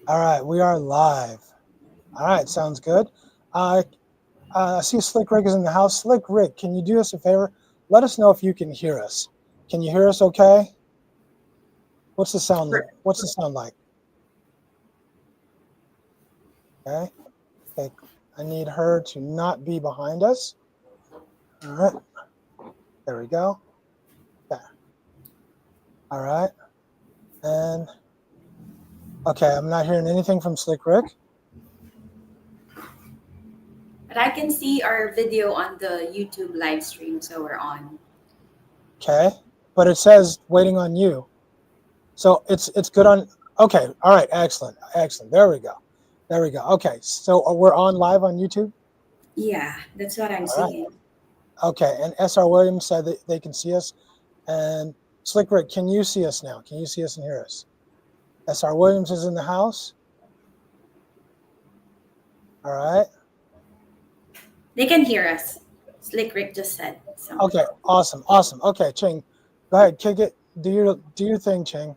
All right, we are live. All right, sounds good. Uh, I see Slick Rick is in the house. Slick Rick, can you do us a favor? Let us know if you can hear us. Can you hear us okay? What's the sound look? What's the sound like? Okay. Okay. I need her to not be behind us. All right. There we go. Okay. All right. And okay, I'm not hearing anything from Slick Rick. But I can see our video on the YouTube live stream, so we're on. Okay. But it says waiting on you. So it's good on. Okay. All right. Excellent. Excellent. There we go. There we go. Okay. So we're on live on YouTube. Yeah, that's what I'm All right. seeing. Okay. And SR Williams said that they can see us. And Slick Rick, can you see us now? Can you see us and hear us? SR Williams is in the house. All right. They can hear us. Slick Rick just said so. Okay. Awesome. Awesome. Okay, Ching, go ahead. Kick it. Do your thing, Ching.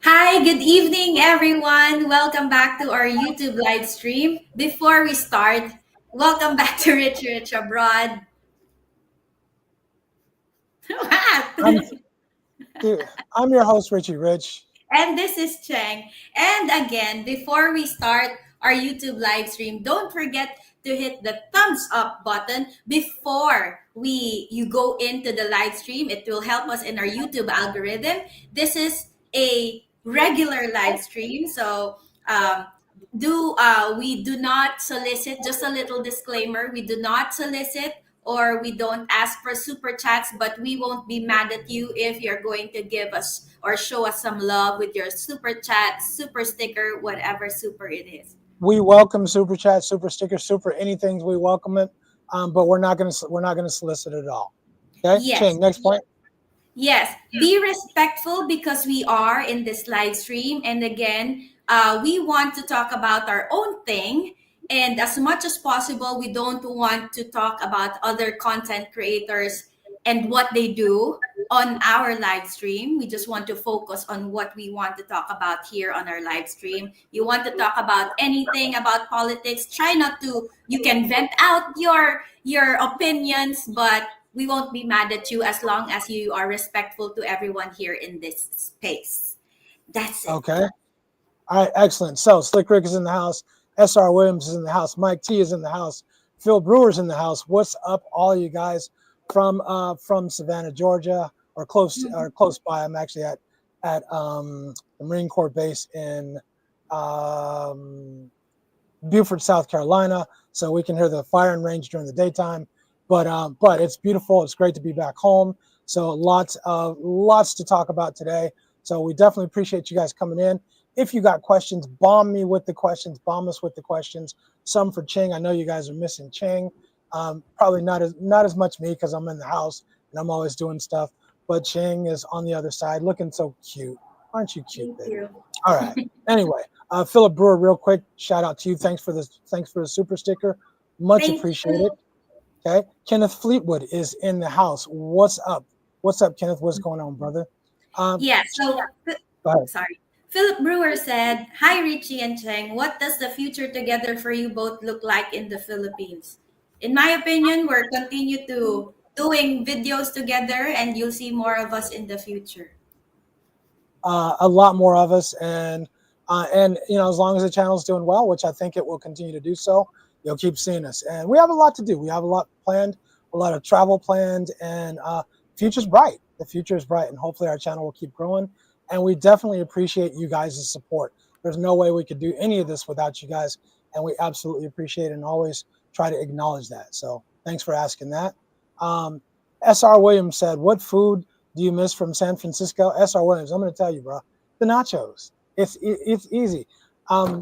Hi, good evening, everyone. Welcome back to our YouTube live stream. Before we start, welcome back to Rich Rich Abroad. I'm What? dude, I'm your host, Richie Rich. And this is Cheng. And again, before we start our YouTube live stream, don't forget to hit the thumbs up button before we you go into the live stream. It will help us in our YouTube algorithm. This is a regular live stream, so do we do not solicit, just a little disclaimer, we do not solicit or we don't ask for super chats, but we won't be mad at you if you're going to give us or show us some love with your super chat, super sticker, whatever super it is. We welcome super chat, super sticker, super anything. We welcome it, but we're not gonna solicit it at all. Okay, Yes. Ching. Next point. Yes, be respectful because we are in this live stream. And again, we want to talk about our own thing. And as much as possible, we don't want to talk about other content creators and what they do on our live stream. We just want to focus on what we want to talk about here on our live stream. You want to talk about anything about politics, try not to, you can vent out your opinions, but we won't be mad at you as long as you are respectful to everyone here in this space. That's it. Okay. All right. Excellent. So Slick Rick is in the house. SR Williams is in the house. Mike T is in the house. Phil Brewer's in the house. What's up, all you guys from Savannah, Georgia, or close by? I'm actually at the Marine Corps base in um, Beaufort, South Carolina, so we can hear the firing range during the daytime. But it's beautiful. It's great to be back home. So lots to talk about today. So we definitely appreciate you guys coming in. If you got questions, bomb me with the questions. Bomb us with the questions. Some for Ching. I know you guys are missing Ching. Probably not as much me because I'm in the house and I'm always doing stuff. But Ching is on the other side, looking so cute. Aren't you cute, Thank baby? you. All right. Anyway, Philip Brewer, real quick, shout out to you. Thanks for the super sticker. Much Thank appreciated. you. Okay. Kenneth Fleetwood is in the house. What's up? What's up, Kenneth? What's going on, brother? Um, Yeah, so, Go ahead. sorry. Philip Brewer said, "Hi, Richie and Cheng. What does the future together for you both look like in the Philippines? In my opinion, we're continue to doing videos together and you'll see more of us in the future." A lot more of us, and as long as the channel's doing well, which I think it will continue to do so, you'll keep seeing us. And we have a lot to do. We have a lot planned, a lot of travel planned, and future's bright. The future is bright, and hopefully our channel will keep growing. And we definitely appreciate you guys' support. There's no way we could do any of this without you guys, and we absolutely appreciate it and always try to acknowledge that. So thanks for asking that. Um, SR Williams said, "What food do you miss from San Francisco?" SR Williams, I'm going to tell you, bro, the nachos. It's easy.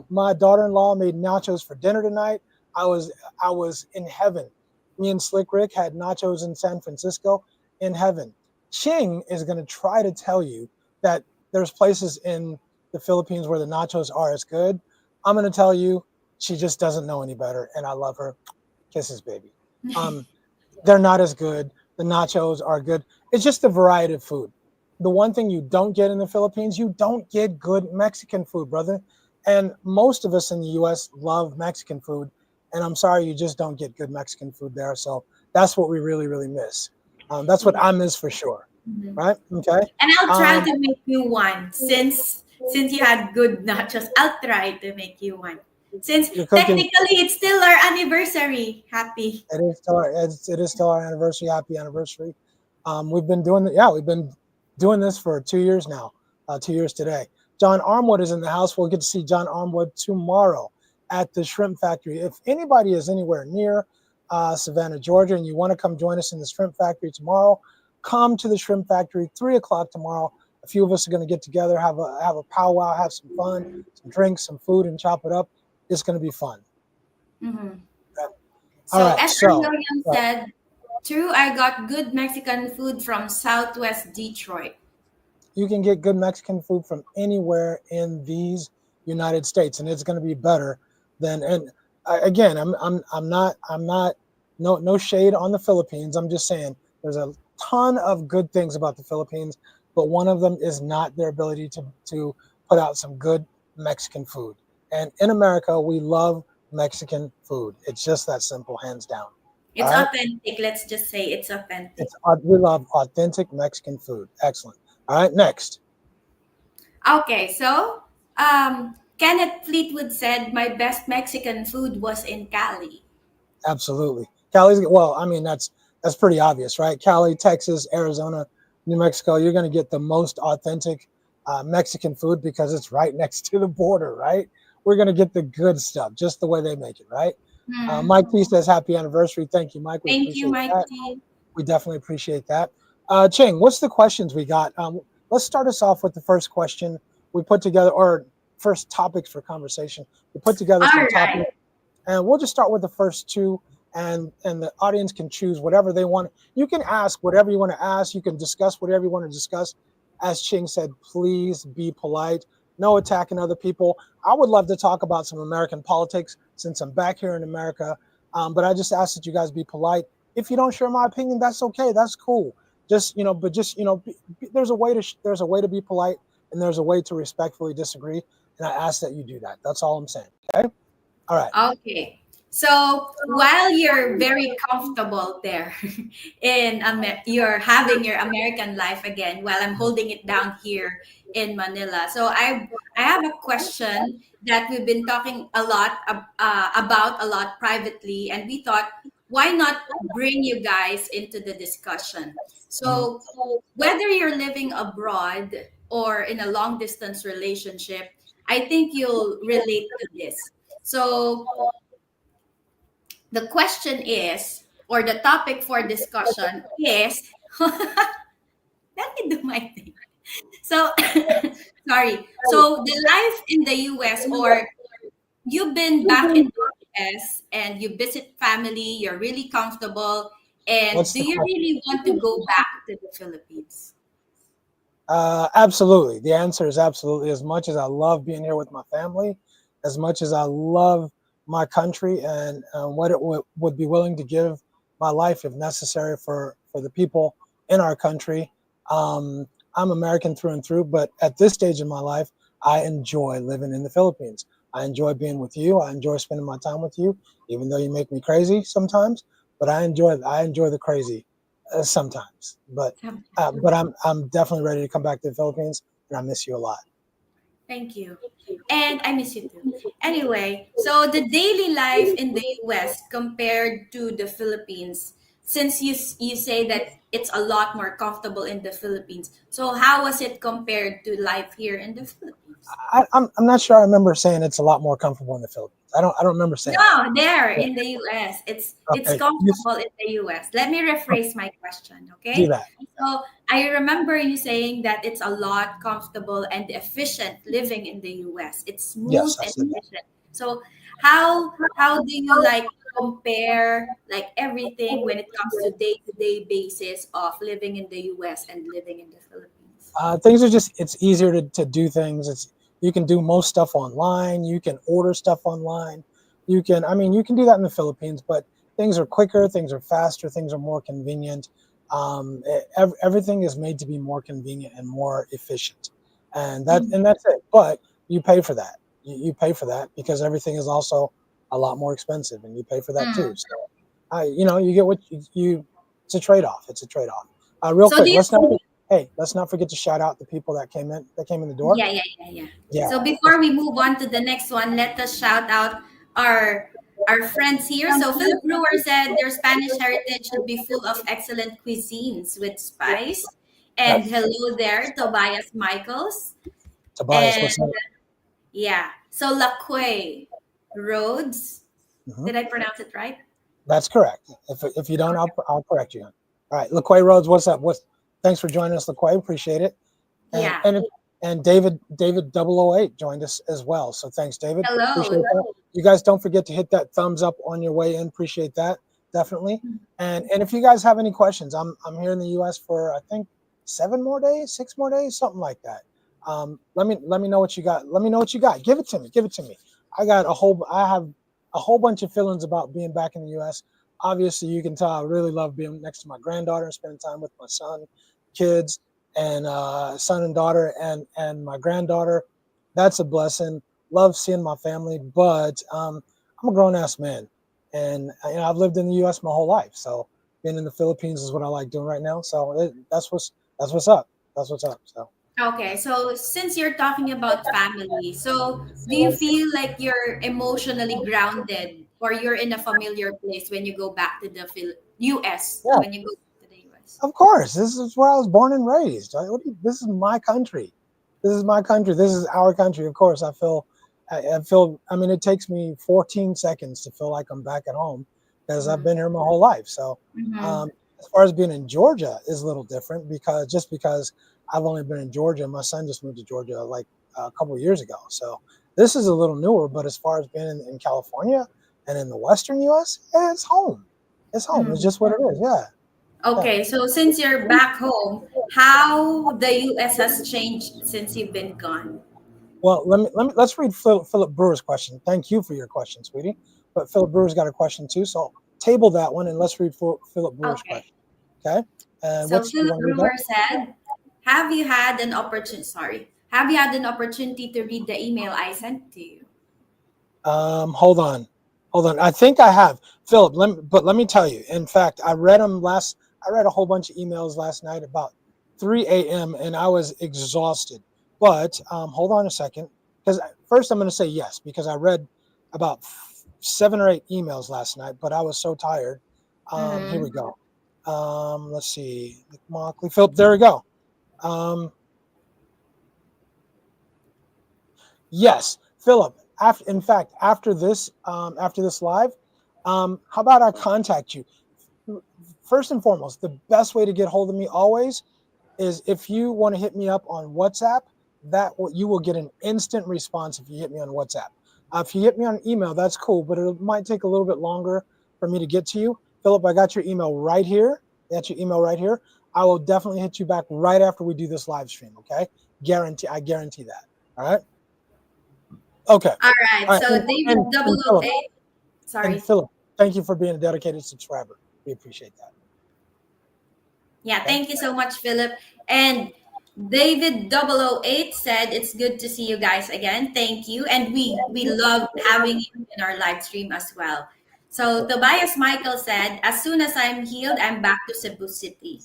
My daughter-in-law made nachos for dinner tonight. I was in heaven. Me and Slick Rick had nachos in San Francisco, in heaven. Ching is going to try to tell you that there's places in the Philippines where the nachos are as good. I'm going to tell you she just doesn't know any better, and I love her. Kisses, baby. Um, they're not as good. The nachos are good. It's just the variety of food. the one thing you don't get in the Philippines, you don't get good Mexican food, brother. And most of us in the U.S. love Mexican food, and I'm sorry, you just don't get good Mexican food there. So that's what we really, really miss. That's what I miss for sure. Mhm. Right? Okay. And I'll try Um, to make you one since you had good nachos. I'll try to make you one. Since you're cooking. technically it's still our anniversary. Happy. It is still our anniversary. Happy anniversary. We've been doing it. Yeah, we've been doing this for 2 years now. 2 years today. John Armwood is in the house. We'll get to see John Armwood tomorrow at the Shrimp Factory. If anybody is anywhere near Savannah, Georgia, and you want to come join us in the Shrimp Factory tomorrow, come to the Shrimp Factory 3 o'clock tomorrow. A few of us are going to get together, have a powwow, have some fun, some drinks, some food, and chop it up. It's going to be fun. Mhm. All So right. Esther So Williams said, "True, I got good Mexican food from Southwest Detroit." you can get good Mexican food from anywhere in these United States, and it's going to be better than. And again, I'm not no shade on the Philippines. I'm just saying there's a ton of good things about the Philippines, but one of them is not their ability to put out some good Mexican food. And in America, we love Mexican food. It's just that simple, hands down. All It's right. authentic. Let's just say it's authentic. We love authentic Mexican food. Excellent. All right, next. Okay, so Kenneth Fleetwood said, "My best Mexican food was in Cali." Absolutely. Cali's well, I mean that's pretty obvious, right? Cali, Texas, Arizona, New Mexico, you're going to get the most authentic Mexican food because it's right next to the border, right? We're going to get the good stuff, just the way they make it, right? Hmm. Mike P says happy anniversary. Thank you, Mike. We Thank you, appreciate Mike that. T. We definitely appreciate that. Ching, what's the questions we got? Let's start us off with the first question we put together, or first topics for conversation. We put together All some right. topics, and we'll just start with the first two, and the audience can choose whatever they want. You can ask whatever you want to ask. You can discuss whatever you want to discuss. As Ching said, please be polite. No attacking other people. I would love to talk about some American politics since I'm back here in America, but I just ask that you guys be polite. If you don't share my opinion, that's okay. That's cool. Just but just there's a way to be polite, and there's a way to respectfully disagree. And I ask that you do that. That's all I'm saying. Okay. All right. Okay. So while you're very comfortable there you're having your American life again while I'm holding it down here in Manila. So I have a question that we've been talking a lot about a lot privately, and we thought, why not bring you guys into the discussion? Mhm. So whether you're living abroad or in a long distance relationship, I think you'll relate to this. So the question is, or the topic for discussion is, let me do my thing. So, sorry. So, the life in the US, or you've been back in the US and you visit family, you're really comfortable, and What's do the you question? really want to go back to the Philippines? Absolutely. The answer is absolutely. As much as I love being here with my family, as much as I love my country and what it would be willing to give my life if necessary for the people in our country. Um, I'm American through and through, but at this stage in my life, I enjoy living in the Philippines. I enjoy being with you. I enjoy spending my time with you, even though you make me crazy sometimes. But I enjoy the crazy sometimes. But I'm definitely ready to come back to the Philippines, and I miss you a lot. Thank you. And I miss you too. Anyway, so the daily life in the US compared to the Philippines, since you say that it's a lot more comfortable in the Philippines. So how was it compared to life here in the Philippines? I'm not sure I remember saying it's a lot more comfortable in the Philippines. I don't remember saying that. No, there Yeah. in the US. It's Okay, you comfortable in the US. Let me rephrase my question, do okay? that. So I remember you saying that it's a lot comfortable and efficient living in the US. It's smooth Yes, I and said that. efficient. So how do you like compare like everything when it comes to day basis of living in the US and living in the Philippines? Things are just it's easier to do things. It's you can do most stuff online. You can order stuff online. You can do that in the Philippines, but things are quicker, things are faster, things are more convenient. Everything is made to be more convenient and more efficient, and that's it. But you pay for that. You pay for that because everything is also a lot more expensive, and you pay for that too. Mm. So, you get what you. It's a trade off. It's a trade off. Real So do quick, you? let's not forget to shout out the people that came in the door. Yeah. Yeah, So before we move on to the next one, let us shout out our our friends here. So Philip Brewer said their Spanish heritage should be full of excellent cuisines with spice. yep. And hello there, Tobias Michaels. Tobias, And what's up? yeah, so Laquay Rhodes. Hmm. Did I pronounce it right? That's correct. If you don't, I'll correct you. All right, LaQuay Rhodes, what's up? Thanks for joining us, LaQuay. Appreciate it. And Yeah. and and David 008 joined us as well. So thanks, David. Hello. Appreciate that. You guys don't forget to hit that thumbs up on your way in. Appreciate that definitely. And if you guys have any questions, I'm here in the U.S. for I think 7 more days, 6 more days, something like that. Let me know what you got. Let me know what you got. Give it to me. Give it to me. I have a whole bunch of feelings about being back in the U.S. Obviously, you can tell I really love being next to my granddaughter and spending time with my son, kids, and son and daughter, and my granddaughter. That's a blessing. Love seeing my family, but I'm a grown ass man, and I've lived in the U.S. my whole life. So being in the Philippines is what I like doing right now. So that's what's up. That's what's up. So. Okay, so since you're talking about family, so do you feel like you're emotionally grounded or you're in a familiar place when you go back to the US, Yeah, when you go to the US? of course. This is where I was born and raised. This is my country. This is my country. This is our country. Of course, I feel. I mean, it takes me 14 seconds to feel like I'm back at home because I've been here my whole life. So, Mm-hmm. um, as far as being in Georgia is a little different because I've only been in Georgia. My son just moved to Georgia like a couple of years ago. So this is a little newer. But as far as being in California and in the Western U.S., it's home. It's home. It's Mm. just what it is. Yeah. Yeah. Okay, so since you're back home, how the US has changed since you've been gone? Well, let's read Philip Brewer's question. Thank you for your question, sweetie. But Philip Brewer's got a question too, so table that one and let's read Philip Brewer's Okay, question. Okay, and so what's you Philip want to read that? Brewer said, "Have you had an opportunity? Sorry, have you had an opportunity to read the email I sent to you?" Hold on, hold on. I think I have Philip. Let me tell you. In fact, I read them last. I read a whole bunch of emails last night about 3 a.m. and I was exhausted. But hold on a second, because first I'm going to say yes because I read about 7 or 8 emails last night, but I was so tired. Here we Mm-hmm. go. Let's see, Nick Mockley, Philip. There we go. Um, Yes, Philip. In fact, after this live, how about I contact you? First and foremost, the best way to get hold of me always is if you want to hit me up on WhatsApp. You will get an instant response if you hit me on WhatsApp. If you hit me on email, that's cool, but it might take a little bit longer for me to get to you. Philip, I got your email right here. That's your email right here. I will definitely hit you back right after we do this live stream. Okay, I guarantee that. All right. Okay. All right. All right. So David double And O Philip, eight. Sorry. thank you for being a dedicated subscriber. We appreciate that. Yeah, Okay. thank you so much, Philip. And David double O eight said it's good to see you guys again. Thank you. And we love having you in our live stream as well. So Tobias Michael said, as soon as I'm healed, I'm back to Cebu City.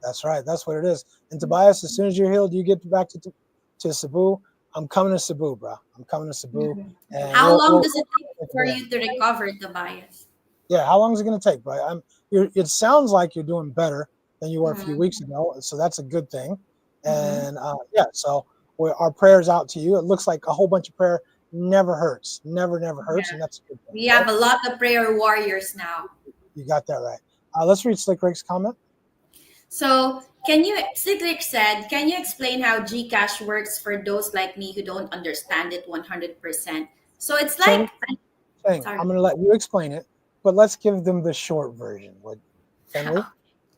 That's right. That's what it is. And Tobias, as soon as you're healed, you get back to Cebu. I'm coming to Cebu, bro. I'm coming to Cebu, Mhm. and How long we'll does it take for you to recover, Tobias? yeah. How long is it going to take, bro? It sounds like you're doing better than you were a few Mm-hmm. weeks ago, so that's a good thing. Mm-hmm. And yeah, so our prayers out to you. It looks like a whole bunch of prayer never hurts, never hurts, and Yeah. that's a good thing. We Okay, have a lot of prayer warriors now. you got that right. Let's read Slick Rick's comment. So, can you, Sigrid said, can you explain how GCash works for those like me who don't understand it 100%? So, it's Chang, like, I'm sorry. going to let you explain it, but let's give them the short version. Can we?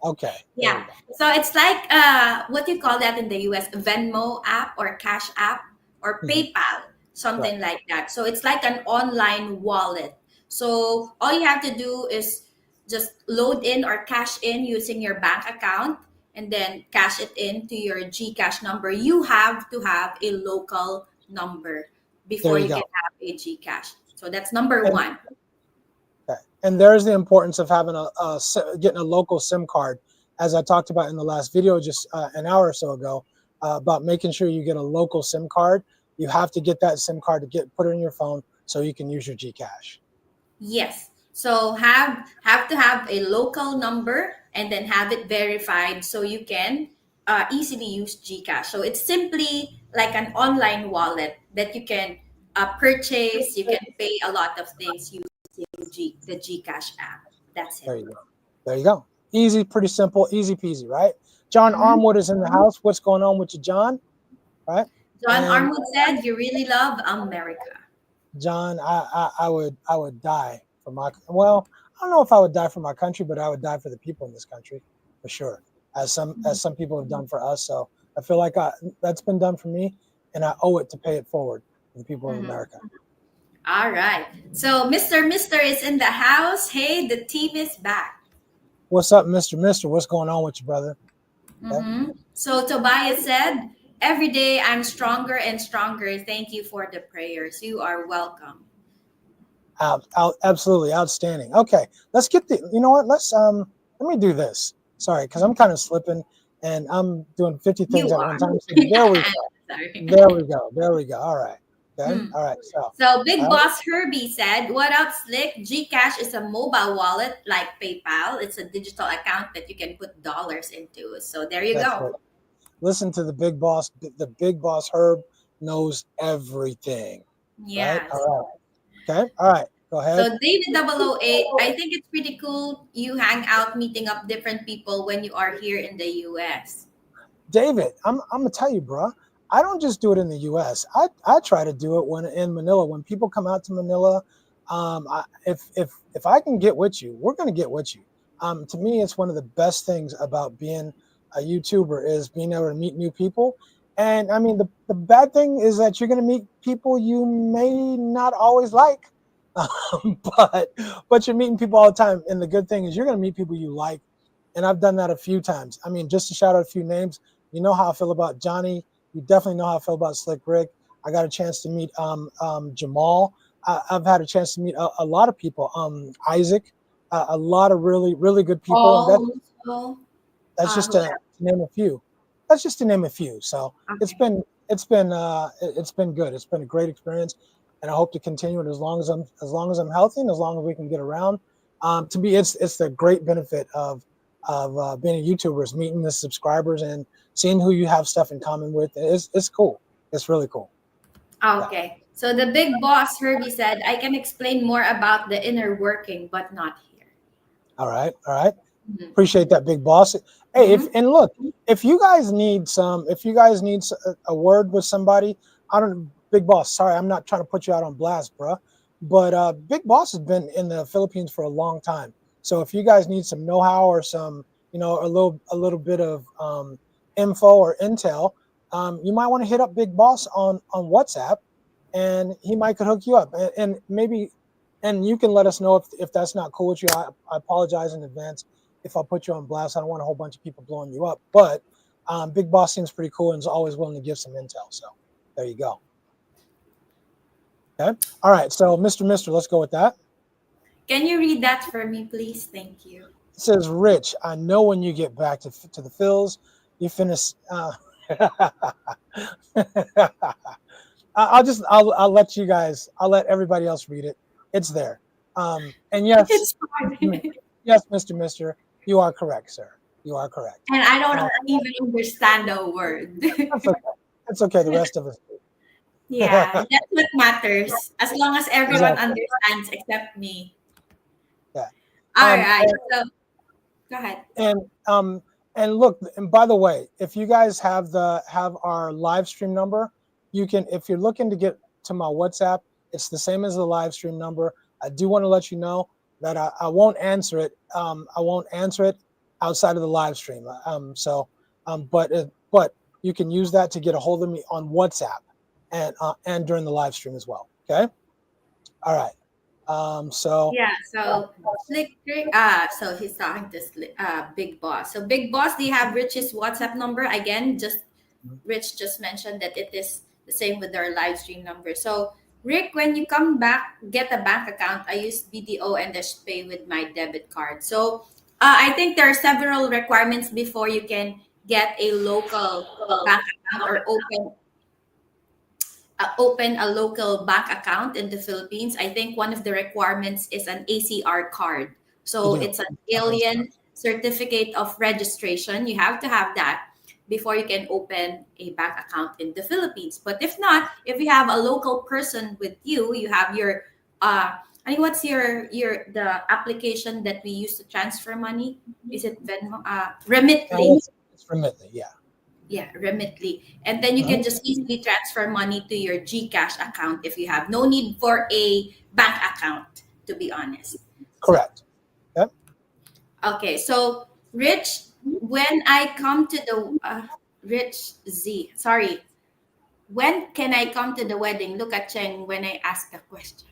Okay, there we Yeah. go. So, it's like, what do you call that in the US? Venmo app or Cash app or Mhm. PayPal, Right. something like that. So, it's like an online wallet. So, all you have to do is just load in or cash in using your bank account and then cash it into your GCash number. You have to have a local number before There you you can go. have a GCash. So that's number And, one. okay. And there's the importance of having getting a local SIM card, as I talked about in the last video just an hour or so ago, about making sure you get a local SIM card. You have to get that SIM card to put it in your phone so you can use your GCash. Yes. So have to have a local number and then have it verified so you can easily use GCash. So it's simply like an online wallet that you can purchase. You can pay a lot of things using the GCash app. That's it. There you go. There you go. Easy, pretty simple, easy peasy, right? John Mhm. Armwood is in the house. What's going on with you, John? Right? John And Armwood said, "You really love America." John, I would die for my, well, I don't know if I would die for my country, but I would die for the people in this country for sure. As some people have done for us. So I feel like that's been done for me, and I owe it to pay it forward to the people of Mhm. America. All right. So Mr. is in the house. Hey, the team is back. What's up, Mr. Mister? What's going on with you, brother? Okay. So Tobias said, "Every day I'm stronger and stronger. Thank you for the prayers. You are welcome." Absolutely outstanding. Okay, let's get the. You know what? Let me do this. Sorry, because I'm kind of slipping and I'm doing 50 You things at one are. time. So there we go. Sorry. There we go. There we go. All right. Okay. Hmm. All right. So, So Big all right. Boss Herbie said, "What up, Slick? GCash is a mobile wallet like PayPal. It's a digital account that you can put dollars into. So there you That's go." right. Listen to the big boss. The big boss Herb knows everything. Right. Yes. All right. Okay. All right. Go So ahead. David 008, I think it's pretty cool you hang out meeting up different people when you are here in the US. David, I'm gonna tell you, bro. I don't just do it in the U.S. I try to do it when in Manila. When people come out to Manila, if I can get with you, we're gonna get with you. To me, it's one of the best things about being a YouTuber is being able to meet new people. And I mean, the bad thing is that you're gonna meet people you may not always like, but you're meeting people all the time. And the good thing is you're gonna meet people you like. And I've done that a few times. I mean, just to shout out a few names. You know how I feel about Johnny. You definitely know how I feel about Slick Rick. I got a chance to meet Jamal. I've had a chance to meet a lot of people. Isaac, a lot of really, really good people, and Also, that's just who to else? name a few. That's just to name a few. So it's Okay. been it's been good. It's been a great experience, and I hope to continue it as long as I'm healthy and as long as we can get around. To me, it's the great benefit of being a YouTuber is meeting the subscribers and seeing who you have stuff in common with. It's cool. It's really cool. Yeah. Okay. So the big boss, Herbie, said, "I can explain more about the inner working, but not here." All right. All right. Mhm. Appreciate that, big boss. Hey, if Mhm. and look, if you guys need a word with somebody, I don't, big boss. Sorry, I'm not trying to put you out on blast, bro. But big boss has been in the Philippines for a long time. So if you guys need some know-how or some, a little bit of info or intel, you might want to hit up Big Boss on WhatsApp, and he might could hook you up, and maybe, and you can let us know if that's not cool with you. I apologize in advance if I put you on blast. I don't want a whole bunch of people blowing you up, but Big Boss seems pretty cool and is always willing to give some intel. So there you go. Okay. All right. So Mr. let's go with that. Can you read that for me, please? Thank you. It says, Rich, I know when you get back to the Phils, you finish. I'll let you guys. I'll let everybody else read it. It's there. And yes, It's fine. yes, Mister, you are correct, sir. You are correct. And I don't Uh, even understand a word. that's okay. That's okay. The rest of us do. Yeah, that's what matters. As long as everyone Exactly. understands except me. Yeah. All Um, right. So go ahead. and and look, and by the way, if you guys have our live stream number, you can, if you're looking to get to my WhatsApp, it's the same as the live stream number. I do want to let you know that I won't answer it. I won't answer it outside of the live stream. But you can use that to get a hold of me on WhatsApp and during the live stream as well. Okay. All right. So Yeah, so Slick Rick, so he's talking to Big Boss. So Big Boss, do you have Rich's WhatsApp number? Again, just Rich just mentioned that it is the same with our live stream number. So Rick, when you come back, get a bank account. I use BDO and Dash Pay with my debit card. So I think there are several requirements before you can get a local bank account or open a local bank account in the Philippines. I think one of the requirements is an ACR card. you So do. it's an alien certificate of registration. You have to have that before you can open a bank account in the Philippines. But if not, if you have a local person with you, you have your I mean, what's your the application that we use to transfer money? Is it Venmo? And Remitly. it's Remitly, yeah. Yeah, Remitly. And then you can Mhm. just easily transfer money to your GCash account if you have no need for a bank account, to be honest. So, Correct. Yep. okay. So, Rich, when I come to the Rich Z, sorry, when can I come to the wedding? Look at Cheng when I ask the question.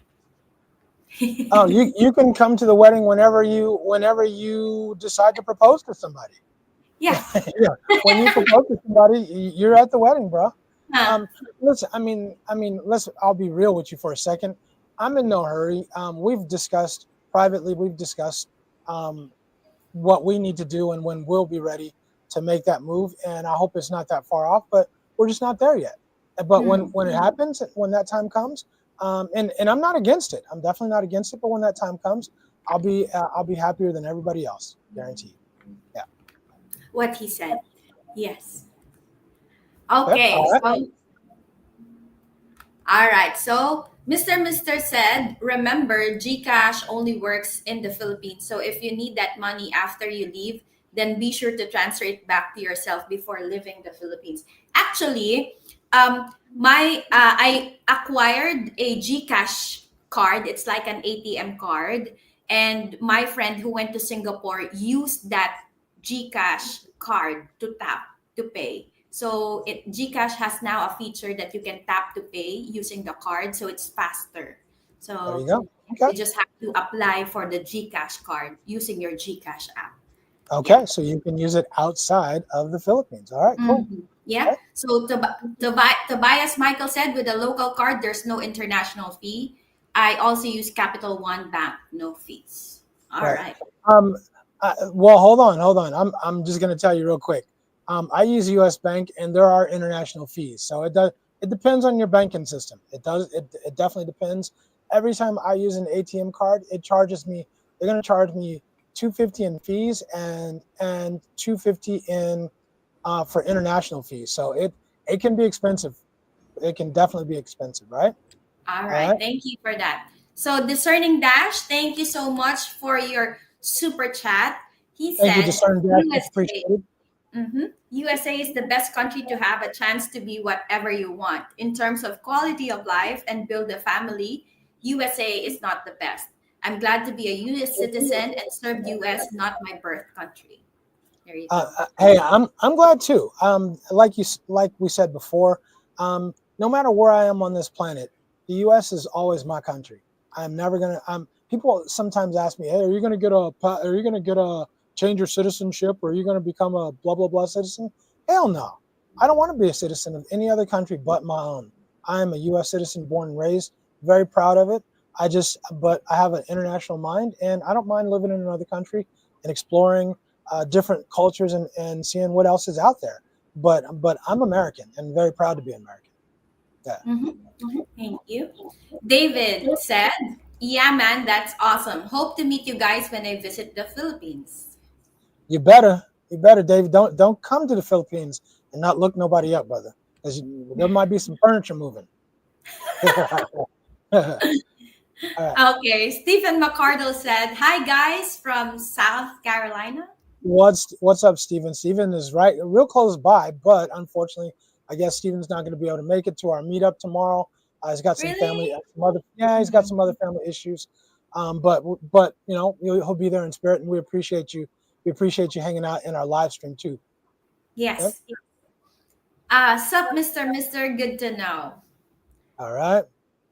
Oh, you can come to the wedding whenever you decide to propose to somebody. Yeah. Yeah, when you propose to somebody, you're at the wedding, bro. Huh. Um, listen, let's. I'll be real with you for a second. I'm in no hurry. We've discussed privately. We've discussed um, what we need to do and when we'll be ready to make that move. And I hope it's not that far off, but we're just not there yet. But Hmm. when it happens, when that time comes, and I'm not against it. I'm definitely not against it. But when that time comes, I'll be happier than everybody else, guaranteed. Yeah. What he said. Yes. Okay. Okay. All right. So, all right. So Mr. said, remember, GCash only works in the Philippines. So if you need that money after you leave, then be sure to transfer it back to yourself before leaving the Philippines. Actually, I acquired a GCash card. It's like an ATM card, and my friend who went to Singapore used that GCash card to tap to pay. So Gcash has now a feature that you can tap to pay using the card, so it's faster. There So you go. Okay. you just have to apply for the Gcash card using your Gcash app. Yeah. Okay. So you can use it outside of the Philippines. All right. Cool. Yeah. Okay. So Tobias Michael said with a local card, there's no international fee. I also use Capital One Bank, no fees. All Right. right. Um. Well, hold on. Hold on. I'm just gonna tell you real quick. I use U.S. Bank, and there are international fees. So it does. It depends on your banking system. It does. It definitely depends. Every time I use an ATM card, it charges me. They're gonna charge me 250 in fees and 250 in for international fees. So it can be expensive. It can definitely be expensive, right? All All right. right. Thank you for that. So, Discerning Dash, thank you so much for your super chat. He Thank you, said, Discern Dash. Much USA, appreciated. USA is the best country to have a chance to be whatever you want. In terms of quality of life and build a family, USA is not the best. I'm glad to be a US citizen and serve US, not my birth country. There you go. Hey, I'm glad too. Like we said before, no matter where I am on this planet, the U.S. is always my country. I'm never gonna. People sometimes ask me, "Hey, are you gonna get a change your citizenship, or are you gonna become a blah blah blah citizen?" Hell no. I don't want to be a citizen of any other country but my own. I am a U.S. citizen, born and raised. Very proud of it. But I have an international mind, and I don't mind living in another country and exploring different cultures and seeing what else is out there. But I'm American and very proud to be American. Yeah. Mhm. Thank you. David said, yeah, man, that's awesome. Hope to meet you guys when I visit the Philippines. You better, David. Don't come to the Philippines and not look nobody up, brother, because there might be some furniture moving. All right. Okay, Stephen McCardle said, hi, guys from South Carolina. What's up, Steven? Steven is right, real close by, but unfortunately, I guess Steven's not going to be able to make it to our meetup tomorrow. He's got some family, Really? he's got Mhm. some other family issues. But he'll be there in spirit, and we appreciate you. We appreciate you hanging out in our live stream too. Okay? Yes. Sup, Mr. Good to know. All right.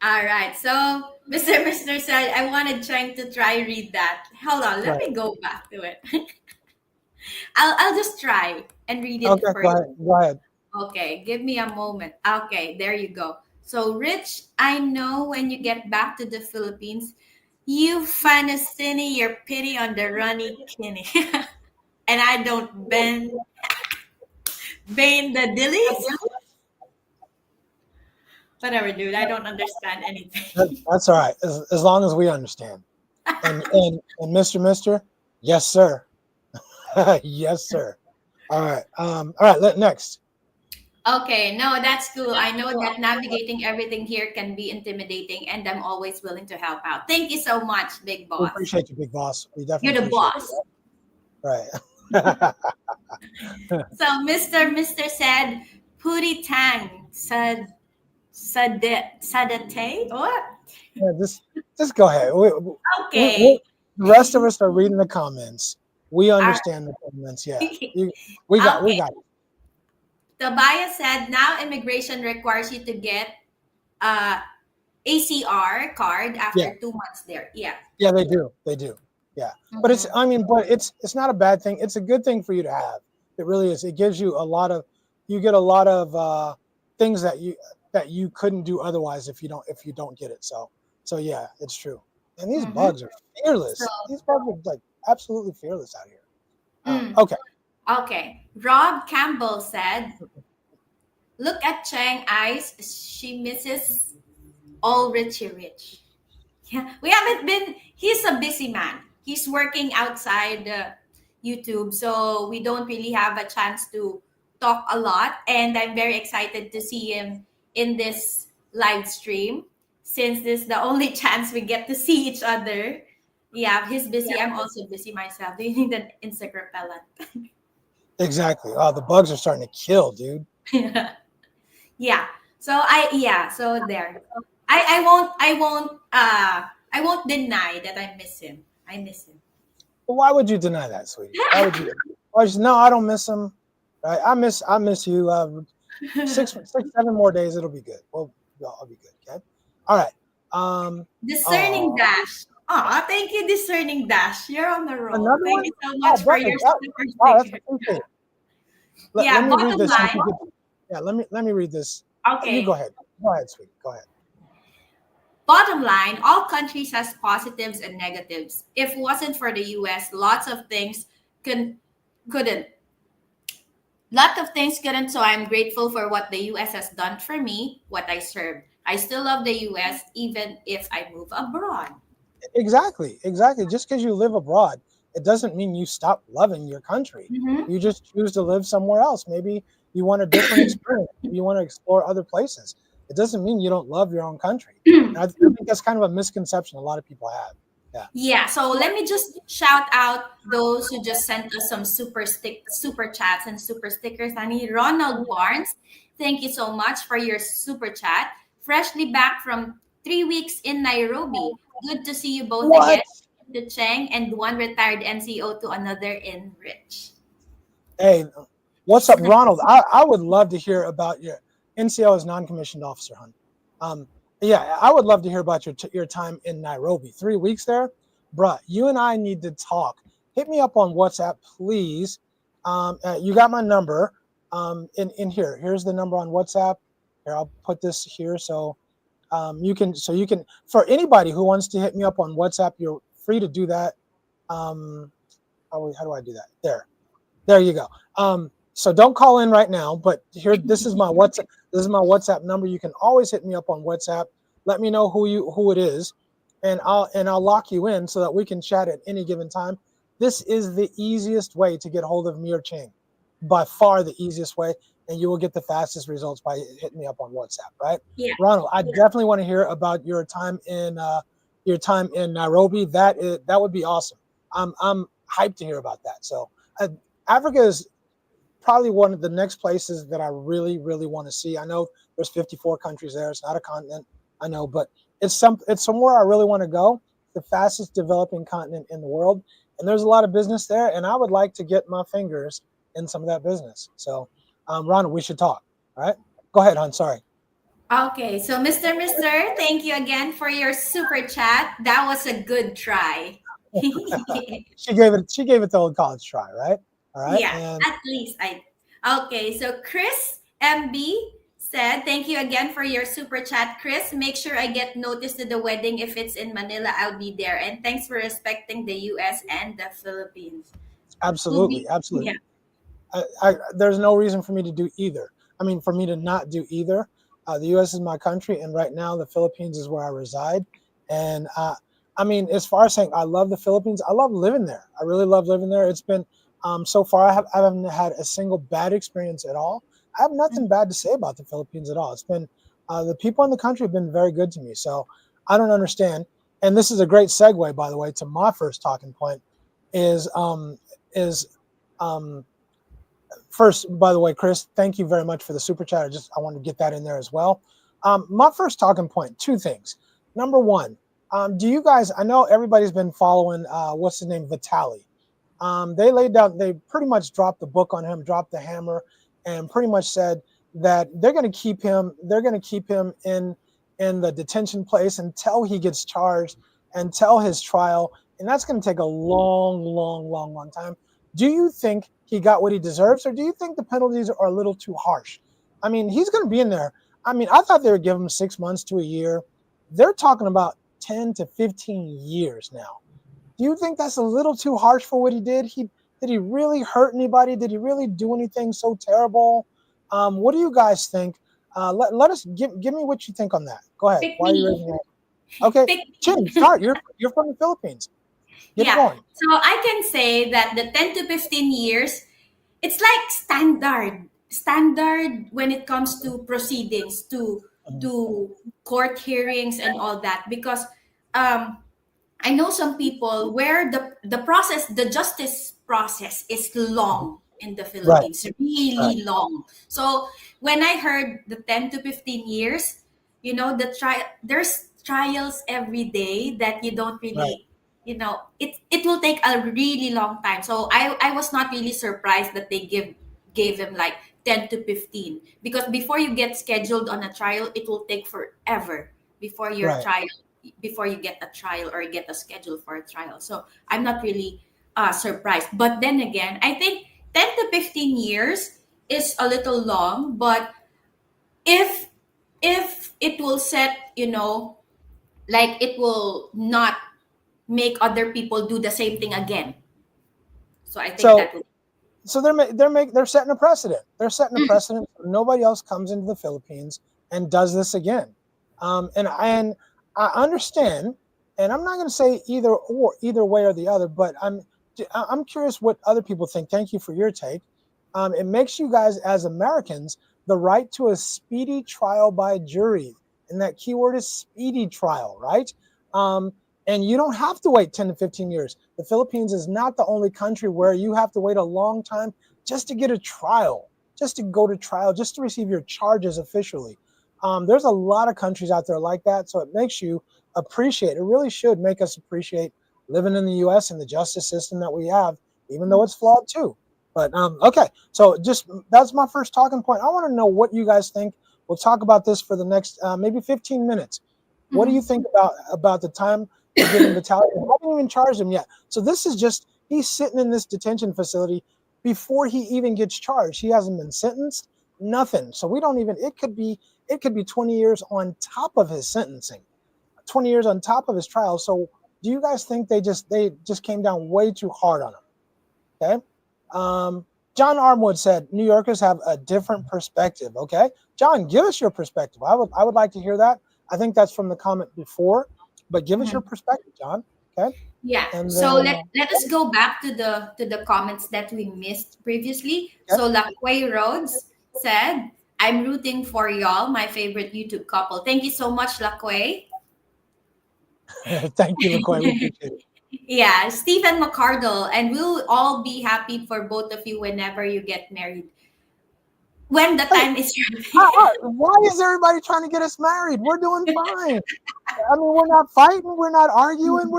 All right. So Mr. said I wanted trying to try read that. Hold on, let Right. me go back to it. I'll just try and read it Okay, for go you. ahead. Go ahead. Okay, give me a moment. Okay, there you go. So, Rich, I know when you get back to the Philippines, you find a cine your pity on the runny kinny. And I don't bane the dillies. Whatever, dude. I don't understand anything. That's all right, as long as we understand. And Mister, yes, sir. Yes, sir. All right. All right. Next. Okay, no, that's cool. I know that navigating everything here can be intimidating, and I'm always willing to help out. Thank you so much, big We boss. appreciate you, big boss. We definitely You're the appreciate boss. you. Right. So Mr. said, Puri Tang said Sadate? What? Yeah, just go ahead. Okay. The rest of us are reading the comments. We understand the comments. Yeah, we Okay. got it. Tobias said now immigration requires you to get uh ACR card Yeah, after 2 months there. Yeah. yeah, they do. They do. Yeah, but Mhm. it's not a bad thing. It's a good thing for you to have. It really is. It gives you a lot of, you get a lot of things that you couldn't do otherwise if you don't get it. So yeah, it's true. And these Mhm. bugs are So, fearless. These bugs are like absolutely fearless out here. mm, Okay. okay. Rob Campbell said, "Look at Chang eyes. She misses all Richie Rich." Yeah, we haven't been. He's a busy man. He's working outside YouTube, so we don't really have a chance to talk a lot. And I'm very excited to see him in this live stream, since this is the only chance we get to see each other. Yeah, he's busy. I'm also busy myself. Do you need an insect repellent? Exactly. Oh, the bugs are starting to kill, dude. Yeah. So there. I won't deny that I miss him. I miss him. But why would you deny that, sweetie? Why would you? Why would you no, I don't miss them. Right? I miss you. 7 more days, it'll be good. Well, I'll be good. Okay. All right. Discerning Oh, Dash. Aw, thank you, Discerning Dash. You're on the roll. another Thank one. you so Oh, much for brother. your That, super wow, that's sticker. appreciated. Let Yeah, me read bottom this. line. Yeah, let me read this. You go Okay. ahead. Go ahead, sweetie. Go ahead. Bottom line, all countries has positives and negatives. If it wasn't for the US, lots of things can couldn't. Lot of things couldn't, so I'm grateful for what the US has done for me, what I served. I still love the US even if I move abroad. Exactly, exactly. Just because you live abroad, it doesn't mean you stop loving your country. Mhm. You just choose to live somewhere else. Maybe you want a different experience. Maybe you want to explore other places. It doesn't mean you don't love your own country. And I think that's kind of a misconception a lot of people have. Yeah. Yeah, so let me just shout out those who just sent us some super chats and super stickers. I need Ronald Barnes. Thank you so much for your super chat. Freshly back from 3 weeks in Nairobi. Good to see you both again. What? To Cheng and one retired NCO to another in Rich. Hey, what's up, Ronald? I would love to hear about your NCO as non-commissioned officer, hon. Um, yeah, I would love to hear about your time in Nairobi. 3 weeks there, bruh. You and I need to talk. Hit me up on WhatsApp, please. You got my number. In here. Here's the number on WhatsApp. Here, I'll put this here you can for anybody who wants to hit me up on WhatsApp, you're free to do that. Um, how do I do that? There you go. So don't call in right now, but here, this is my WhatsApp. This is my WhatsApp number. You can always hit me up on WhatsApp. Let me know who it is, and I'll lock you in so that we can chat at any given time. This is the easiest way to get hold of me or Ching, by far the easiest way, and you will get the fastest results by hitting me up on WhatsApp. Right, Yeah. Ronald? I definitely want to hear about your time in Nairobi. That would be awesome. I'm hyped to hear about that. So. Africa is probably one of the next places that I really, really want to see. I know there's 54 countries there. It's not a continent, I know, but it's somewhere I really want to go. The fastest developing continent in the world, and there's a lot of business there. And I would like to get my fingers in some of that business. So, Ronald, we should talk. All right, go ahead, hon. Sorry. Okay, so Mr. Thank you again for your super chat. That was a good try. She gave it the old college try, right? All right. Yeah, And at least I. Okay, so Chris MB said, "Thank you again for your super chat, Chris. Make sure I get notice to the wedding. If it's in Manila, I'll be there. And thanks for respecting the US and the Philippines. We'll absolutely, be, absolutely. yeah. There's no reason for me to do either. I mean, for me to not do either. The U.S. is my country, and right now the Philippines is where I reside. And I mean, as far as saying I love the Philippines, I love living there. I really love living there. It's been so far I haven't had a single bad experience at all. I have nothing bad to say about the Philippines at all. It's been the people in the country have been very good to me. So I don't understand. And this is a great segue, by the way, to my first talking point. Is um, First, by the way, Chris, thank you very much for the super chat. I wanted to get that in there as well. My first talking point: two things. Number one, do you guys? I know everybody's been following. What's his name? Vitali. They laid down. They pretty much dropped the book on him, dropped the hammer, and pretty much said that they're going to keep him. They're going to keep him in the detention place until he gets charged, until his trial, and that's going to take a long, long, long, long time. Do you think he got what he deserves, or do you think the penalties are a little too harsh? I mean, he's going to be in there. I mean, I thought they would give him 6 months to a year. They're talking about 10 to 15 years now. Do you think that's a little too harsh for what he did? Did he really hurt anybody? Did he really do anything so terrible? What do you guys think? Let us give me what you think on that. Go ahead. Pick Why are you raising me. your hand? Okay, Pick Chin, me. start. You're from the Philippines. Get it Yeah. going. So I can say that the 10 to 15 years, it's like standard when it comes to proceedings, Mhm. to court hearings and all that, because um I know some people where the justice process is long in the Right, Philippines, right, really long. So when I heard the 10 to 15 years, there's trials every day that you don't right. really, it will take a really long time. So I was not really surprised that they gave him like 10 to 15, because before you get scheduled on a trial, it will take forever before your Right. trial before you get a trial or get a schedule for a trial. So I'm not really surprised. But then again, I think 10 to 15 years is a little long. But if it will set, like it will not make other people do the same thing again. So I think So that will. they're setting a precedent. They're setting a precedent. So nobody else comes into the Philippines and does this again. And I understand, and I'm not going to say either way or the other, but I'm curious what other people think. Thank you for your take. It makes you guys as Americans the right to a speedy trial by jury, and that keyword is speedy trial, right? Um, and you don't have to wait 10 to 15 years. The Philippines is not the only country where you have to wait a long time just to get a trial, just to go to trial, just to receive your charges officially. There's a lot of countries out there like that, so it makes you appreciate. It really should make us appreciate living in the U.S. and the justice system that we have, even though it's flawed too. But okay, so just that's my first talking point. I want to know what you guys think. We'll talk about this for the next maybe 15 minutes. What do you Mhm. think about the time they're giving Vitali? They haven't even charged him yet. So this is just he's sitting in this detention facility before he even gets charged. He hasn't been sentenced, nothing. So we don't even. It could be 20 years on top of his sentencing, 20 years on top of his trial. So do you guys think they just came down way too hard on him? Okay. Um, John Armwood said New Yorkers have a different perspective. Okay, John, give us your perspective. I would like to hear that. I think that's from the comment before, but give us your Mhm. perspective, John. Okay, Yeah. and So then let us go back to the comments that we missed previously. okay. So Lakway Rhodes said, "I'm rooting for y'all, my favorite YouTube couple." Thank you so much, Lakway. Thank you, LaQuay. We appreciate it. Yeah, Stephen McCardle, and we'll all be happy for both of you whenever you get married. When the Hey, time is right. why is everybody trying to get us married? We're doing fine. I mean, we're not fighting. We're not arguing.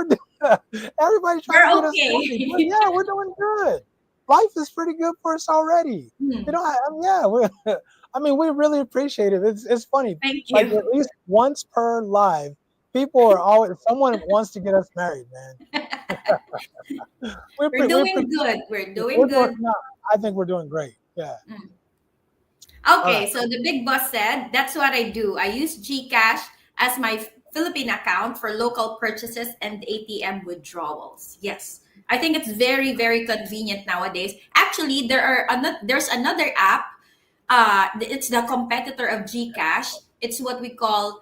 Everybody trying to We're get us married. okay. We're doing good. Life is pretty good for us already. We Hmm. don't have, yeah. I mean, we really appreciate it. It's funny. Thank Like you. at least once per live, people are always someone wants to get us married, man. We're We doing appreciate good. We're it. doing We're doing. good. No, I think we're doing great. Yeah. Mm. All right. Okay, so the big boss said, that's what I do. I use GCash as my Philippine account for local purchases and ATM withdrawals. Yes. I think it's very, very convenient nowadays. Actually, there's another app. It's the competitor of GCash. It's what we call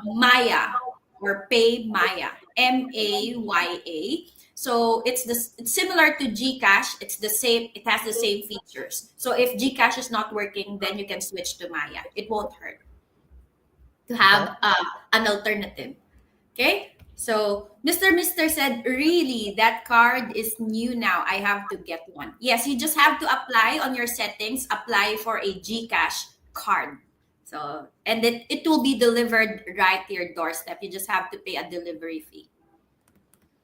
Maya or Pay Maya, Maya. So it's similar to Gcash. It's the same. It has the same features. So if Gcash is not working, then you can switch to Maya. It won't hurt to Okay. have an alternative. Okay. So Mr. said, really, that card is new now. I have to get one. Yes, you just have to apply on your settings, apply for a Gcash card. So, and it will be delivered right to your doorstep. You just have to pay a delivery fee.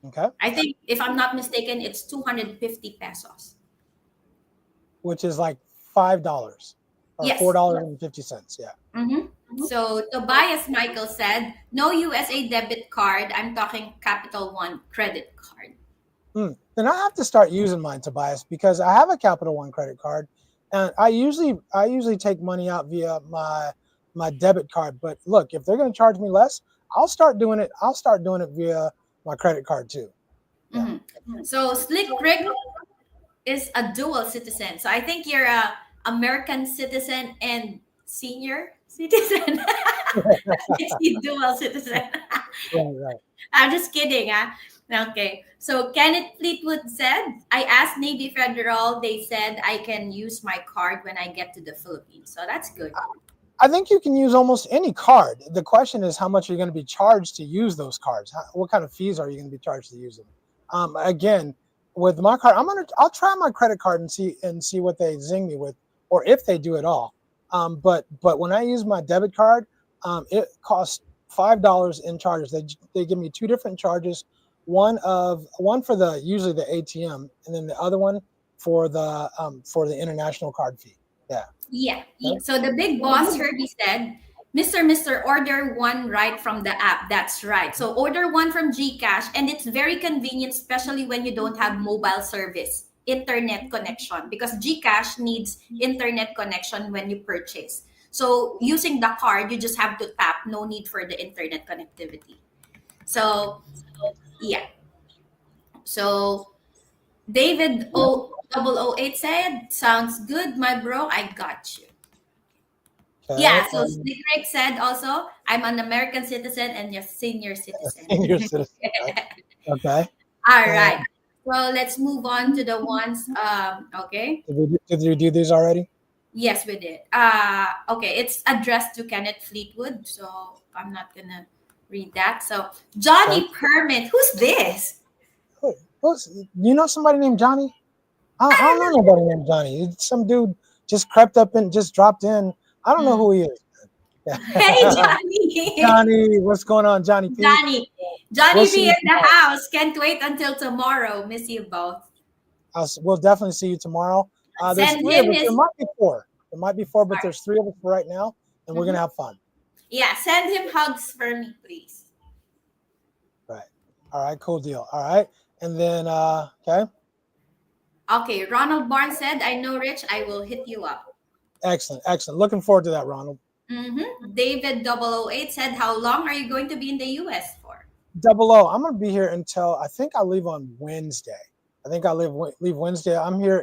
Okay. I think, if I'm not mistaken, it's 250 pesos. Which is like $5 or Yes. $4.50. Yeah. Mm-hmm. So Tobias Michael said, no USA debit card. I'm talking Capital One credit card. Then I have to start using mine, Tobias, because I have a Capital One credit card, and I usually take money out via my debit card. But look, if they're going to charge me less, I'll start doing it. I'll start doing it via my credit card too. Yeah. Mm-hmm. So Slick Rick is a dual citizen. So I think you're a American citizen and senior citizen. It's the dual citizen. Right. I'm just kidding. Okay. So Kenneth Fleetwood said, I asked Navy Federal. They said I can use my card when I get to the Philippines. So that's good. I think you can use almost any card. The question is how much you're going to be charged to use those cards. What kind of fees are you going to be charged to use them? Again, with my card, I'll try my credit card and see what they zing me with, or if they do at all. But when I use my debit card, it costs $5 in charges. They give me two different charges. One for the usually the ATM, and then the other one for the international card fee. Yeah. Yeah. Okay. So the big boss Herbie said, Mr. Order one right from the app. That's right. So order one from GCash, and it's very convenient, especially when you don't have mobile service, internet connection, because GCash needs internet connection when you purchase. So using the card, you just have to tap, no need for the internet connectivity. So yeah. So David O 008 said, sounds good, my bro. I got you. Okay. Yeah, so Slick Rick said also, I'm an American citizen and a senior citizen. Senior citizen. Right? Okay. All And right. So let's move on to the ones. Okay. did you do these already? Yes, we did. Okay, it's addressed to Kenneth Fleetwood, so I'm not gonna read that. So Johnny Okay. Permit, who's this? You know somebody named Johnny? I I don't don't know nobody named Johnny. It's some dude just crept up and just dropped in. I don't know know. who he is. Hey, Johnny. Johnny, what's going on, Johnny P? Johnny. We'll Johnny see be you in the tomorrow. house. Can't wait until tomorrow. Miss you both. We'll definitely see you tomorrow. There's Send three of him us. There his. might be four. There might be four, but Sorry. there's three of us for right now, and we're Mhm. gonna have fun. Yeah, send him hugs for me, please. Right. All right. Cool deal. All right. And then okay. Okay, Ronald Barnes said, I know, Rich, I will hit you up. Excellent. Looking forward to that, Ronald. David 008 said, how long are you going to be in the US for? 00. I'm gonna be here until I think I leave on Wednesday. I think I leave Wednesday. I'm here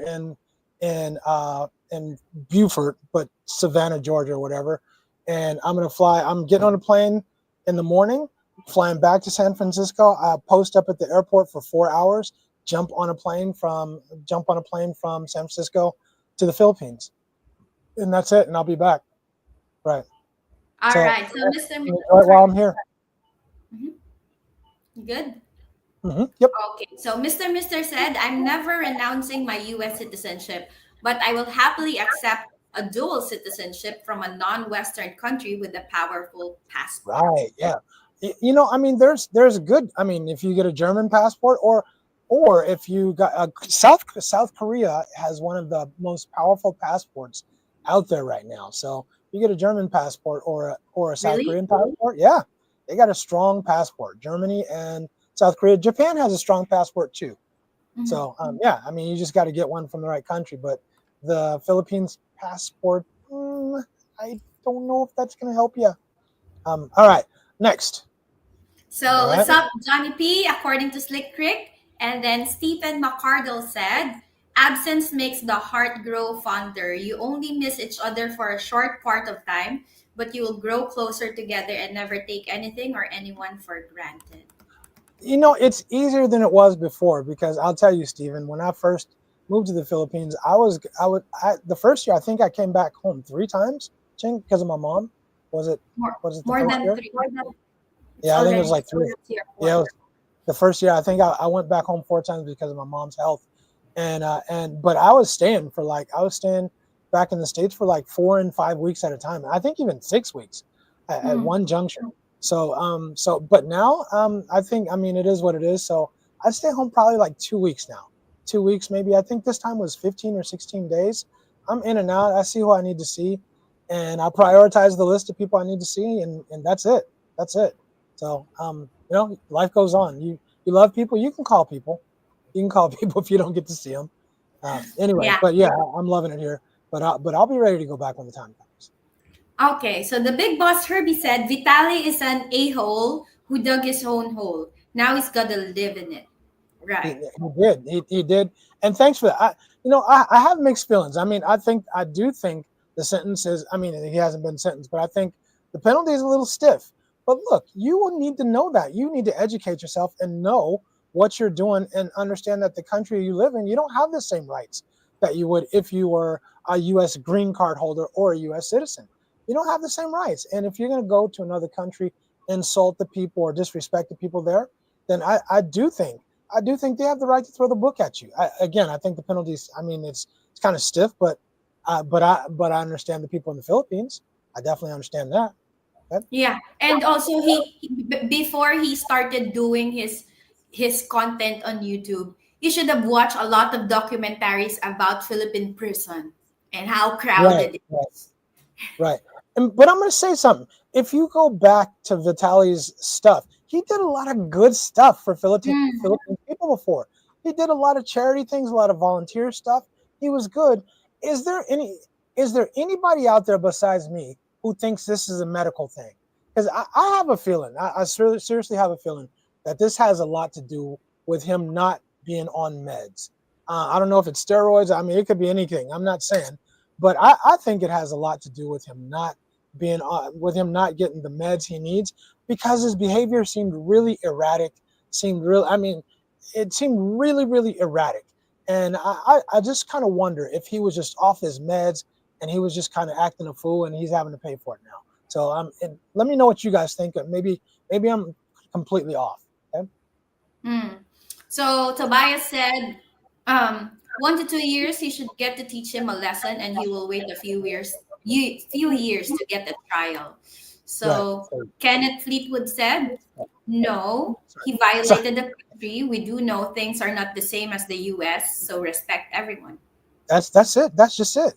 in Beaufort, but Savannah, Georgia, or whatever. And I'm gonna fly. I'm getting on a plane in the morning, flying back to San Francisco. I post up at the airport for 4 hours. Jump on a plane from San Francisco to the Philippines, and that's it. And I'll be back. Right. All So right, so Mr. enjoy it while I'm here. Good. Yep. Okay, so Mr. said, I'm never renouncing my US citizenship, but I will happily accept a dual citizenship from a non-Western country with a powerful passport. Right. Yeah. I mean, there's a good. I mean, if you get a German passport, or if you got South Korea has one of the most powerful passports out there right now. So you get a German passport or a South Really? Korean passport, yeah, they got a strong passport. Germany and South Korea. Japan has a strong passport too. Mhm. So yeah, I mean, you just got to get one from the right country. But the Philippines passport, I don't know if that's going to help you. All right, next. All So right. what's up, Johnny P? According to Slick Crick, and then Stephen McCardle said, "Absence makes the heart grow fonder. You only miss each other for a short part of time, but you will grow closer together and never take anything or anyone for granted." It's easier than it was before because I'll tell you, Stephen, when I first moved to the Philippines, the first year I think I came back home 3 times, Ching, because of my mom. Was it More, was it the more first than year? three. It's Yeah, I think it was already like three. year Yeah, it 4. was the first year. I think I went back home 4 times because of my mom's health, and but I was staying back in the States for like 4 and 5 weeks at a time. I think even 6 weeks at Hmm. one juncture. So but now I think, I mean, it is what it is. So I stay home probably like 2 weeks now, 2 weeks maybe. I think this time was 15 or 16 days. I'm in and out. I see who I need to see, and I prioritize the list of people I need to see, and that's it. That's it. So life goes on. You love people, you can call people. You can call people if you don't get to see them. Anyway, Yeah. but yeah, I'm loving it here. But I'll be ready to go back when the time comes. Okay, so the big boss Herbie said Vitali is an a-hole who dug his own hole. Now he's got to live in it. Right. He did. He did. And thanks for that. I have mixed feelings. I mean, I do think the sentence is, I mean, he hasn't been sentenced, but I think the penalty is a little stiff. But look, you will need to know that. You need to educate yourself and know what you're doing and understand that the country you live in, you don't have the same rights that you would if you were a U.S. green card holder or a U.S. citizen. You don't have the same rights. And if you're going to go to another country, insult the people or disrespect the people there, then I do think they have the right to throw the book at you. I think the penalties. I mean, it's kind of stiff, but I understand the people in the Philippines. I definitely understand that. Okay? Yeah, and also before he started doing his content on YouTube, he should have watched a lot of documentaries about Philippine prison and how Right, crowded it right, is. right. But I'm going to say something. If you go back to Vitali's stuff, he did a lot of good stuff for Mm, Philippine people before. He did a lot of charity things, a lot of volunteer stuff. He was good. Is there any is there anybody out there besides me who thinks this is a medical thing? Because I have a feeling, I seriously have a feeling that this has a lot to do with him not being on meds. I don't know if it's steroids. I mean, it could be anything. I'm not saying, but I think it has a lot to do with him not getting the meds he needs because his behavior seemed really erratic. I mean, it seemed really, really erratic. And I just kind of wonder if he was just off his meds and he was just kind of acting a fool and he's having to pay for it now. So and let me know what you guys think. Maybe I'm completely off. Okay? mm. So Tobias said, 1 to 2 years, he should get to teach him a lesson, and he will wait a few years to get a trial. Right. So Kenneth Fleetwood said, no, Sorry. he So violated the country. We do know things are not the same as the US, so respect everyone. that's it. That's just it.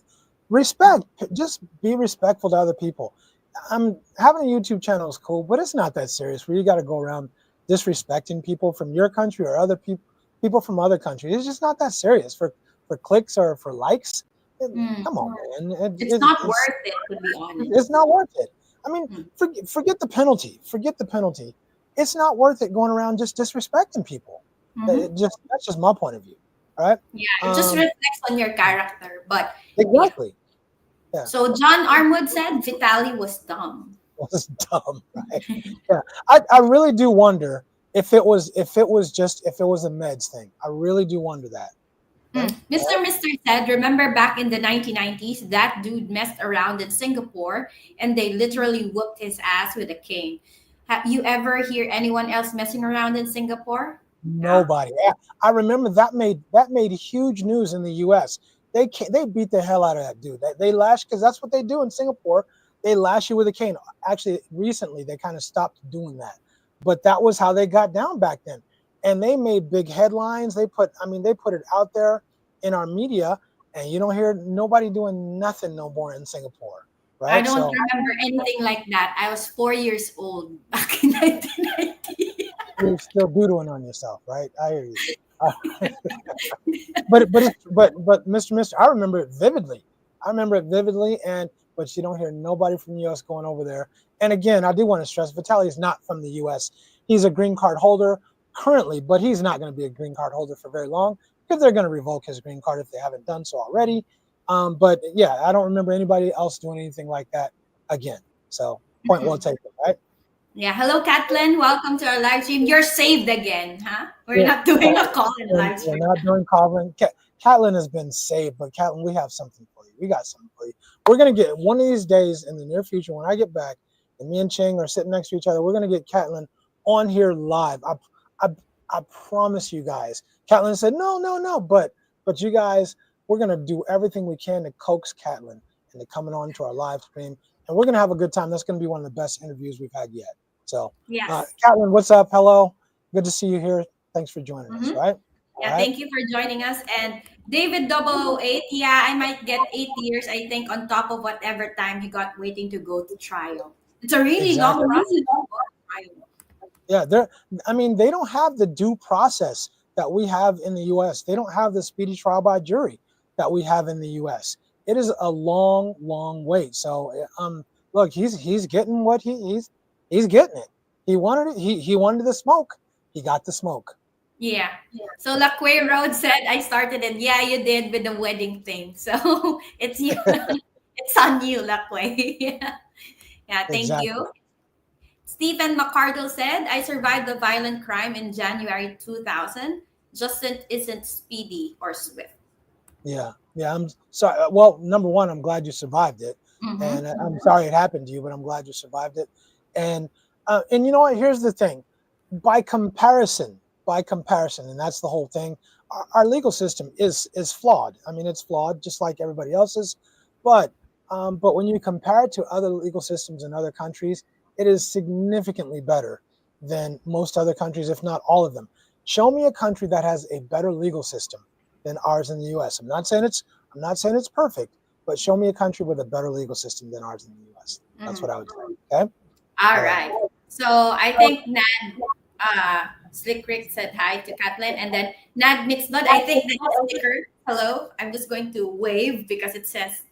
Respect. Just be respectful to other people. Having a YouTube channel is cool, but it's not that serious where you got to go around disrespecting people from your country or other people from other countries. It's just not that serious for clicks or for likes. Hmm. Come on, man. It's not worth it, to be It's honest. not worth it. I mean, Hmm. forget the penalty. Forget the penalty. It's not worth it going around just disrespecting people. Mhm. That's just my point of view. All right. Yeah, it just Um, reflects on your character. But yeah. exactly. Yeah. So John Armwood said Vitali was dumb. Was dumb, right? Yeah, I really do wonder if it was a meds thing. I really do wonder that. Okay? Mr. said, remember back in the 1990s, that dude messed around in Singapore and they literally whooped his ass with a cane. Have you ever hear anyone else messing around in Singapore? Yeah. Nobody. Yeah, I remember that made huge news in the U.S. They beat the hell out of that dude. They lash because that's what they do in Singapore. They lash you with a cane. Actually, recently they kind of stopped doing that, but that was how they got down back then. And they made big headlines. They put it out there in our media, and you don't hear nobody doing nothing no more in Singapore, I right? don't So remember anything like that. I was 4 years old back in 1990. you're still doodling on yourself, right? I hear you. Uh, but Mr. I remember it vividly. I remember it vividly, and but you don't hear nobody from the U.S. going over there. And again, I do want to stress, Vitali is not from the U.S. He's a green card holder currently, but he's not going to be a green card holder for very long because they're going to revoke his green card if they haven't done so already. But yeah, I don't remember anybody else doing anything like that again. So point well taken, right? Yeah. Hello, Kathleen. Welcome to our live stream. You're saved again, huh? We're Yeah, not doing a call in live we're stream. not doing Calvin. Catlin has been saved, but Catlin, we have something for you. We got something for you. We're gonna get one of these days in the near future when I get back, and me and Ching are sitting next to each other. We're gonna get Catlin on here live. I, I promise you guys. Catlin said no, no, no, but you guys, we're gonna do everything we can to coax Catlin into coming on to our live stream, and we're gonna have a good time. That's gonna be one of the best interviews we've had yet. So, Yes. Catlin, what's up? Hello, good to see you here. Thanks for joining us. Mm-hmm. Right. All Yeah, right. thank you for joining us. And David 008, yeah, I might get 8 years, I think, on top of whatever time he got waiting to go to trial. It's a really long Exactly. process to go to trial. Yeah. I mean, they don't have the due process that we have in the U.S. They don't have the speedy trial by jury that we have in the U.S. It is a long, long wait. So, look, he's getting what he's getting it. He wanted it. He wanted the smoke. He got the smoke. Yeah. So Laquay Road said I started it. Yeah, you did with the wedding thing. So it's you. It's on you, Laquay. Yeah. Yeah, thank Exactly. you. Stephen McCardle said, I survived a violent crime in January 2000. Justin isn't speedy or swift. Yeah, yeah. I'm sorry. Well, number one, I'm glad you survived it, Mm-hmm. and I'm sorry it happened to you, but I'm glad you survived it. And you know what? Here's the thing: by comparison, and that's the whole thing. Our legal system is flawed. I mean, it's flawed, just like everybody else's. But but when you compare it to other legal systems in other countries, it is significantly better than most other countries, if not all of them. Show me a country that has a better legal system than ours in the U.S. I'm not saying it's perfect, but show me a country with a better legal system than ours in the U.S. That's Mm-hmm. what I would say. Okay. All All right. right. So I think Nad Slick Rick said hi to Kathleen, and then Nad Mixblood, I think that's a sticker. Hello. I'm just going to wave because it says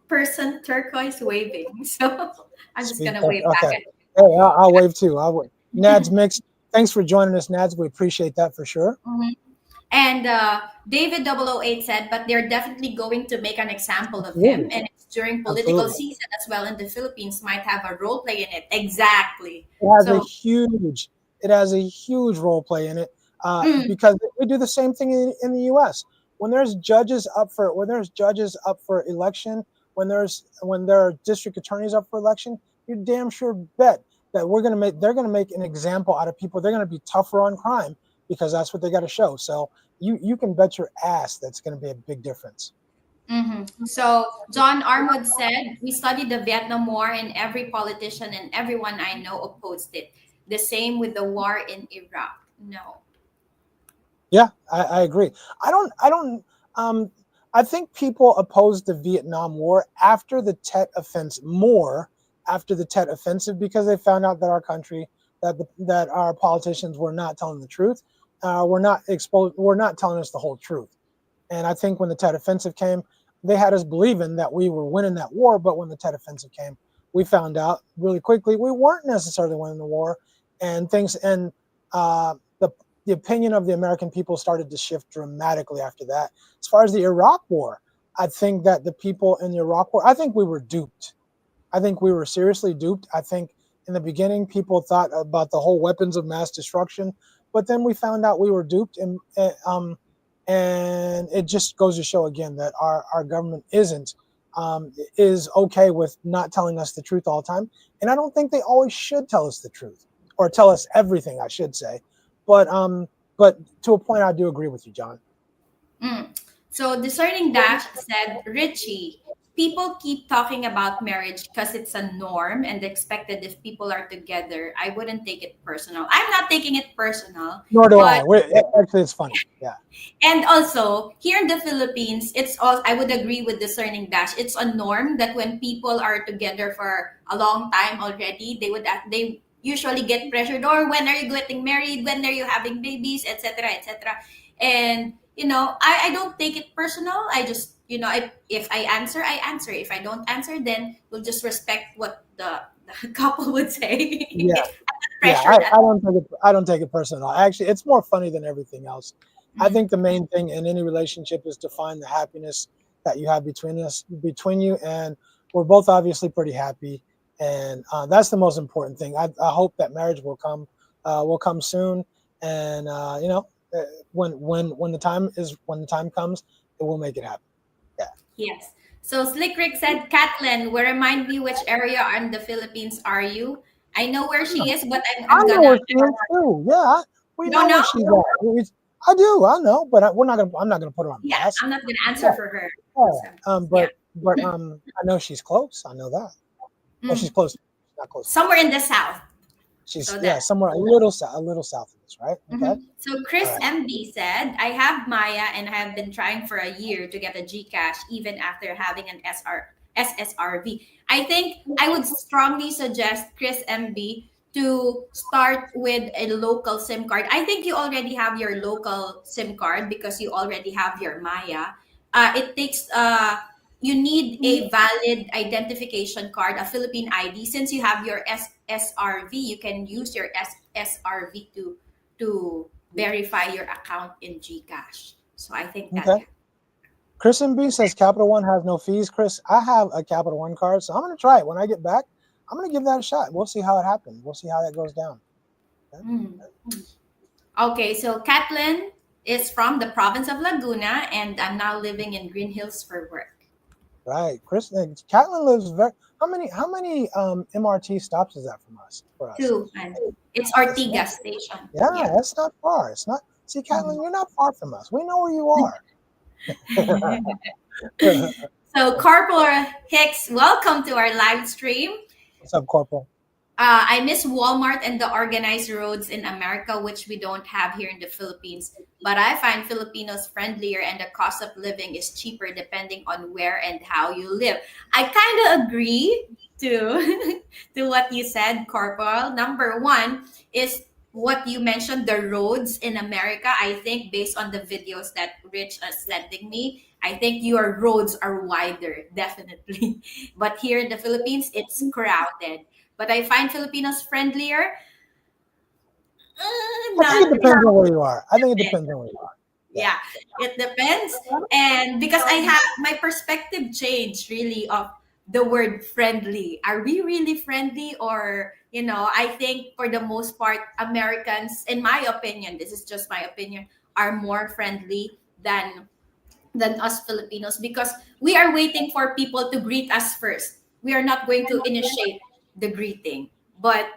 person turquoise waving. So I'm just Speak. gonna wave back Okay. at Hey, I'll wave too. I'll wave. Nads Mix. Thanks for joining us, Nads. We appreciate that for sure. you. And David 008 said, but they're definitely going to make an example of him. Absolutely. And it's during political Absolutely. season as well. And the Philippines might have a role play in it. Exactly. It has a So, huge. It has a huge role play in it mm, because we do the same thing in the U.S. When there's judges up for election, when there are district attorneys up for election, you damn sure bet that they're gonna make an example out of people. They're gonna be tougher on crime because that's what they got to show. So you can bet your ass that's gonna be a big difference. so John Armwood said, we studied the Vietnam War and every politician and everyone I know opposed it. The same with the war in Iraq. No. Yeah, I agree. I don't um I think people opposed the Vietnam War after the Tet offensive more after the Tet offensive because they found out that our country that our politicians were not telling the truth. Were not telling us the whole truth. And I think when the Tet offensive came, they had us believing that we were winning that war, but when the Tet offensive came, we found out really quickly we weren't necessarily winning the war and things and the opinion of the American people started to shift dramatically after that. As far as the Iraq War, I think that the people in the Iraq War, I think we were duped. I think we were seriously duped. I think in the beginning, people thought about the whole weapons of mass destruction, but then we found out we were duped, and it just goes to show again that our government is okay with not telling us the truth all the time, and I don't think they always should tell us the truth or tell us everything. I should say, but but to a point, I do agree with you, John. Mm. So Discerning Dash said, Richie, people keep talking about marriage because it's a norm and expected if people are together. I wouldn't take it personal. I'm not taking it personal, Nor do but I. Actually, it's funny. Yeah. and also here in the Philippines, it's all I would agree with discerning dash. It's a norm that when people are together for a long time already, they usually get pressured. Or when are you getting married? When are you having babies, etc., etc. And I don't take it personal. I just if I answer, I answer. If I don't answer, then we'll just respect what the couple would say. Yeah. I'm not Yeah, pressured at I don't take it. I don't take it personal. Actually, it's more funny than everything else. I all. think the main thing in any relationship is to find the happiness that you have between you, and we're both obviously pretty happy, and that's the most important thing. I hope that marriage will come soon, and when the time comes, it will make it happen. Yeah, Yes. So Slick Rick said, Kathleen, will remind me which area in the Philippines are you? I know where she is, but I I'm know gonna. where she is too. Yeah, we You know don't know? where she's at. I do. I know, but we're not gonna. I'm not gonna put her on Yeah, blast. I'm not gonna Yeah, answer for her. yeah. So, yeah. But I know she's close. I know that. Well, she's Mm. close. Not close to me. Somewhere in the south. She's So yeah, that. somewhere a little south of us, right? Okay. So All Chris right. MB said, I have Maya and have been trying for a year to get a GCash even after having an SSRV. I think I would strongly suggest Chris MB to start with a local SIM card. I think you already have your local SIM card because you already have your Maya. It takes you need a valid identification card, a Philippine ID. Since you have your SSRV, you can use your SSRV to verify your account in GCash. So I think that Okay. Chris and B says Capital One has no fees. Chris, I have a Capital One card, so I'm gonna try it when I get back. I'm gonna give that a shot. We'll see how it happens. We'll see how that goes down. Okay. mm. Okay, so Kathleen is from the province of Laguna and I'm now living in Green Hills for work. Right. Chris, Catlin lives very. How many MRT stops is that from us? For us, Two, and it's it's not. Ortigas station. Yeah, Yeah. it's not far. It's not. See, Catlin, you're not far from us. We know where you are. So Corporal Hicks, welcome to our live stream. What's up, Corporal? I miss Walmart and the organized roads in America, which we don't have here in the Philippines. But I find Filipinos friendlier and the cost of living is cheaper depending on where and how you live. I kind of agree to to what you said, Corporal. Number one is what you mentioned, the roads in America. I think based on the videos that Rich is sending me, I think your roads are wider, definitely. But here in the Philippines, it's crowded, but I find Filipinos friendlier. I think Not it depends on where you are. I think it really. depends on where you are. Yeah. Yeah, it depends. And because I have my perspective changed really of the word friendly. Are we really friendly? Or, I think for the most part, Americans, in my opinion, this is just my opinion, are more friendly than us Filipinos because we are waiting for people to greet us first. We are not going to initiate the greeting. But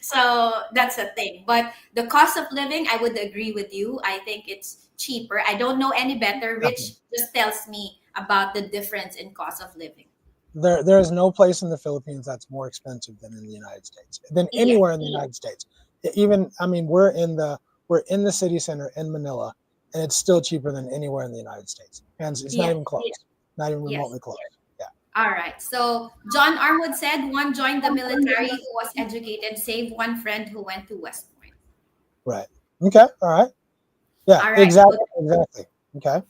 so that's a thing. But the cost of living, I would agree with you. I think it's cheaper. I don't know any better. Definitely. Rich just tells me about the difference in cost of living. There is no place in the Philippines that's more expensive than in the United States, than Yeah. anywhere in the United States. Even, I mean, we're in the city center in Manila, and it's still cheaper than anywhere in the United States. And it's not Yes. even close, not even Yes. remotely close. Yeah. All right. So John Armwood said one joined the military who was educated, save one friend who went to West Point. Right. Okay. All right. Yeah. All right. Exactly. Exactly. Okay.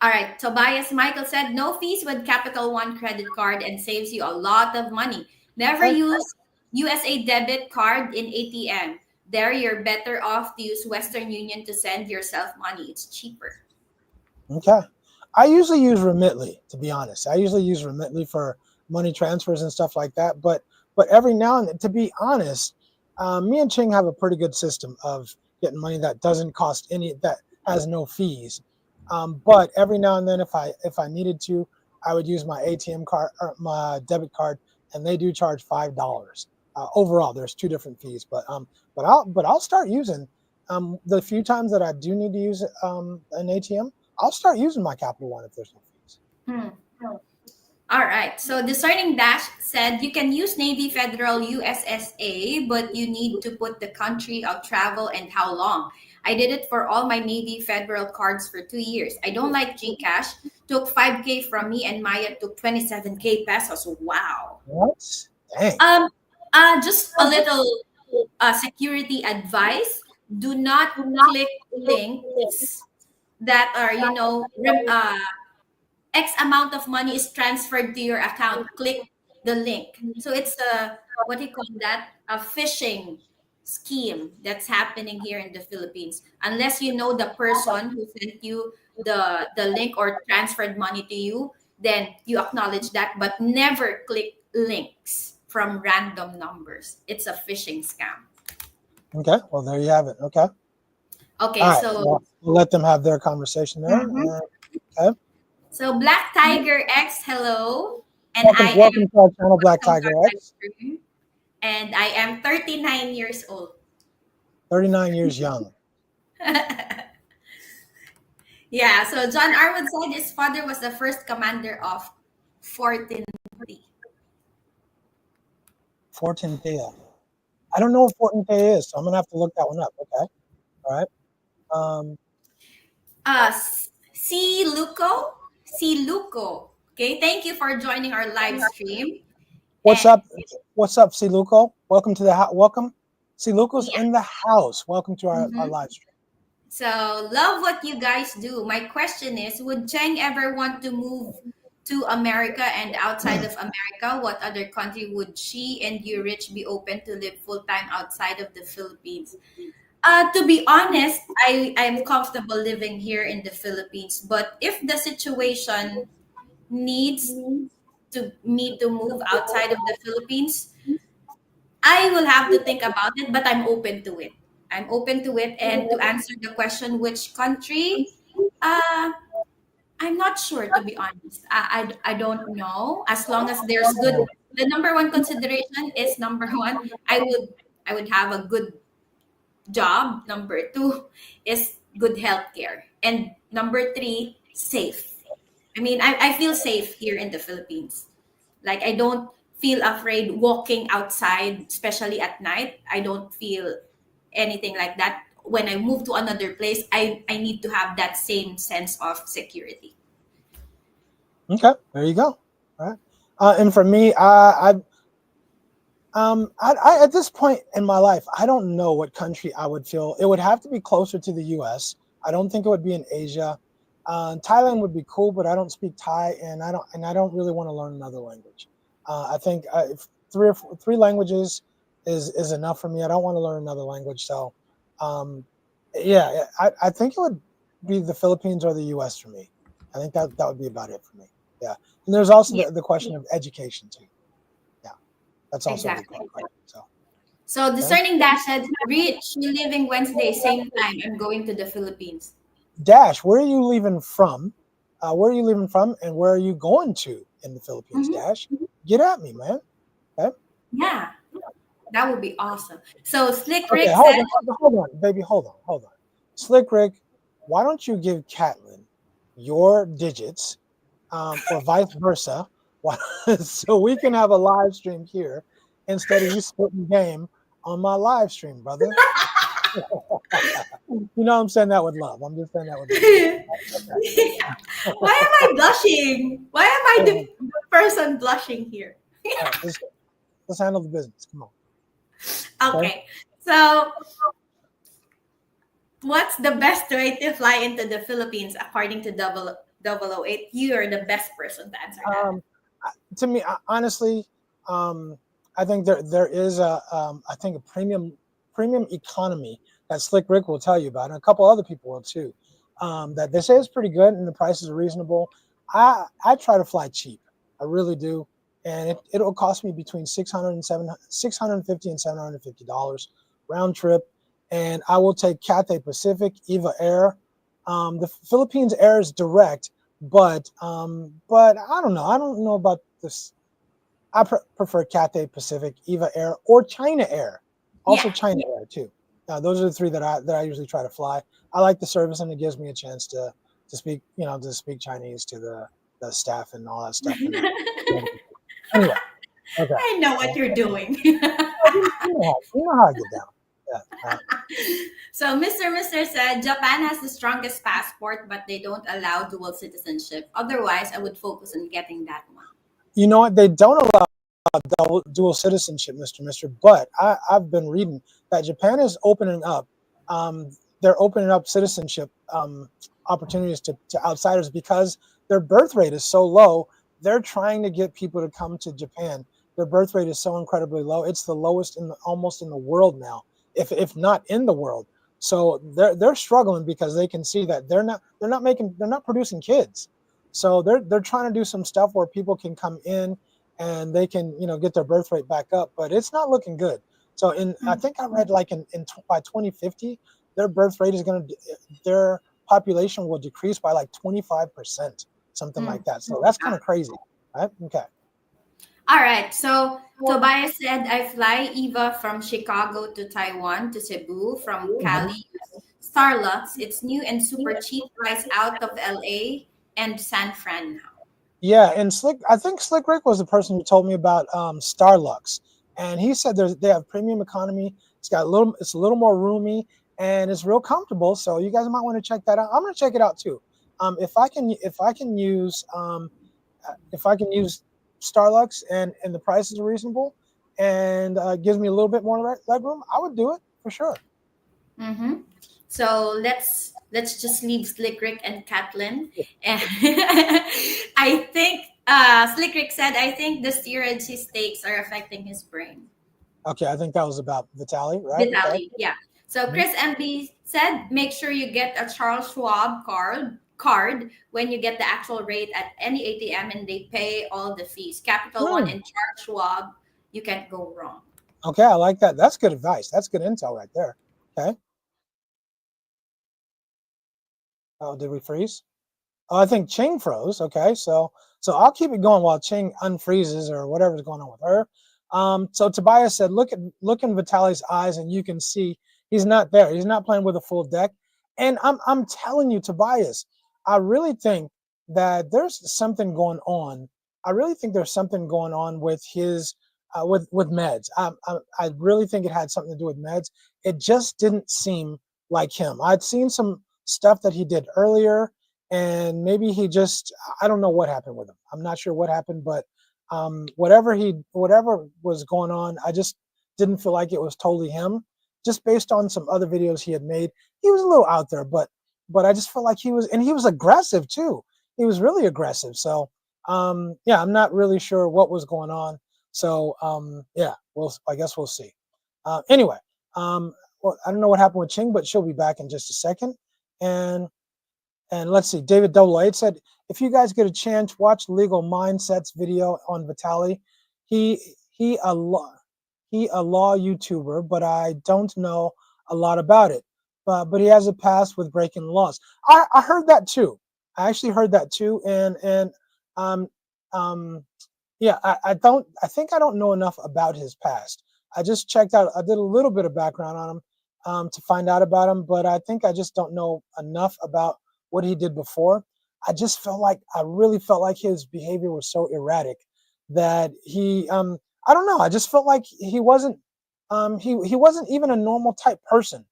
All right. Tobias Michael said no fees with Capital One credit card and saves you a lot of money. Never Okay. use USA debit card in ATM. There, you're better off to use Western Union to send yourself money. It's cheaper. Okay. I usually use Remitly, to be honest. I usually use Remitly for money transfers and stuff like that. But every now and then, to be honest, me and Ching have a pretty good system of getting money that doesn't cost that has no fees. But every now and then, if I needed to, I would use my ATM card or my debit card, and they do charge $5. Overall, there's two different fees, but I'll start using the few times that I do need to use an ATM. I'll start using my Capital One if there's no fees. Hmm. All right. So Discerning Dash said you can use Navy Federal USSA, but you need to put the country of travel and how long. I did it for all my Navy Federal cards for 2 years. I don't like GCash. Took 5K from me and Maya took 27K pesos. Wow. What? Dang. Um, just a little security advice. Do not click links that are, X amount of money is transferred to your account. Click the link. So it's a, what do you call that? A phishing scheme that's happening here in the Philippines. Unless you know the person who sent you the link or transferred money to you, then you acknowledge that, but never click links from random numbers. It's a phishing scam. Okay. Well, there you have it. Okay. Okay, All right. so Well, we'll let them have their conversation there. Mhm. Okay. So Black Tiger X, hello. And Welcome, I am welcome to our channel, Black welcome to Tiger our live X. stream. And I am 39 years old. 39 years young. Yeah, so John Arwood said his father was the first commander of 14. 14K. I don't know what 14K is, so I'm gonna have to look that one up. Okay. All right. Um, C. Luco. C. Luco. Okay, thank you for joining our live stream. what's And up? What's up, C. Luco? Welcome to the house. Welcome. C. Luco's yeah, in the house. Welcome to our mhm. live stream. So love what you guys do. My question is, would Cheng ever want to move to America, and outside of America, what other country would she and you rich be open to live full time outside of the Philippines? To be honest, I'm comfortable living here in the Philippines, but if the situation needs to me to move outside of the Philippines, I will have to think about it, but I'm open to it. I'm open to it. And to answer the question, which country? Uh, I'm not sure, to be honest. I don't know. As long as there's good, the number one consideration is number one. I would have a good job. Number two is good healthcare, and number three, safe. I mean, I feel safe here in the Philippines. Like I don't feel afraid walking outside, especially at night. I don't feel anything like that. When I move to another place, I need to have that same sense of security. Okay. There you go. All right. And for me, I at this point in my life, I don't know what country I would feel. It would have to be closer to the U.S. I don't think it would be in Asia. Thailand would be cool, but I don't speak Thai, and I don't really want to learn another language. I think if three languages is enough for me. I don't want to learn another language. So, um, yeah, I think it would be the Philippines or the U.S. for me. I think that would be about it for me. Yeah, and there's also Yeah, the question of education too. Yeah, that's also a big exactly. question. So. So Okay. discerning dash said, Rich, you leaving Wednesday, same time. I'm going to the Philippines. Dash, where are you leaving from? Where are you leaving from, and where are you going to in the Philippines? Mhm. Dash, get at me, man. Okay. Yeah, that would be awesome. So Slick Okay. Rick said, Hold on, baby. Hold on. Slick Rick, why don't you give Catlin your digits, or vice versa, why, so we can have a live stream here instead of you splitting game on my live stream, brother. You know I'm saying that with love. I'm just saying that with love. Why am I blushing? Why am I Okay. the person blushing here? All right, let's handle the business. Come on. Okay. Okay, so what's the best way to fly into the Philippines according to double O 008? You are the best person to answer that. Um, to me, honestly, um, I think there is I think a premium economy that Slick Rick will tell you about, and a couple other people will too. That they say is pretty good and the prices are reasonable. I try to fly cheap. I really do, and it'll cost me between 650 and $750 round trip, and I will take Cathay Pacific, Eva Air. The Philippines Air is direct, but I don't know. I don't know about this. I prefer Cathay Pacific, Eva Air, or China Air. Yeah, Also China Air too. Those are the three that I usually try to fly. I like the service, and it gives me a chance to speak Chinese to the staff and all that stuff. And anyway, okay. I know what you're doing. You know how I get down. Yeah. So Mr. said Japan has the strongest passport, but they don't allow dual citizenship. Otherwise, I would focus on getting that one. You know what? They don't allow dual citizenship, Mister. But I've been reading that Japan is opening up. They're opening up citizenship opportunities to outsiders because their birth rate is so low. They're trying to get people to come to Japan. Their birth rate is so incredibly low. It's the lowest almost in the world now, if not in the world. So they're struggling because they can see that they're not producing kids. So they're trying to do some stuff where people can come in and they can get their birth rate back up, but it's not looking good. So I think I read like by 2050 their birth rate is their population will decrease by like 25%, something like that. So that's kind of crazy, right? Okay. All right. So Tobias said, I fly Eva from Chicago to Taiwan to Cebu from Cali. Starlux, it's new and super cheap. Flies out of LA and San Fran now. Yeah, and I think Slick Rick was the person who told me about Starlux, and he said they have premium economy. It's a little more roomy, and it's real comfortable. So you guys might want to check that out. I'm going to check it out too. If I can use Starlux and the prices are reasonable, and gives me a little bit more leg room, I would do it for sure. Mm-hmm. So let's just leave Slick Rick and Kathleen. And I think Slick Rick said, I think the steroids he takes are affecting his brain. Okay, I think that was about Vitali, right? Vitali, Okay. yeah. So Chris MB said, make sure you get a Charles Schwab card when you get the actual rate at any ATM and they pay all the fees. Capital One and Charles Schwab, you can't go wrong. Okay, I like that. That's good advice. That's good intel right there. Okay. Oh, did we freeze? Oh, I think Ching froze. Okay, so I'll keep it going while Ching unfreezes or whatever's going on with her. So Tobias said, look in Vitali's eyes, and you can see he's not there. He's not playing with a full deck. And I'm telling you, Tobias, I really think that there's something going on. I really think there's something going on with his with meds. I really think it had something to do with meds. It just didn't seem like him. I'd seen some stuff that he did earlier, and maybe I don't know what happened with him. I'm not sure what happened, but whatever was going on, I just didn't feel like it was totally him. Just based on some other videos he had made, he was a little out there, but I just felt like he was aggressive too. He was really aggressive. So yeah, I'm not really sure what was going on. So yeah, I guess we'll see. Anyway, well, I don't know what happened with Ching, but she'll be back in just a second. And let's see, David 888 said, if you guys get a chance, watch Legal Mindsets video on Vitali. He a law YouTuber, but I don't know a lot about it. But he has a past with breaking laws. I heard that too. I actually heard that too. And yeah, I think I don't know enough about his past. I just checked out. I did a little bit of background on him to find out about him, but I think I just don't know enough about what he did before. I really felt like his behavior was so erratic that he I don't know. I just felt like he wasn't he wasn't even a normal type person,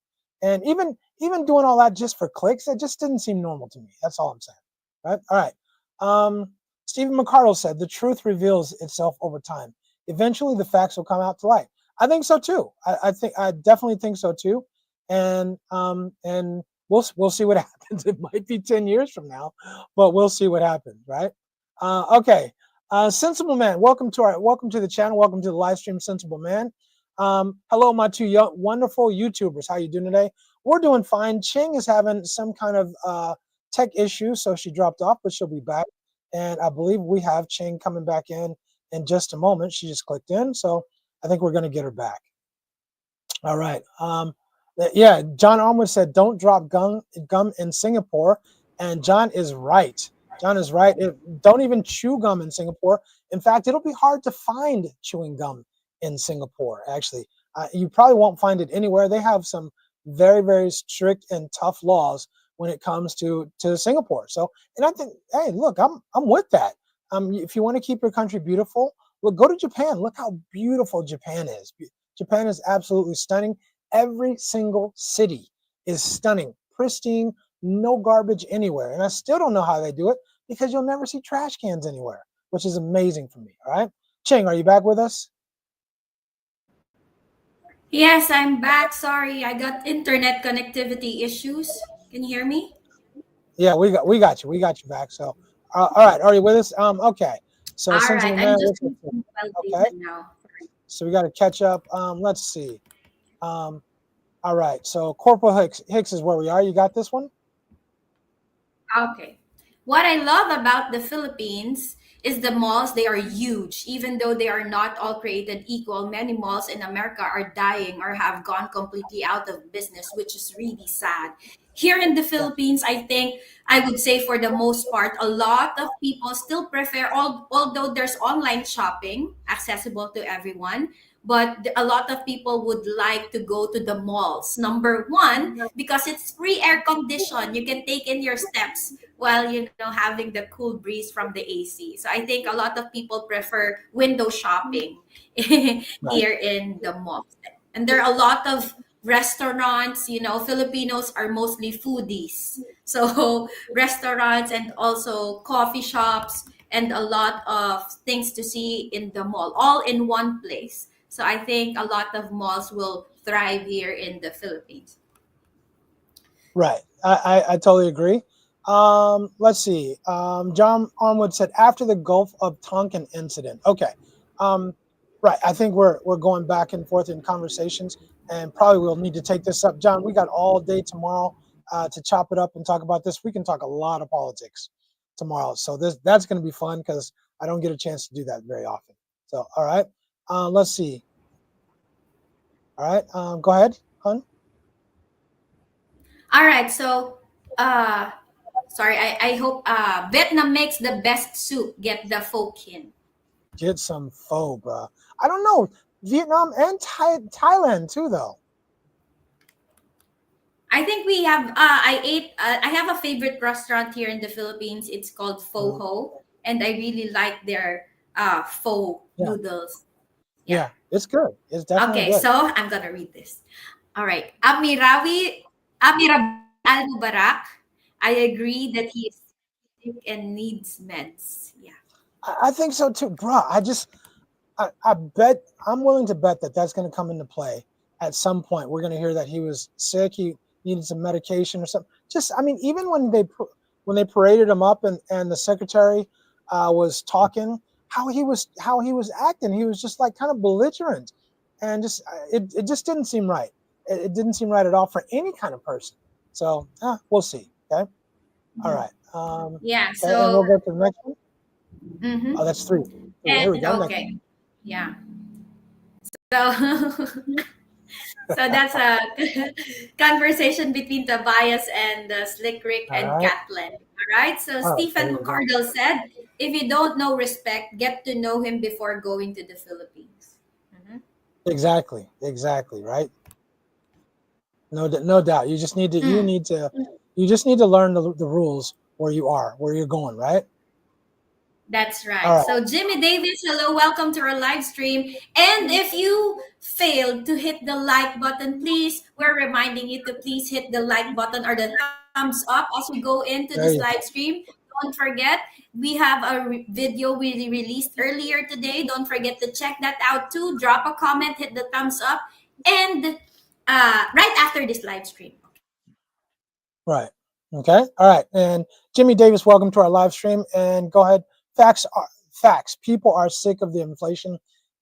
and even doing all that just for clicks, it just didn't seem normal to me. That's all I'm saying. Right? All right. Stephen McCardle said the truth reveals itself over time. Eventually, the facts will come out to light. I think so too. I definitely think so too, and we'll see what happens. It might be 10 years from now, but we'll see what happens, right? Okay. Sensible Man, welcome to the channel. Welcome to the live stream, Sensible Man. Hello, my two wonderful YouTubers. How you doing today? We're doing fine. Ching is having some kind of tech issue, so she dropped off, but she'll be back. And I believe we have Ching coming back in just a moment. She just clicked in, so I think we're going to get her back. All right. Yeah, John Armwood said, don't drop gum in Singapore. And John is right. John is right. Don't even chew gum in Singapore. In fact, it'll be hard to find chewing gum in Singapore, actually. You probably won't find it anywhere. They have some very, very strict and tough laws when it comes to Singapore. So, and I think, hey, look, I'm with that. If you want to keep your country beautiful, look, go to Japan. Look how beautiful Japan is. Japan is absolutely stunning. Every single city is stunning, pristine, no garbage anywhere. And I still don't know how they do it because you'll never see trash cans anywhere, which is amazing for me. All right. Ching, are you back with us? Yes, I'm back. Sorry, I got internet connectivity issues. Can you hear me? Yeah, we got you back. So, all right, are you with us? Okay. So, All Sensible right, Man, I'm just listen. well Okay. data now. So we got to catch up. Let's see. Um, all right. So Corporal Hicks is where we are. You got this one? Okay. What I love about the Philippines is the malls, they are huge. Even though they are not all created equal, many malls in America are dying or have gone completely out of business, which is really sad. Here in the Yeah. Philippines, I think I would say for the most part, a lot of people still prefer, although there's online shopping accessible to everyone, but a lot of people would like to go to the malls. Number one, because it's free air condition. You can take in your steps while having the cool breeze from the AC. So I think a lot of people prefer window shopping Right. here in the malls. And there are a lot of restaurants. Filipinos are mostly foodies. So restaurants and also coffee shops and a lot of things to see in the mall, all in one place. So I think a lot of malls will thrive here in the Philippines. Right. I totally agree. Let's see. John Armwood said after the Gulf of Tonkin incident. Okay. Um, right. I think we're going back and forth in conversations, and probably we'll need to take this up. John, we got all day tomorrow to chop it up and talk about this. We can talk a lot of politics tomorrow, so that's going to be fun because I don't get a chance to do that very often. So, all right. Let's see. All right. Go ahead, hun. All right, so uh sorry, I hope Vietnam makes the best soup. Get the folk in. Get some pho, bro. I don't know. Vietnam and Thailand too, though. I think we have I have a favorite restaurant here in the Philippines. It's called Pho Mhm. Ho, and I really like their pho Yeah, noodles. Yeah. yeah, it's good. It's definitely Okay, good. so I'm gonna read this. All right. Amirabi Al Mubarak. I agree that he is sick and needs meds. Yeah. I think so too, bro. I bet I'm willing to bet that that's going to come into play at some point. We're going to hear that he was sick. He needed some medication or something. Just, I mean, even when they paraded him up and the secretary was talking, how he was acting. He was just like kind of belligerent, and just it just didn't seem right. It didn't seem right at all for any kind of person. So we'll see. Okay. All right. Yeah. Okay, and we'll So go to the next one. Oh, mm-hmm. that's three. Three. Here we And go. Next one. okay. Yeah. So so that's a conversation between Tobias and Slick Rick All and right. Kathleen. All right. So All right. Stephen There we go. McCardle said, if you don't know respect, get to know him before going to the Philippines. Mhm. Exactly. Exactly. Right. No doubt. Mm. You just need to learn the rules where you are, where you're going. Right. That's All right. right. So, Jimmy Davis, hello, welcome to our live stream. And if you failed to hit the like button, please, we're reminding you to please hit the like button or the thumbs up as we go into this There live you go. stream. Don't forget, we have a video we released earlier today. Don't forget to check that out too. Drop a comment, hit the thumbs up, and right after this live stream. Right. Okay. All right. And Jimmy Davis, welcome to our live stream. And go ahead. Facts. People are sick of the inflation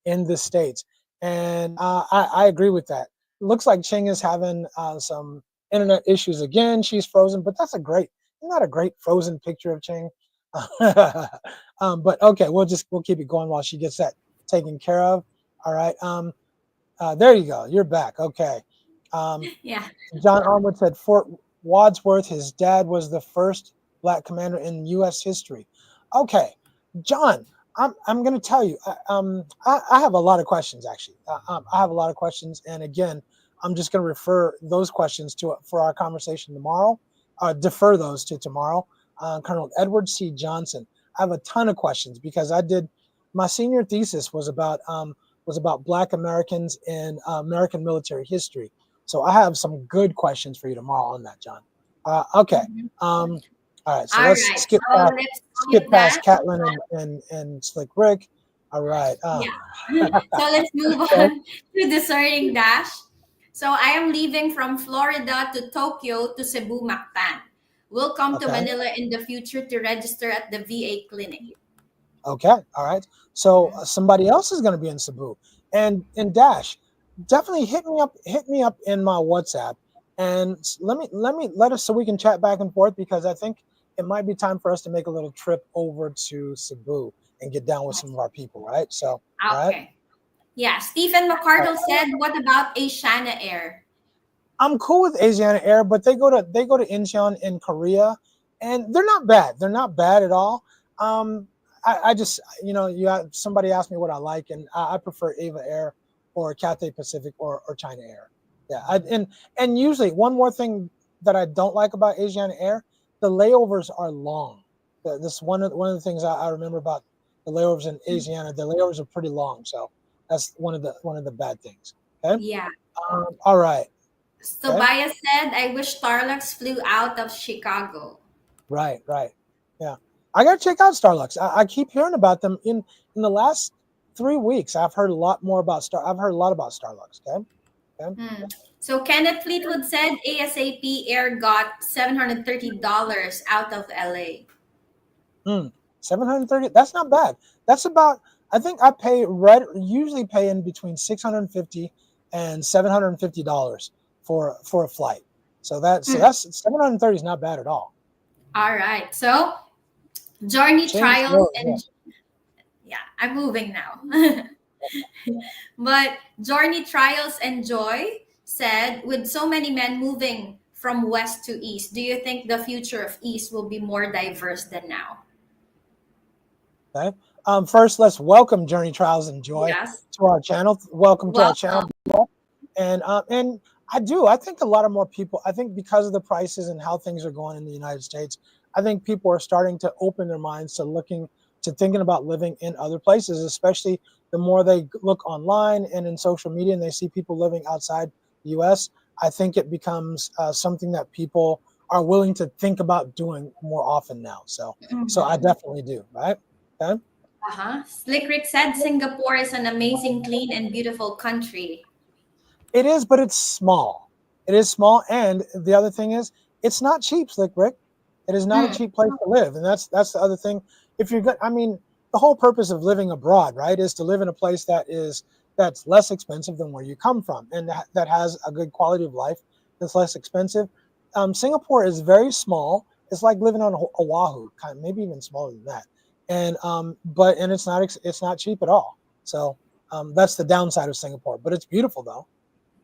in the states, and I agree with that. It looks like Ching is having some internet issues again. She's frozen, but that's a great. Isn't that a great frozen picture of Ching? But okay, we'll keep it going while she gets that taken care of. All right. There you go. You're back. Okay. Um, Yeah. John Armwood said Fort Wadsworth, his dad was the first black commander in U.S. history. Okay, John, I'm going to tell you. I have a lot of questions actually. I have a lot of questions, and again, I'm just going to refer those questions to for our conversation tomorrow. defer those to tomorrow. Colonel Edward C. Johnson. I have a ton of questions because my senior thesis was about Black Americans in American military history. So I have some good questions for you tomorrow on that, John. Okay. Mhm. All right. So All let's right, so let's skip skip that. past Catlin and Slick Rick. All right. Yeah. So let's move Okay. on to discerning dash. So I am leaving from Florida to Tokyo to Cebu Mactan. We'll come to Okay. Manila in the future to register at the VA clinic. Okay. All right. So Mhm. somebody else is going to be in Cebu, and in Dash, definitely hit me up. Hit me up in my WhatsApp, and let us so we can chat back and forth because I think it might be time for us to make a little trip over to Cebu and get down with some of our people. Right. So, all right. Okay. Yeah, Stephen McCardle said, what about Asiana Air? I'm cool with Asiana Air, but they go to Incheon in Korea, and they're not bad. They're not bad at all. Um, I just somebody asked me what I like, and I prefer Ava Air or Cathay Pacific or China Air. Yeah, and usually one more thing that I don't like about Asiana Air, the layovers are long. This one of the things I remember about the layovers in Asiana. The layovers are pretty long, so that's one of the bad things. Okay. Yeah. All right. Okay. Tobias said, I wish Starlux flew out of Chicago. Right, right. Yeah. I gotta check out Starlux. I keep hearing about them in the last 3 weeks. I've heard a lot about Starlux. Okay. Okay. Hmm. So Kenneth Fleetwood said ASAP Air got $730 out of LA. Hmm. 730. That's not bad. That's about I think usually pay in between 650 and $750 for a flight. Hmm. That's 730 is not bad at all. All right. So Journey Change Trials slow, yeah. and yeah, I'm moving now. But Journey Trials and Joy said, with so many men moving from west to east, do you think the future of east will be more diverse than now? Okay. First, let's welcome Journey Trials and Joy Yes. to our channel. Welcome to our channel. Welcome. And I think a lot of more people. I think because of the prices and how things are going in the United States, I think people are starting to open their minds to thinking about living in other places, especially the more they look online and in social media and they see people living outside the U.S. I think it becomes something that people are willing to think about doing more often now. So I Mhm. definitely do. Right. Okay. Uh-huh. Slick Rick said Singapore is an amazing, clean, and beautiful country. It is, but it's small. It is small, and the other thing is, it's not cheap, Slick Rick. It is not a Mm. cheap place to live, and that's the other thing. If you're good, I mean, the whole purpose of living abroad, right, is to live in a place that's less expensive than where you come from, and that has a good quality of life that's less expensive. Singapore is very small. It's like living on Oahu, kind of, maybe even smaller than that, and it's not cheap at all. So that's the downside of Singapore, but it's beautiful though.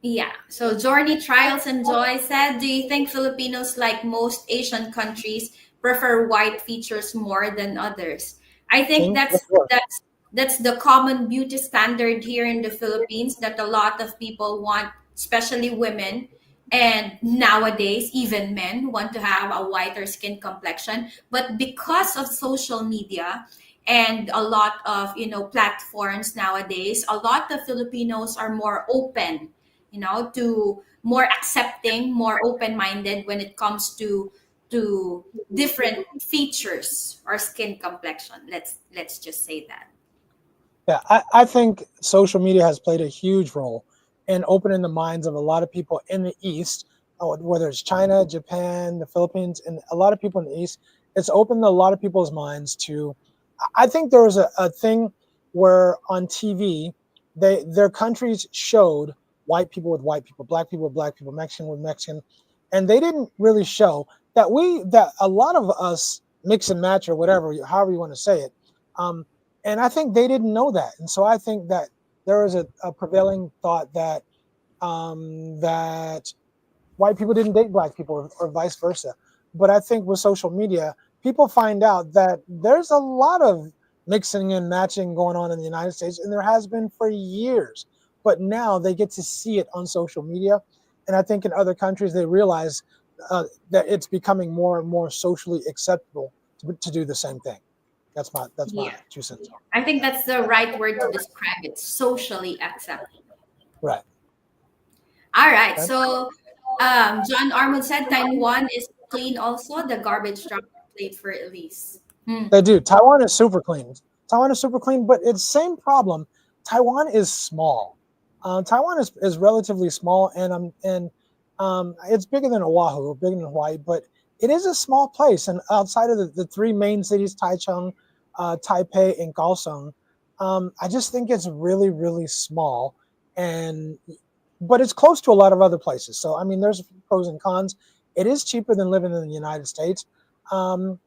Yeah. So Journey Trials and Joy said, do you think Filipinos, like most Asian countries, prefer white features more than others? I think King, what's yours? that's the common beauty standard here in the Philippines that a lot of people want, especially women. And nowadays, even men want to have a whiter skin complexion. But because of social media and a lot of platforms nowadays, a lot of Filipinos are more open, to more accepting, more open-minded when it comes to different features or skin complexion. Let's just say that. Yeah, I think social media has played a huge role in opening the minds of a lot of people in the East, whether it's China, Japan, the Philippines, and a lot of people in the East. It's opened a lot of people's minds to. I think there was a thing where on TV, their countries showed white people with white people, black people with black people, Mexican with Mexican, and they didn't really show that a lot of us mix and match or whatever, however you want to say it. And I think they didn't know that, and so I think that there was a prevailing thought that white people didn't date black people or vice versa. But I think with social media, people find out that there's a lot of mixing and matching going on in the United States, and there has been for years. But now they get to see it on social media, and I think in other countries they realize that it's becoming more and more socially acceptable to do the same thing. That's my Yeah. 2 cents. I think that's the right word to describe it. Socially acceptable. Right. All right. Okay. So, John Armand said Taiwan is clean also. The garbage truck played for Elise. Hmm. They do. Taiwan is super clean. Taiwan is super clean, but it's same problem. Taiwan is small. Taiwan is relatively small, and it's bigger than Oahu, bigger than Hawaii, but it is a small place. And outside of the three main cities, Taichung, Taipei, and Kaohsiung, I just think it's really, really small. And but it's close to a lot of other places. So I mean, there's pros and cons. It is cheaper than living in the United States. Um,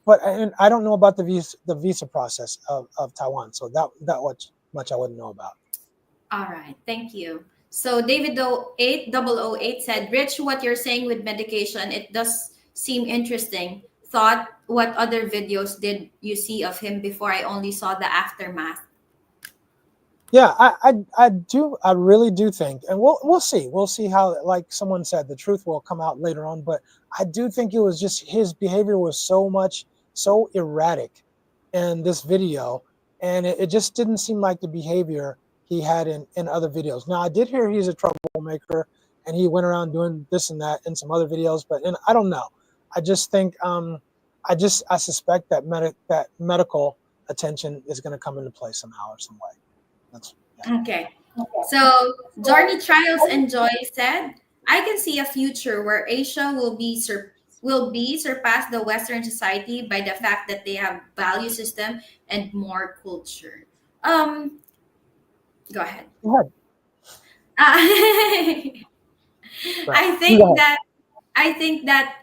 but and I don't know about the visa process of Taiwan, so that much I wouldn't know about. All right. Thank you. So, David 8008 said, Rich, what you're saying with medication, it does seem interesting. Thought, what other videos did you see of him before? I only saw the aftermath. Yeah, I really do think, and we'll see how, like someone said, the truth will come out later on. But I do think it was just his behavior was so erratic in this video, and it just didn't seem like the behavior he had in other videos. Now I did hear he's a troublemaker, and he went around doing this and that in some other videos, but I don't know. I just think I suspect that medical attention is going to come into play somehow or some way. That's Okay. So, Journey Trials and Joy said, I can see a future where Asia will be surpass the Western society by the fact that they have value system and more culture. Um, Go ahead. Go ahead. Uh, Right. I You go think ahead. that I think that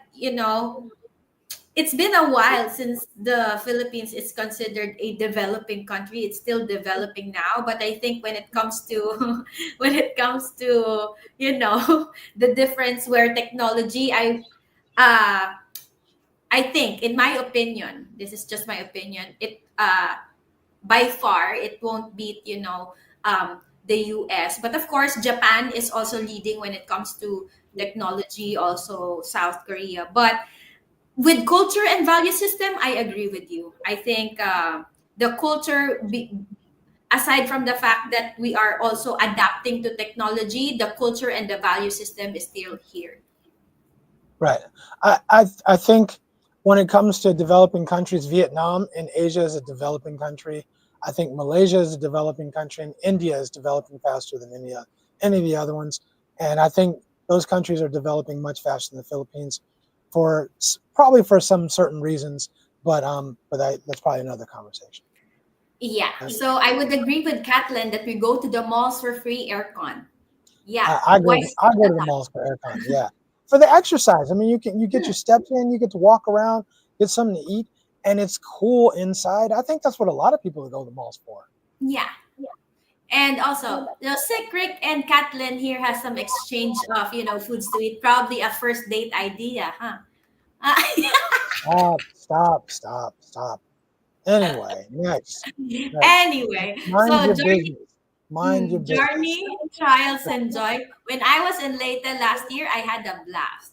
it's been a while since the Philippines is considered a developing country. It's still developing now, but I think when it comes to when it comes to the difference where technology, uh I think, in my opinion, this is just my opinion, it by far it won't beat the US, but of course Japan is also leading when it comes to technology, also South Korea. But with culture and value system, I agree with you. I think the aside from the fact that we are also adapting to technology, the culture and the value system is still here. Right. I think when it comes to developing countries, Vietnam in Asia is a developing country. I think Malaysia is a developing country, and India is developing faster than any of the other ones. And I think those countries are developing much faster than the Philippines, probably for some certain reasons. But that's probably another conversation. Yeah. So I would agree with Kathleen that we go to the malls for free aircon. Yeah. I Why go I go to the not? malls for aircon. Yeah, for the exercise. I mean, you get your steps in, you get to walk around, get something to eat, and it's cool inside. I think that's what a lot of people go to the malls for. Yeah. And also, Sick Rick and Kathleen here has some exchange of foods to eat. Probably a first date idea, huh? Stop. Anyway, next. Anyway, Mind so your business. Mind your business. Journey, Trials, and Joy. When I was in Leyte last year, I had a blast.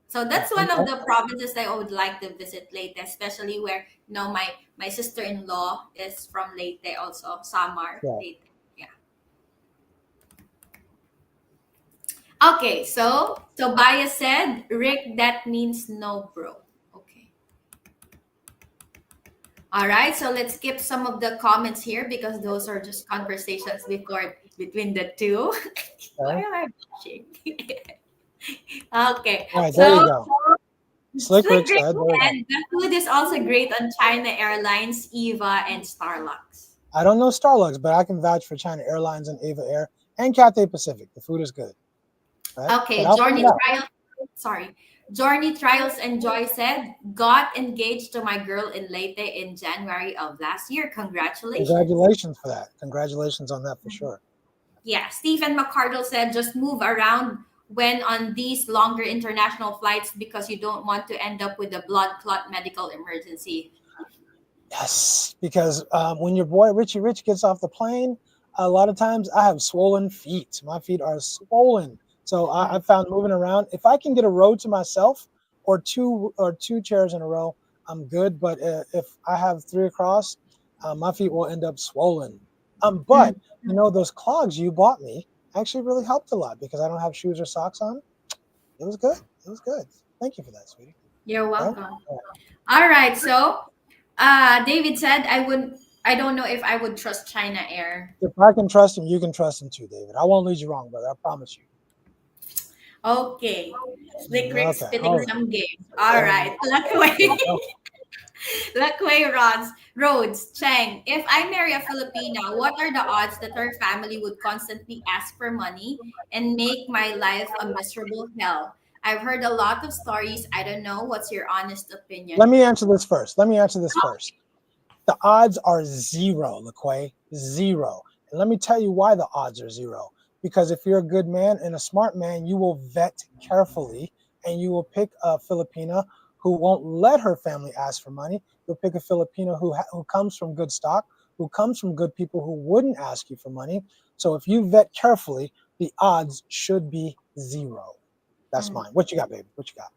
So that's one of Okay. the provinces that I would like to visit Leyte, especially where my sister-in-law is from Leyte, also Samar, Yeah. Leyte. Yeah. Okay, so Tobias said, Rick, that means no, bro. Okay. All right, so let's skip some of the comments here because those are just conversations between the two. Why Okay. am I blushing? Okay, All right. There you so go. Slick Slick Rick Rick said. There you go. said the food is also great on China Airlines, Eva, and Starlux. I don't know Starbucks, but I can vouch for China Airlines and Ava Air and Cathay Pacific. The food is good. Right? But Okay, I'll find out. Journey Trials and Joy said, got engaged to my girl in Leyte in January of last year. Congratulations. Congratulations for that. Congratulations on that for sure. Yeah, Stephen McCardle said, just move around when on these longer international flights because you don't want to end up with a blood clot medical emergency. Yes, because when your boy Richie Rich gets off the plane, a lot of times I have swollen feet. My feet are swollen So I found moving around, if I can get a row to myself or two chairs in a row, I'm good. But if I have three across, my feet will end up swollen. But those clogs you bought me actually really helped a lot because I don't have shoes or socks on. It was good. It was good. Thank you for that, sweetie. You're Okay. welcome. All right. So, David said, I don't know if I would trust China Air. If I can trust him, you can trust him too, David. I won't lead you wrong, brother. I promise you. Okay. Slick Rick Okay. spitting All right. some game. All right. Luckaway. Luckaway Rhodes, Cheng. If I marry a Filipina, what are the odds that her family would constantly ask for money and make my life a miserable hell? I've heard a lot of stories. I don't know. What's your honest opinion? Let me answer this first. The odds are zero, LaQuay, zero. And let me tell you why the odds are zero. Because if you're a good man and a smart man, you will vet carefully and you will pick a Filipina who won't let her family ask for money. You'll pick a Filipino who comes from good stock, who comes from good people who wouldn't ask you for money. So if you vet carefully, the odds should be zero. That's mine. What you got, baby? What you got?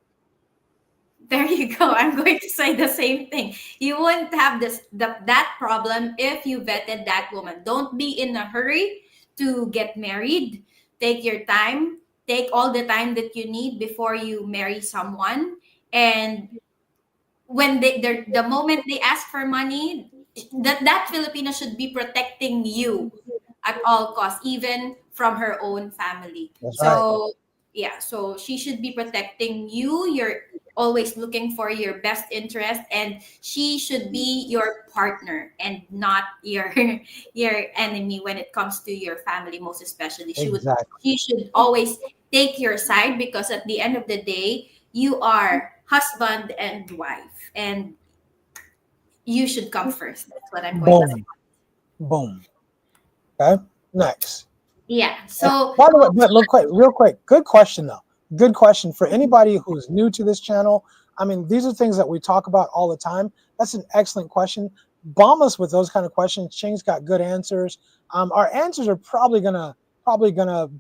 There you go. I'm going to say the same thing. You wouldn't have that problem if you vetted that woman. Don't be in a hurry to get married. Take your time. Take all the time that you need before you marry someone. And when the moment they ask for money, that Filipino should be protecting you at all costs, even from her own family. That's right. So yeah, so she should be protecting you. You're always looking for your best interest, and she should be your partner and not your your enemy when it comes to your family. Most especially, Exactly. she should always take your side, because at the end of the day, you are husband and wife, and you should come first. That's what I'm going to say. Boom. Okay. Next. Yeah. So By the way, but real quick, good question though. Good question for anybody who's new to this channel. I mean, these are things that we talk about all the time. That's an excellent question. Bomb us with those kind of questions. Ching's got good answers. Our answers are probably gonna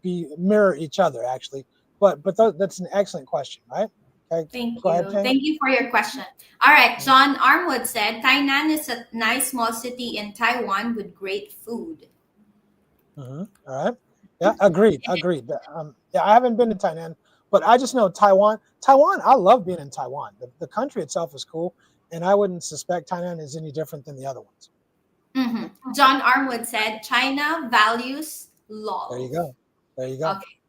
be mirror each other actually. But that's an excellent question, right? Okay. thank Go ahead, you. Ching. Thank you for your question. All right. John Armwood said Tainan is a nice small city in Taiwan with great food. All right. Yeah, agreed. Yeah, I haven't been to Tainan, but I just know Taiwan. Taiwan, I love being in Taiwan. The country itself is cool, and I wouldn't suspect Tainan is any different than the other ones. John Armwood said China values love. There you go. There you go. Okay.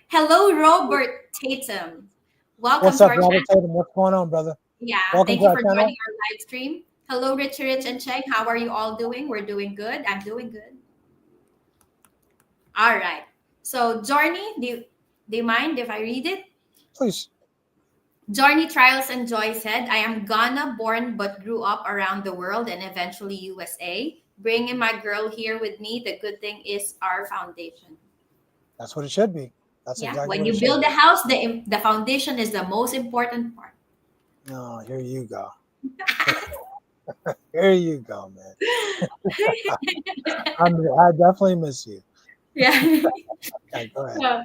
Hello, Robert Tatum. Welcome What's to up, our Robert channel. Tatum? What's going on, brother? Yeah, Welcome thank to you our for channel. joining our live stream. Hello, Rich and Cheng. How are you all doing? We're doing good. I'm doing good. All right. So, Journey, do you mind if I read it? Please. Journey Trials and Joy said, I am Ghana born but grew up around the world and eventually USA. Bringing my girl here with me. The good thing is our foundation. That's what it should be. That's Yeah, exactly when what you it should build be. a house, the foundation is the most important part. Oh, here you go. Here you go, man. I definitely miss you. Yeah. Okay, go ahead. So,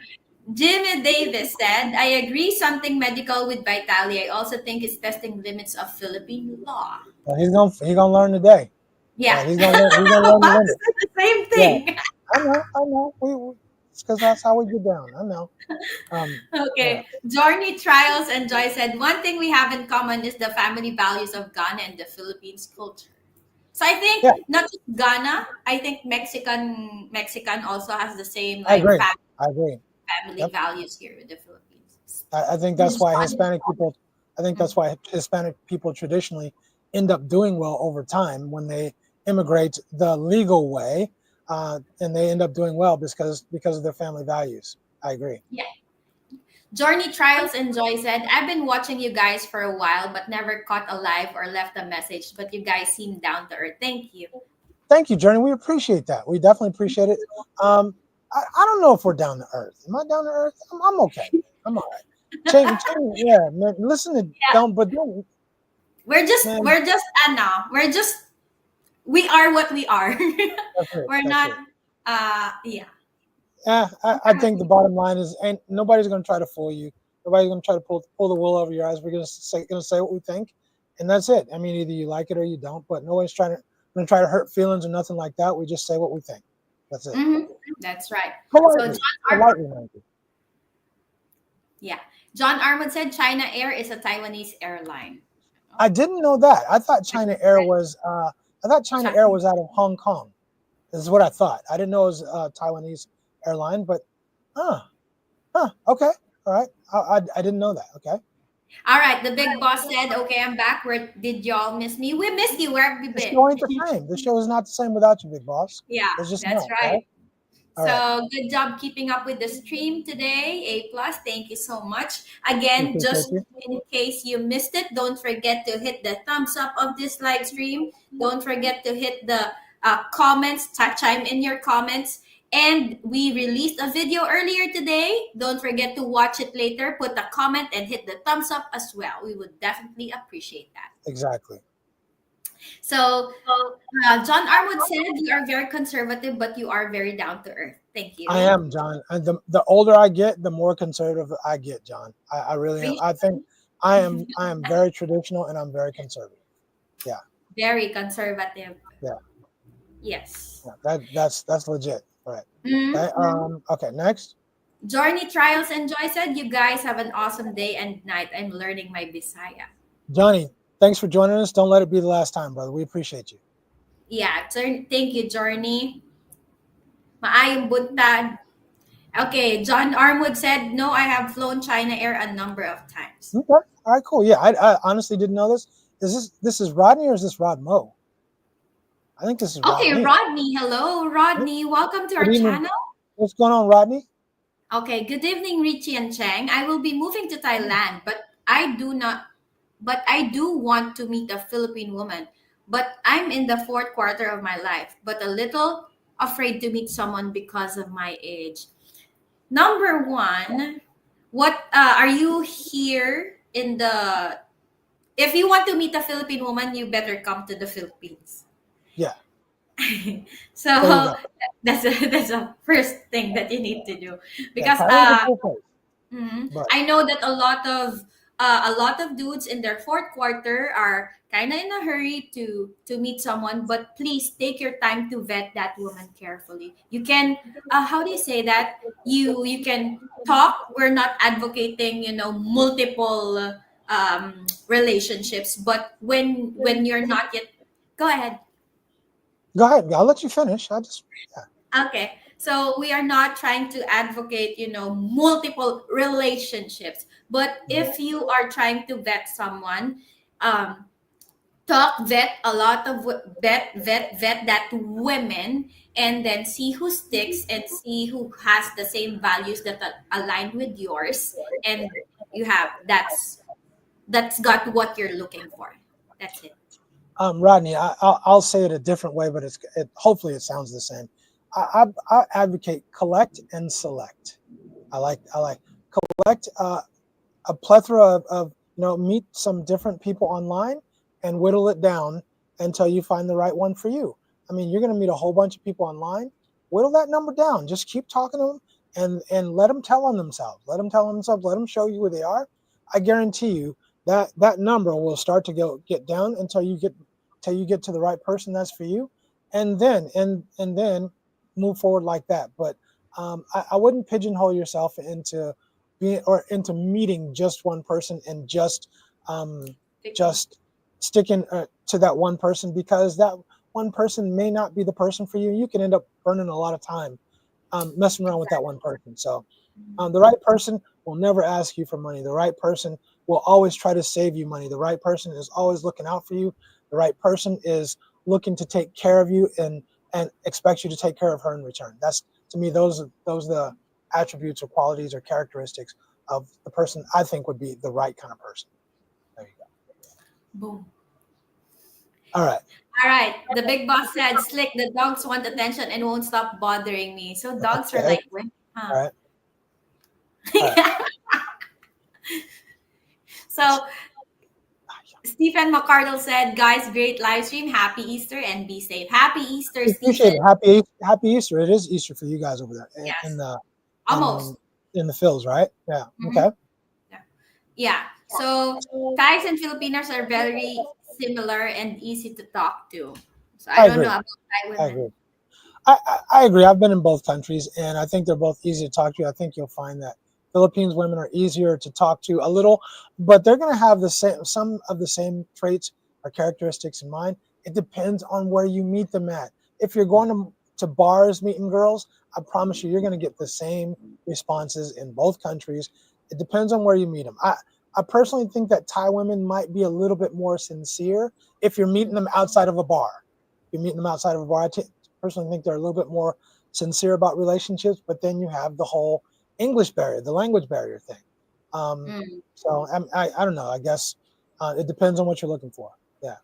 Jimmy Davis said, I agree something medical with Vitali. I also think it's testing limits of Philippine law. Well, he's gonna learn today. Yeah. He's gonna learn the About to limits. say the same Yeah, thing. I know. It's because that's how we get down. I know. Yeah, Okay. Journey Trials and Joy said, one thing we have in common is the family values of Ghana and the Philippines culture. So I think yeah, not just Ghana, I think Mexican also has the same I like agree. I agree. family Yep. values here with the Philippines. I think Which that's is why fun. Hispanic people. I think that's why Hispanic people traditionally end up doing well over time when they immigrate the legal way, and they end up doing well because of their family values. I agree. Yeah. Journey Trials and Joy said, I've been watching you guys for a while, but never caught a live or left a message. But you guys seem down to earth. Thank you. Thank you, Journey. We appreciate that. We definitely appreciate it. I don't know if we're down to earth. Am I down to earth? I'm okay. I'm all right. Yeah, man. Listen to Yeah. don't, We're just man. we're just we're just we are what we are. That's it. We're That's not it. yeah. I think the bottom line is, ain't nobody's going to try to fool you. Nobody's going to try to pull the wool over your eyes. We're going to say what we think, and that's it. I mean, either you like it or you don't. But nobody's going to try to hurt feelings or nothing like that. We just say what we think. That's it. Hmm. That's right. So Politely, politely, maybe. Yeah, John Armand said China Air is a Taiwanese airline. Oh, I didn't know that. I thought China Air was. I thought China Air was out of Hong Kong. This is what I thought. I didn't know it was a Taiwanese airline, but huh, okay, all right. I didn't know that. Okay, All right, the big boss said, "Okay, I'm back. Where did y'all miss me? We missed you. Where have you the been?" show ain't the same. The show is not the same without you, big boss. Yeah, It's just that's not, right? right. All right. So good job keeping up with the stream today. A plus. Thank you so much. We Again, appreciate just you. in case you missed it, don't forget to hit the thumbs up of this live stream. Don't forget to hit the comments, chime in your comments. And we released a video earlier today. Don't forget to watch it later. Put a comment and hit the thumbs up as well. We would definitely appreciate that. Exactly. So, John Armwood said you are very conservative, but you are very down to earth. Thank I you. am, John. And the older I get, the more conservative I get, John. I really am. Appreciate I think I am very traditional and I'm very conservative. Yeah, very conservative. yeah, Yes. yeah. That's legit. All right. Okay. Mm-hmm. Okay. Next, Journey Trials and Joy said, you guys have an awesome day and night. I'm learning my Bisaya. Johnny. Thanks for joining us. Don't let it be the last time, brother. We appreciate you. Yeah, thank you, Journey. Maayong buntag. Okay, John Armwood said, no, I have flown China Air a number of times. Okay. All right. Cool. Yeah. I honestly didn't know this. Is this Rodney or is this Rod Mo? I think this is Okay, Rodney. Rodney. Hello, Rodney. Welcome to Good our evening. channel. What's going on, Rodney? Okay, good evening, Richie and Cheng. I will be moving to Thailand, but I do want to meet a Philippine woman. But I'm in the fourth quarter of my life, but a little afraid to meet someone because of my age. Number one, what are you here in the? If you want to meet a Philippine woman, you better come to the Philippines. Yeah. So There you go. that's a first thing that you need to do Yeah. because Thailand's a cool place, but I know that a lot of dudes in their fourth quarter are kind of in a hurry to meet someone, but please take your time to vet that woman carefully. You can how do you say that? You can talk. We're not advocating, multiple relationships, but when you're not yet, go ahead. go ahead. I'll let you finish. Yeah. Okay. So we are not trying to advocate, multiple relationships. But Mhm. if you are trying to vet someone, um, vet a lot of vet that women, and then see who sticks and see who has the same values that align with yours, and you have that's got what you're looking for. That's it. Rodney, I'll say it a different way, but hopefully it sounds the same. I advocate collect and select. I like collect a plethora of meet some different people online and whittle it down until you find the right one for you. I mean, you're going to meet a whole bunch of people online. Whittle that number down. Just keep talking to them and let them tell on themselves. Let them tell on themselves. Let them show you who they are. I guarantee you that number will start to get down until you get to the right person that's for you, and then move forward like that. But I wouldn't pigeonhole yourself into being or into meeting just one person and um, just sticking to that one person, because that one person may not be the person for you. You can end up burning a lot of time messing around with that one person. So the right person will never ask you for money. The right person will always try to save you money. The right person is always looking out for you. The right person is looking to take care of you and expects you to take care of her in return. That's, to me, those are the attributes or qualities or characteristics of the person I think would be the right kind of person. There you go. Boom. All right. All right. The big boss said, Slick, the dogs want attention and won't stop bothering me. So dogs are Okay. like women, All huh? right. All right. So Stephen McCardle said, guys, great live stream. Happy Easter and be safe. Happy Easter, We appreciate Stephen. it. Happy Easter. It is Easter for you guys over there in Yes, the almost. in the Phils, right? Yeah. Mhm. Okay. Yeah. Yeah. So Thais and Filipinos are very similar and easy to talk to. So I I don't know agree. about Thai I women. agree. I agree. I've been in both countries, and I think they're both easy to talk to. I think you'll find that Philippines women are easier to talk to a little, but they're going to have the same some of the same traits or characteristics in mind. It depends on where you meet them at. If you're going to bars meeting girls, I promise you're going to get the same responses in both countries. It depends on where you meet them. I personally think that Thai women might be a little bit more sincere if you're meeting them outside of a bar. If you're meeting them outside of a bar, personally think they're a little bit more sincere about relationships, but then you have the whole English barrier, the language barrier thing. Um, Mm. so I don't know. I guess it depends on what you're looking for. Yeah.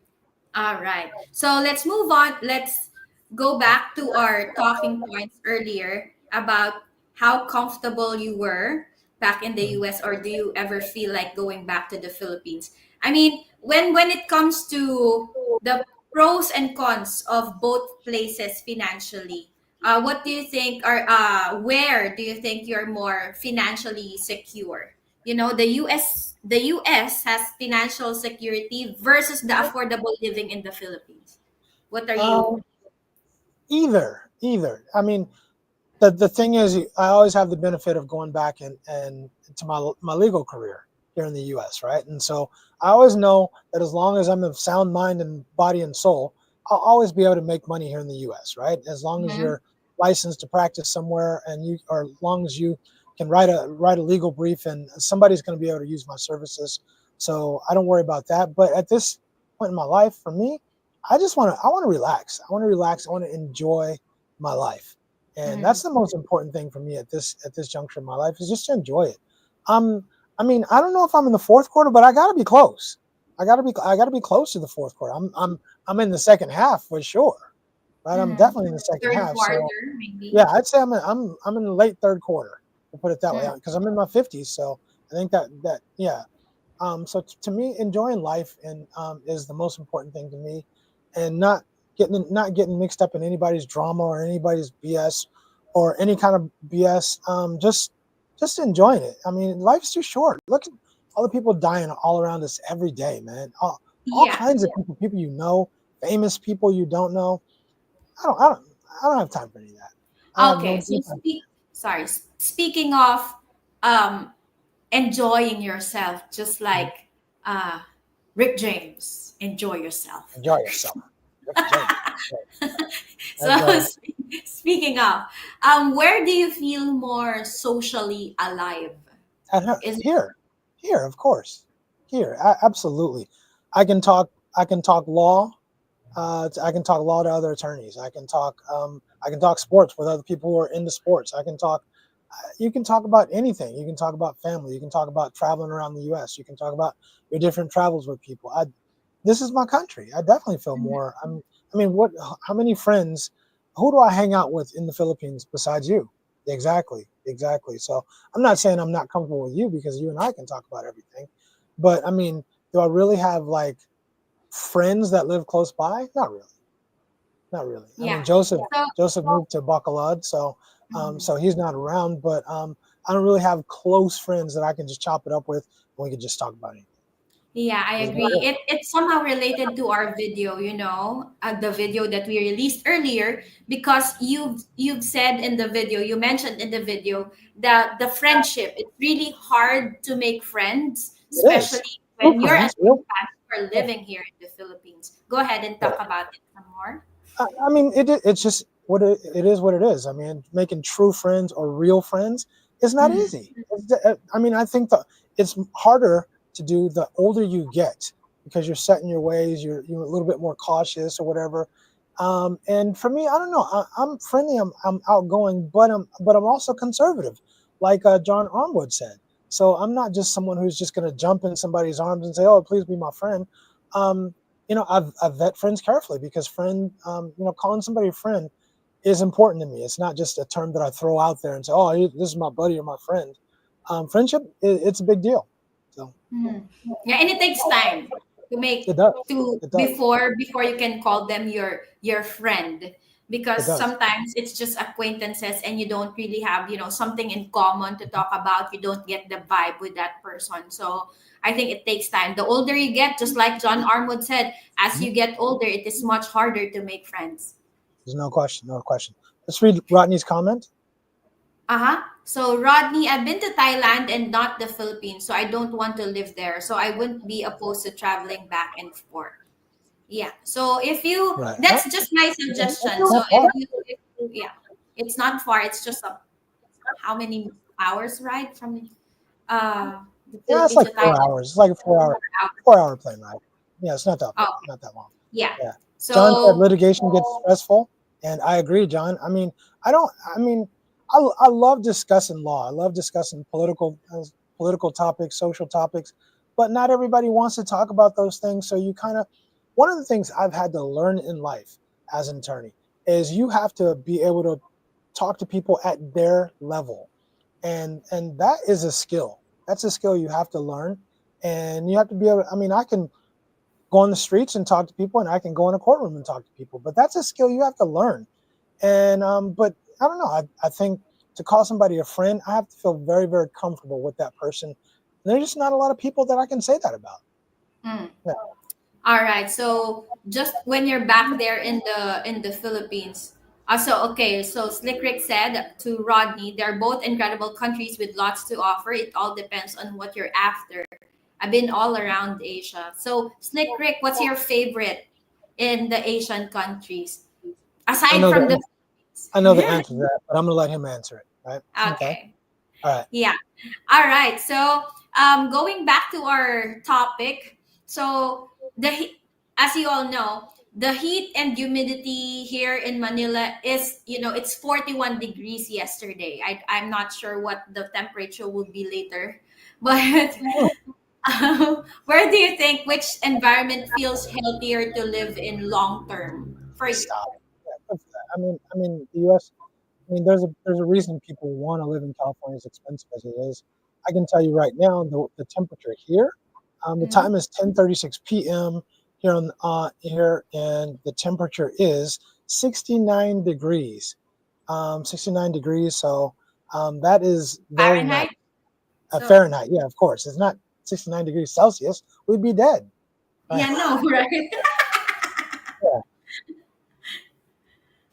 All right. So let's move on. Let's go back to our talking points earlier about how comfortable you were back in the Mhm. US, or do you ever feel like going back to the Philippines? I mean, when it comes to the pros and cons of both places financially, what do you think, or where do you think you're more financially secure? You know, the US has financial security versus the affordable living in the Philippines. What are you? Um, either. I mean, the thing is, I always have the benefit of going back and to my legal career here in the U.S. Right, and so I always know that as long as I'm of sound mind and body and soul, I'll always be able to make money here in the U.S. Right, as long as Mhm. you're licensed to practice somewhere, and or as long as you can write a legal brief, and somebody's going to be able to use my services. So I don't worry about that. But at this point in my life, for me, I want to relax. I want to relax. I want to enjoy my life, and Mhm. that's the most important thing for me at this juncture in my life is just to enjoy it. Um, I mean, I don't know if I'm in the fourth quarter, but I got to be close. I got to be close to the fourth quarter. I'm in the second half for sure, right? I'm Mhm. definitely in the second Third half. So quarter, maybe. yeah, I'd say I'm in the late third quarter, to put it that way, Mm. because I'm in my 50s. So I think that yeah. So to me, enjoying life and is the most important thing to me, and not getting mixed up in anybody's drama or anybody's BS or any kind of BS. Just enjoying it. I mean, life's too short. Look at all the people dying all around us every day, man. All Yeah. kinds of people you know, famous people you don't know. I don't I don't I don't have time for any of that. I have Okay. no So time. speaking of um enjoying yourself, just Mhm. like uh Rick James, enjoy yourself. Enjoy yourself, Rick James. So That's speaking of, where do you feel more socially alive? Is it here, of course, here, absolutely. I can talk. I can talk law. I can talk law to other attorneys. I can talk. I can talk sports with other people who are into sports. I can talk. You can talk about anything. You can talk about family. You can talk about traveling around the U.S. You can talk about your different travels with people. This is my country. I definitely feel more. I mean, what? How many friends? Who do I hang out with in the Philippines besides you? Exactly, exactly. So I'm not saying I'm not comfortable with you because you and I can talk about everything, but I mean, do I really have like friends that live close by? Not really, not really. I yeah. mean, Joseph So moved to Bacolod, so mhm. so he's not around. But I don't really have close friends that I can just chop it up with and we can just talk about anything. Yeah, I It's about agree. it. It's somehow related to our video, the video that we released earlier, because you've said in the video, you mentioned in the video that the friendship, it's really hard to make friends, It is. especially Real when you're an friends, real. expat or Yeah. living here in the Philippines. Go ahead and Yeah. talk about it some more. I mean, it's just it is what it is. I mean, making true friends or real friends is not Mhm. easy. I mean, I think it's harder to do the older you get because you're set in your ways. You're a little bit more cautious or whatever. And for me, I don't know. I'm friendly. I'm outgoing, but I'm also conservative, like John Armwood said. So I'm not just someone who's just going to jump in somebody's arms and say, "Oh, please be my friend." Um, I've vet friends carefully because calling somebody a friend is important to me. It's not just a term that I throw out there and say, "Oh, this is my buddy or my friend." Friendship, it's a big deal. So Mhm. Yeah, and it takes time. to make It does. to It does. before you can call them your friend, It because does. sometimes it's just acquaintances and you don't really have, something in common to talk about. You don't get the vibe with that person. So I think it takes time. The older you get, just like John Armwood said, as Mhm. you get older, it is much harder to make friends. There's no question. No question. Let's read Rodney's comment. Uh-huh. So Rodney, I've been to Thailand and not the Philippines, so I don't want to live there. So I wouldn't be opposed to traveling back and forth. Yeah. So if you, Right. that's just my It's suggestion. So not far. yeah, it's not far. It's just how many hours ride from the Yeah, it's Philippines like to 4 hours. It's like a 4 hour 4 hours. 4 hour plane ride. Yeah, it's not that Oh, not that long. yeah. Yeah. John said So litigation gets stressful, and I agree, John. I mean, I don't. I mean, I love discussing law. I love discussing political topics, social topics, but not everybody wants to talk about those things. So you kind of one of the things I've had to learn in life as an attorney is you have to be able to talk to people at their level, and that is a skill. That's a skill you have to learn, and you have to be able. I mean, I can go on the streets and talk to people, and I can go in a courtroom and talk to people. But that's a skill you have to learn. And but I don't know. I think to call somebody a friend, I have to feel very, very comfortable with that person. And there's just not a lot of people that I can say that about. mm. Yeah. All right. So just when you're back there in the Philippines. So okay, so Slick Rick said to Rodney, they're both incredible countries with lots to offer. It all depends on what you're after. I've been all around Asia. So Slick Rick, what's your favorite in the Asian countries? I Aside know from the the I know the answer to that, but I'm gonna let him answer it. Right? Okay. Okay. All right. Yeah. All right. So, going back to our topic, so as you all know, the heat and humidity here in Manila is, it's 41 degrees yesterday. I'm not sure what the temperature will be later, but where do you think which environment feels healthier to live in long term for you? Stop. Yeah, good for that. The U.S. I mean, there's a reason people want to live in California as expensive as it is. I can tell you right now, the temperature here, the Mhm. time is 10:36 p.m. here, and the temperature is 69 degrees. 69 degrees. So that is very nice. Fahrenheit? So, Fahrenheit, yeah, of course. It's not 69 degrees Celsius. We'd be dead. Right. yeah, no, right? Yeah. So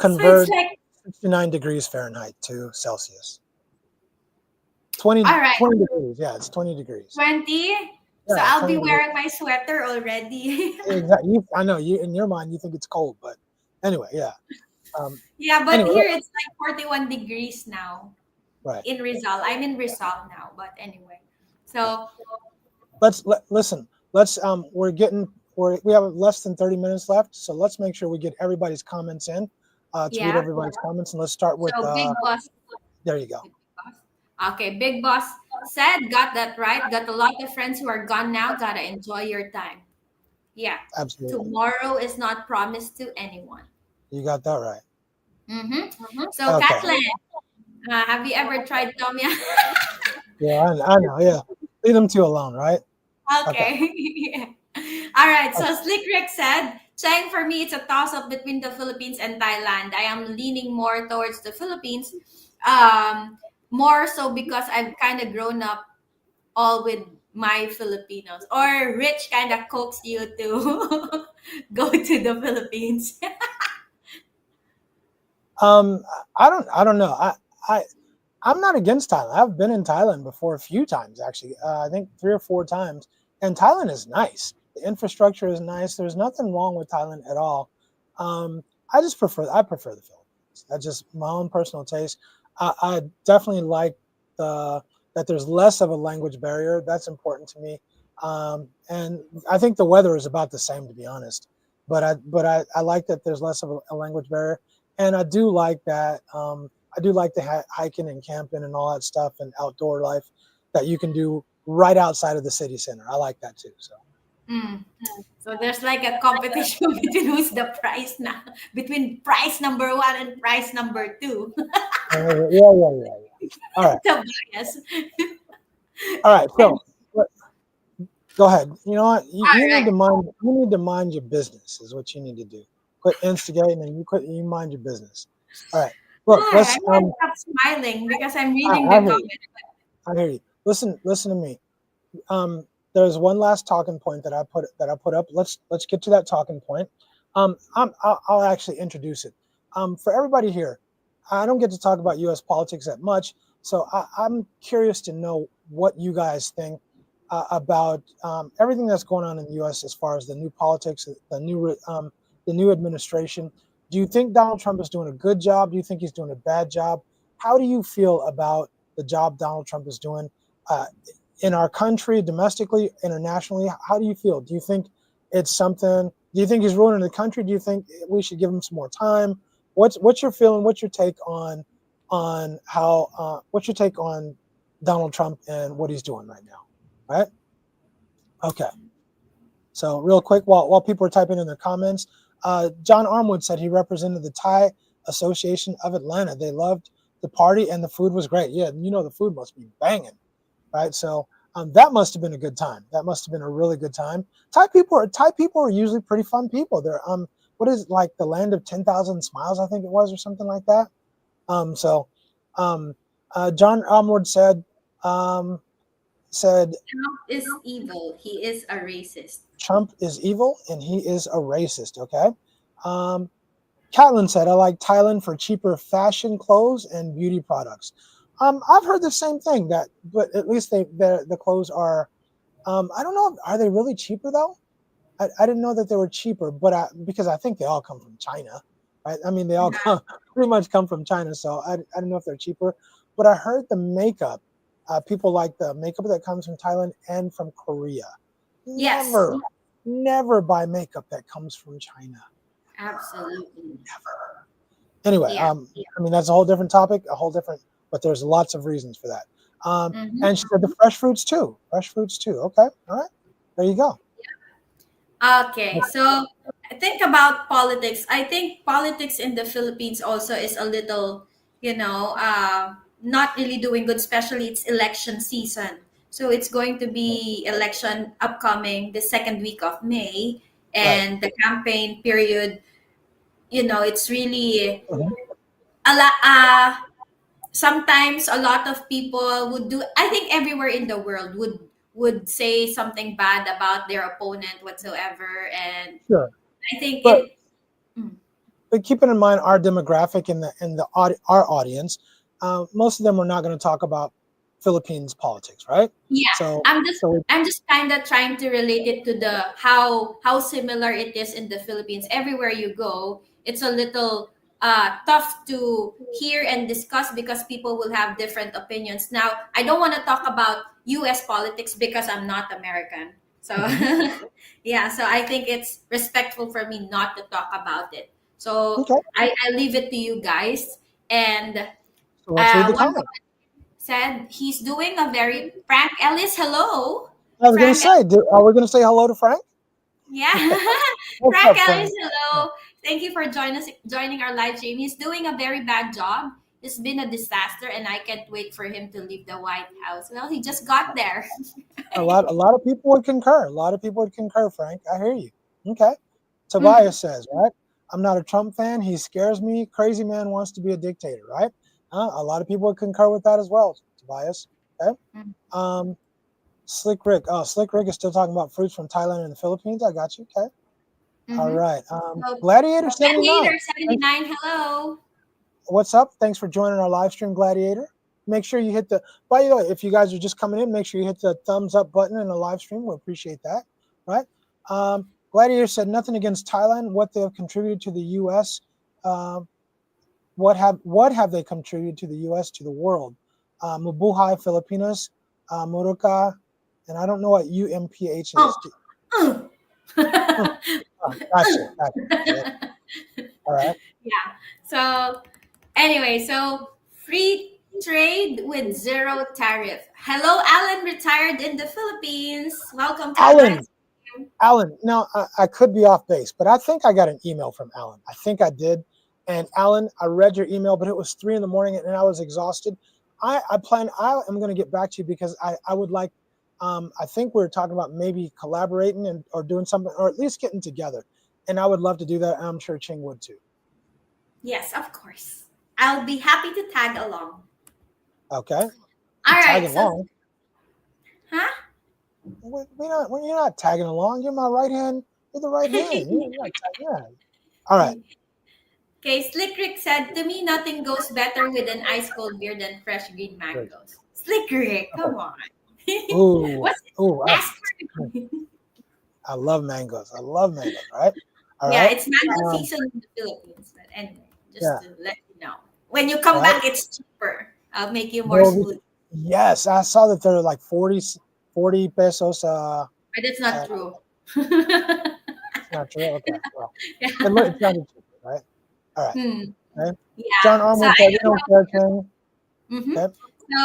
it's Convert like, 69 degrees Fahrenheit to Celsius. all right, 20 degrees. Yeah, it's 20 degrees. 20. So Yeah, I'll be 20 degrees. wearing my sweater already. Exactly. I know you in your mind you think it's cold, but anyway, yeah. Um, Yeah, but anyway, here it's like 41 degrees now right, in Rizal. I'm in Rizal now, but anyway. right. So, Listen. We have less than 30 minutes left, so let's make sure we get everybody's comments in. To read yeah. everybody's comments, and let's start with. So Big Boss. There you go. Big Boss. Okay, Big Boss said, got that right. Got a lot of friends who are gone now. Gotta enjoy your time. Yeah. Absolutely, Tomorrow is not promised to anyone. you got that right. Mm-hmm. So, Okay. Kathleen, have you ever tried Tom Yum? Yeah, I know. Yeah, leave them two alone, right? Okay. Okay. All right. So Okay. Slick Rick said, saying for me, it's a toss up between the Philippines and Thailand. I am leaning more towards the Philippines, more so because I've kind of grown up all with my Filipinos, or Rich kind of coaxed you to go to the Philippines. Um, I don't know. I I'm not against Thailand. I've been in Thailand before a few times, actually. I think 3 or 4 times. And Thailand is nice. The infrastructure is nice. There's nothing wrong with Thailand at all. I prefer the Philippines. That's just my own personal taste. I definitely like the that there's less of a language barrier. That's important to me. And I think the weather is about the same, to be honest. I like that there's less of a language barrier, and I do like that. I do like the hiking and camping and all that stuff and outdoor life that you can do right outside of the city center. I like that too. So Mm. So there's like a competition between who's the price now, between price number one and price number two. yeah. All right, The bias. all right. And So Go ahead. You know what? You All need right. to mind. You need to mind your business. Is what you need to do. Quit instigating, and you mind your business. All right. Look. Why? I Let's. can't stop smiling because I'm reading I the hear you. comments. I hear you. Listen to me. There's one last talking point that I put up. Let's get to that talking point. I'll actually introduce it. For everybody here, I don't get to talk about U.S. politics that much, so I'm curious to know what you guys think about everything that's going on in the U.S. as far as the new politics, the new administration. Do you think Donald Trump is doing a good job? Do you think he's doing a bad job? How do you feel about the job Donald Trump is doing? Uh, in our country, domestically, internationally, how do you feel? Do you think it's something? Do you think he's ruining the country? Do you think we should give him some more time? What's your feeling? What's your take on how? What's your take on Donald Trump and what he's doing right now? Right? Okay. So real quick, while people are typing in their comments, John Armwood said he represented the Thai Association of Atlanta. They loved the party and the food was great. Yeah, you know the food must be banging, right? So that must have been a good time. That must have been a really good time. Thai people are usually pretty fun people. They're what is it, like the land of 10,000 smiles, I think it was, or something like that. So um, John Armwood said Trump is evil. He is a racist. Trump is evil and he is a racist. Okay. Um, Catlin said, I like Thailand for cheaper fashion clothes and beauty products. I've heard the same thing that, but at least the clothes are, I don't know, are they really cheaper though? I didn't know that they were cheaper, but because I think they all come from China, right? I mean, they all come, pretty much come from China. So I don't know if they're cheaper, but I heard the makeup, people like the makeup that comes from Thailand and from Korea. Yes, Never buy makeup that comes from China. absolutely. Never. Anyway, Yeah. I mean that's a whole different topic, a whole different. But there's lots of reasons for that. Mm-hmm. And she said the fresh fruits too. Fresh fruits too. Okay, all right. There you go. Okay, so think about politics. I think politics in the Philippines also is a little, not really doing good, especially it's election season. So it's going to be election upcoming the second week of May, Right. and the campaign period, it's really Mhm. a lot. Sometimes a lot of people would do. I think everywhere in the world would say something bad about their opponent whatsoever, and Sure, I think but it. Mm. keeping in mind our demographic and our audience, most of them are not going to talk about Philippines politics, right? Yeah, So I'm just so I'm just kind of trying to relate it to the how similar it is in the Philippines. Everywhere you go, it's a little tough to hear and discuss because people will have different opinions. Now, I don't want to talk about U.S. politics because I'm not American. So mhm. yeah, so I think it's respectful for me not to talk about it. So Okay. I leave it to you guys. And So let's read the one comment. said he's doing a very Frank Ellis. Hello, I was going to Frank. say, are we going to say hello to Frank? Yeah, What's Frank up, Ellis. Frank? Hello. Thank you for joining our live stream. He's doing a very bad job. It's been a disaster, and I can't wait for him to leave the White House. Well, he just got there. A lot of people would concur. A lot of people would concur, Frank. I hear you. Okay. Mm, Tobias says, right? I'm not a Trump fan. He scares me. Crazy man wants to be a dictator, right? A lot of people would concur with that as well, Tobias. Okay. mm, Um, Slick Rick. Oh, Slick Rick is still talking about fruits from Thailand and the Philippines. I got you. Okay. All mm-hmm. right. So, Gladiator 79. Gladiator 79. Hello. What's up? Thanks for joining our live stream, Gladiator. Make sure you hit the, by the way, if you guys are just coming in, make sure you hit the thumbs up button in the live stream. We appreciate that, right? Gladiator said nothing against Thailand, what they have contributed to the U.S. Um, what have they contributed to the U.S., to the world? Mabuhay Filipinas, Moroka, and I don't know what UMPH Oh. is. Mm. Hmm, oh, gotcha. All right. Yeah. So anyway, so free trade with zero tariff. Hello, Alan, retired in the Philippines. Welcome to our live Alan, stream. Alan, now I could be off base, but I think I got an email from Alan. I think I did. And Alan, I read your email, but it was 3 in the morning and I was exhausted. I am going to get back to you because I would like, I think we're talking about maybe collaborating or doing something, or at least getting together. And I would love to do that. And I'm sure Ching would too. Yes, of course. I'll be happy to tag along. Okay, All right. tagging So, along. huh? When you're not tagging along, you're my right hand. You're the right hand. You're not tagging. All right. Okay, Slick Rick said, to me, nothing goes better with an ice cold beer than fresh green Great. mangoes. Slick Rick, come Okay. on. Ooh, What's ooh. ask I love mangoes. I love mangoes. Right. All Yeah, right. it's mango season in the Philippines. But anyway, just Yeah. to let you know. When you come Right. back, it's cheaper. I'll make you more There will be, smooth. yes, I saw that they're like 40 pesos. But that's not Uh, true. it's not true. Okay. Well, it Yeah. sounded cheaper, right? All right. Hmm. Okay. John Yeah. So Armour I said, "We don't don't care, King." know. Okay.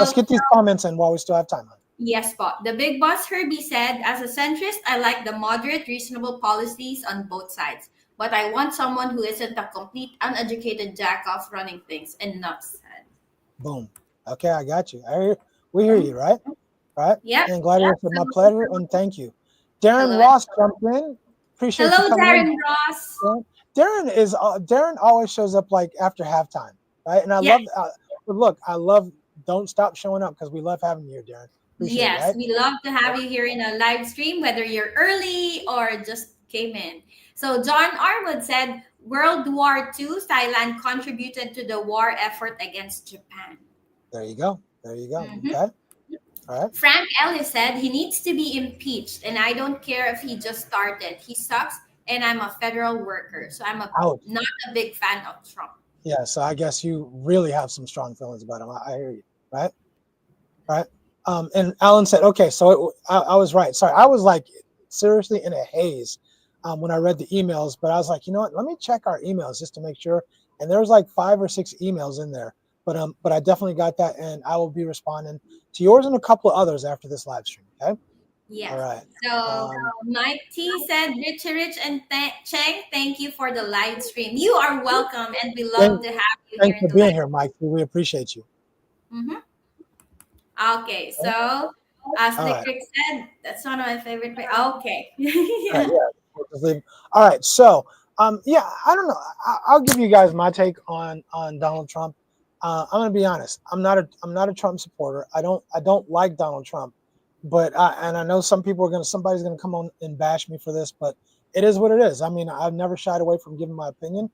Let's So get these comments in while we still have time. yes, Bob. The big boss Herbie said, as a centrist, I like the moderate, reasonable policies on both sides. But I want someone who isn't a complete, uneducated jack off running things. Enough said. Boom. Okay, I got you. We hear you, right? Right. Yep. And Gladiator said, "My pleasure," and thank you. Darren Hello. Ross jumped in. Appreciate you Hello, coming in. Darren Ross. Darren always shows up like after halftime, right? And I Yes. love. But look, I love. Don't stop showing up because we love having you here, Darren. Appreciate it, Yes, right? we love to have you here in a live stream, whether you're early or just came in. So John Arwood said World War II, Thailand contributed to the war effort against Japan. There you go. There you go. Mhm. Okay. All right. Frank Ellis said he needs to be impeached, and I don't care if he just started. He sucks, and I'm a federal worker, so Out. not a big fan of Trump. Yeah. So I guess you really have some strong feelings about him. I hear you. Right. Right. And Alan said, okay, so I was right. Sorry, I was like seriously in a haze when I read the emails, but I was like, you know what? Let me check our emails just to make sure. And there was like 5 or 6 emails in there, but I definitely got that, and I will be responding to yours and a couple of others after this live stream. Okay. All Yes. right. So Mike T said, Richie Rich and Cheng, thank you for the live stream. You are welcome, and we love to have you here Thanks in for the being live. here, Mike. We appreciate you. Mm-hmm. Okay, Okay? so as All Lick right. Rick said, that's one of my favorite. Okay. All right. Yeah. We'll just leave. All right. So, yeah, I don't know. I'll give you guys my take on Donald Trump. I'm gonna be honest. I'm not a Trump supporter. I don't like Donald Trump, but and I know somebody's gonna come on and bash me for this, but it is what it is. I mean, I've never shied away from giving my opinion.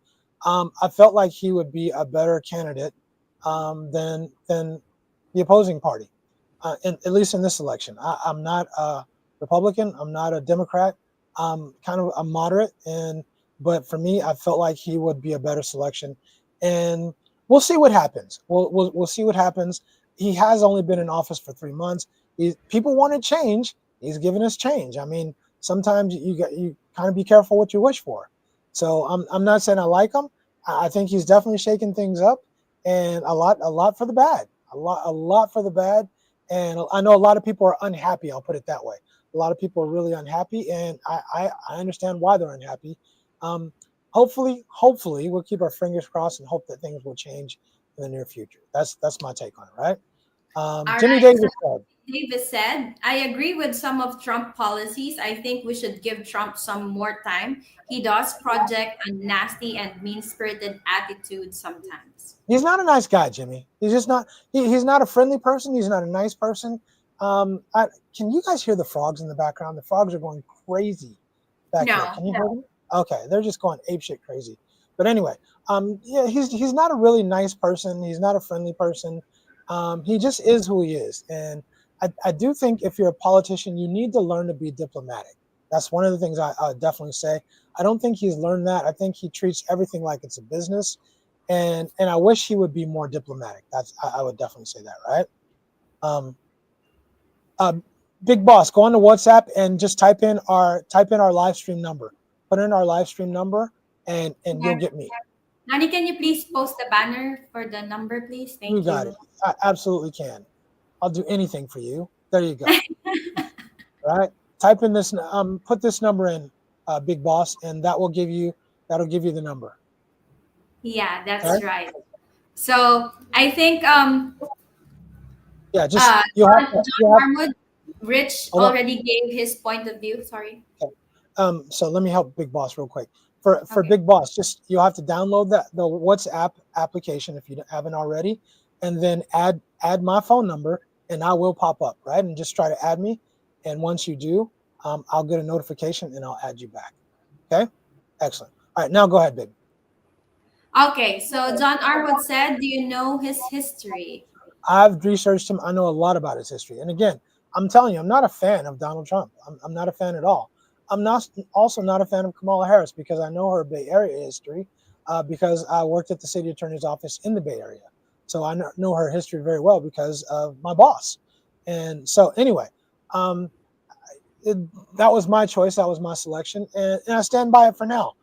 I felt like he would be a better candidate than the opposing party, at least in this election. I'm not a Republican. I'm not a Democrat. I'm kind of a moderate, but for me, I felt like he would be a better selection, and we'll see what happens. We'll see what happens. He has only been in office for 3 months. People wanted change. He's given us change. I mean, sometimes you kind of be careful what you wish for. So I'm not saying I like him. I think he's definitely shaking things up, and a lot for the bad. A lot for the bad. And I know a lot of people are unhappy. I'll put it that way. A lot of people are really unhappy, and I understand why they're unhappy. Um, hopefully, we'll keep our fingers crossed and hope that things will change in the near future. That's my take on it, right? All Jimmy right. Davis said, Davis said, I agree with some of Trump policies. I think we should give Trump some more time. He does project a nasty and mean-spirited attitude sometimes. he's not a nice guy, Jimmy. He's just not. He's not a friendly person. He's not a nice person. Can you guys hear the frogs in the background? The frogs are going crazy back here. No. Can you hear them? Okay, they're just going apeshit crazy. But anyway, yeah, he's not a really nice person. He's not a friendly person. He just is who he is, and I do think if you're a politician, you need to learn to be diplomatic. That's one of the things I would definitely say. I don't think he's learned that. I think he treats everything like it's a business, and I wish he would be more diplomatic. I would definitely say that, right? Um, uh, Big Boss, go on to WhatsApp and just type in our live stream number. Put in our live stream number, and you'll get me. Nani, can you please post the banner for the number, please? You Thank got you. it. I absolutely can. I'll do anything for you. There you go. All right. Type in this. Put this number in, Big Boss, and that'll give you the number. Yeah, that's Okay. right. So I think Yeah. Just you'll have John to. You'll have. Marwood. Rich Hold on. already gave his point of view. Sorry. So let me help Big Boss real quick. For Okay. Big Boss, just you'll have to download the WhatsApp application if you haven't already, and then add my phone number, and I will pop up, right? And just try to add me, and once you do, I'll get a notification and I'll add you back. Okay, excellent. All right, now go ahead, baby. Okay. So John Arwood said, "Do you know his history?" I've researched him. I know a lot about his history. And again, I'm telling you, I'm not a fan of Donald Trump. I'm not a fan at all. I'm not also not a fan of Kamala Harris because I know her Bay Area history because I worked at the city attorney's office in the Bay Area. So I know her history very well because of my boss. And so anyway, um, it, that was my choice. That was my selection. And I stand by it for now.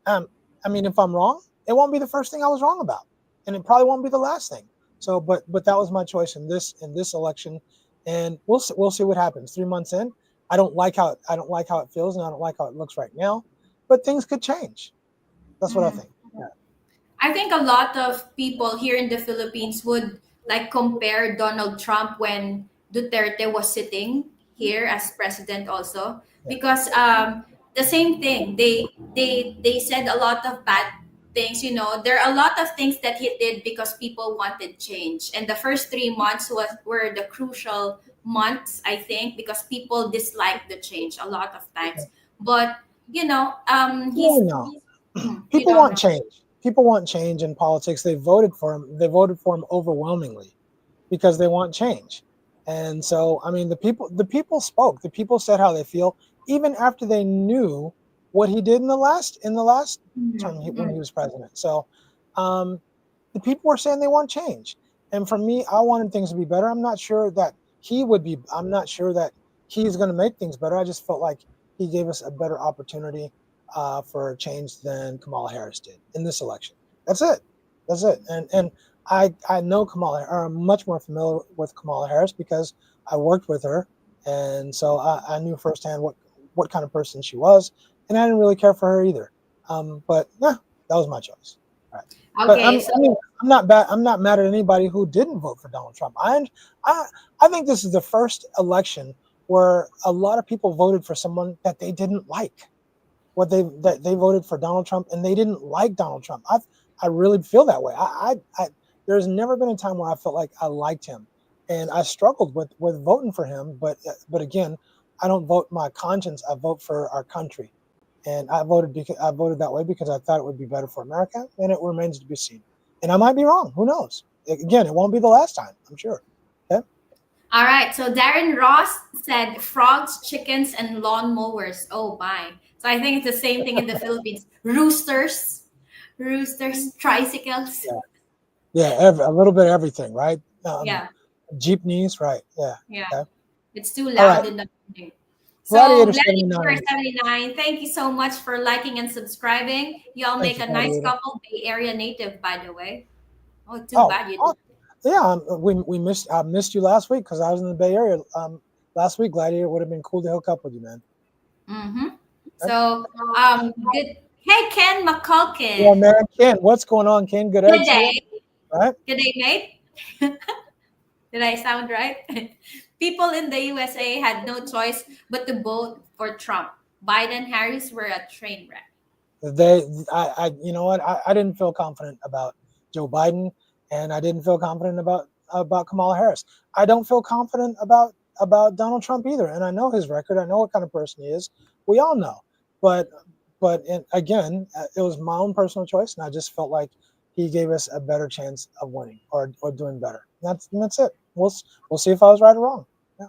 Um, I mean, if I'm wrong, it won't be the first thing I was wrong about, and it probably won't be the last thing. So, but that was my choice in this election, and we'll see what happens. 3 months in, I don't like how it feels, and I don't like how it looks right now, but things could change. That's what I Mhm. think. Yeah. I think a lot of people here in the Philippines would like compare Donald Trump when Duterte was sitting here as president also Yeah. because the same thing they said a lot of bad things, you know. There are a lot of things that he did because people wanted change, and the first 3 months were the crucial months, I think, because people disliked the change a lot of times. But you know, No, he's no. you People don't want know. change. People want change in politics. They voted for him. They voted for him overwhelmingly because they want change. And so, I mean, the people spoke. The people said how they feel, even after they knew what he did in the last term when he Mhm. was president. So, um, the people were saying they want change. And for me, I wanted things to be better. I'm not sure that he would be. I'm not sure that he's going to make things better. I just felt like he gave us a better opportunity for change than Kamala Harris did in this election. That's it. That's it. And I know Kamala, or I'm much more familiar with Kamala Harris because I worked with her, and so I knew firsthand what kind of person she was, and I didn't really care for her either. But yeah, that was my choice. Right. But Okay, so I mean, I'm not bad. I'm not mad at anybody who didn't vote for Donald Trump. I I think this is the first election where a lot of people voted for someone that they didn't like that they voted for Donald Trump and they didn't like Donald Trump. I really feel that way. There's never been a time where I felt like I liked him, and I struggled with voting for him. But again, I don't vote my conscience. I vote for our country, and I voted that way because I thought it would be better for America, and it remains to be seen. And I might be wrong. Who knows? Again, it won't be the last time. I'm sure. Okay. all right. So Darren Ross said frogs, chickens, and lawnmowers. Oh my. So I think it's the same thing in the Philippines. Roosters, tricycles. Yeah. Yeah. A little bit of everything, right? Yeah, Jeepneys, right? Yeah. yeah. Okay. It's too All right. loud in the morning. So Gladiator Gladiator 79. 79, thank you so much for liking and subscribing. Y'all Thank make you, a nice Gladiator. couple. Bay Area native, by the way. Oh, too Oh, bad you oh, did. yeah. We missed. I missed you last week because I was in the Bay Area. Last week, Gladiator would have been cool to hook up with you, man. Mm-hmm. Okay? So, good. Hey, Ken Yeah, McCulkin. man. Ken, what's going on, Ken? Good Good day to you. day. Right? Good day, mate. Did I sound right? People in the USA had no choice but to vote for Trump. Biden, Harris were a train wreck. You know what? I didn't feel confident about Joe Biden, and I didn't feel confident about Kamala Harris. I don't feel confident about Donald Trump either, and I know his record. I know what kind of person he is. We all know, but again, it was my own personal choice, and I just felt like he gave us a better chance of winning or doing better. That's it. We'll see if I was right or wrong. Yeah.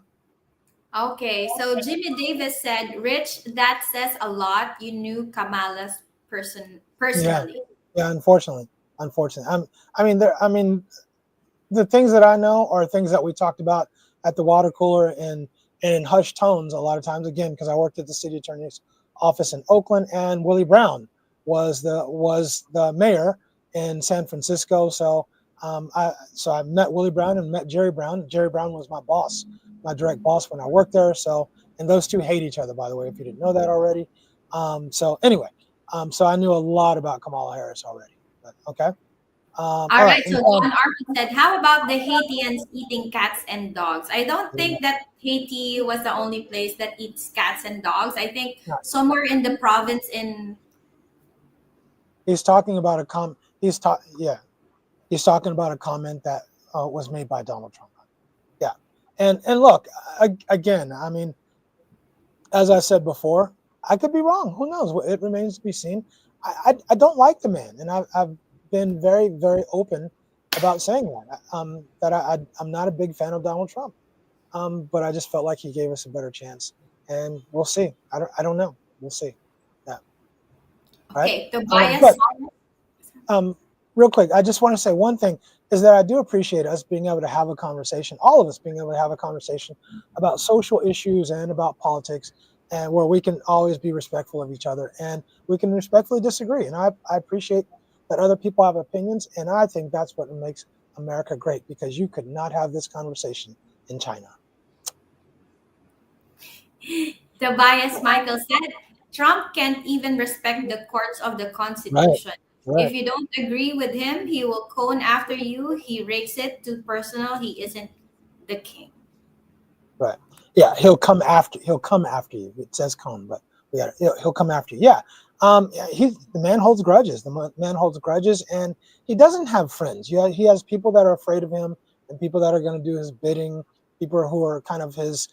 Okay, so Jimmy Davis said, Rich, that says a lot. You knew Kamala's Yeah. personally. Yeah. Unfortunately, I mean, the things that I know are things that we talked about at the water cooler and in hushed tones a lot of times. Again, because I worked at the city attorney's office in Oakland, and Willie Brown was the mayor in San Francisco. So I met Willie Brown and met Jerry Brown. Jerry Brown was my boss, my direct boss when I worked there. So and those two hate each other, by the way, if you didn't know that already. So anyway, so I knew a lot about Kamala Harris already. But, okay. All All right. right, so John Armin said, how about the Haitians eating cats and dogs? I don't think that Haiti was the only place that eats cats and dogs. I think somewhere in the province in He's talking about he's talking about a comment that was made by Donald Trump. Yeah, and look, again, I mean, as I said before, I could be wrong. Who knows? It remains to be seen. I don't like the man, and I've been very, very open about saying that. I'm not a big fan of Donald Trump. But I just felt like he gave us a better chance, and we'll see. I don't know. We'll see. Yeah. Right. okay, the But bias. um, real quick, I just want to say one thing is that I do appreciate us being able to have a conversation, all of us being able to have a conversation about social issues and about politics, and where we can always be respectful of each other and we can respectfully disagree. And I appreciate that other people have opinions, and I think that's what makes America great, because you could not have this conversation in China. Tobias Michael said, Trump can't even respect the courts of the Right. Constitution. If Right. you don't agree with him, he will cone after you. He rakes it too personal. He isn't the king. Right. Yeah, he'll come after. He'll come after you. It says come, but yeah, he'll come after you. Yeah. The man holds grudges. The man holds grudges, and he doesn't have friends. Yeah, he has people that are afraid of him, and people that are going to do his bidding. People who are kind of his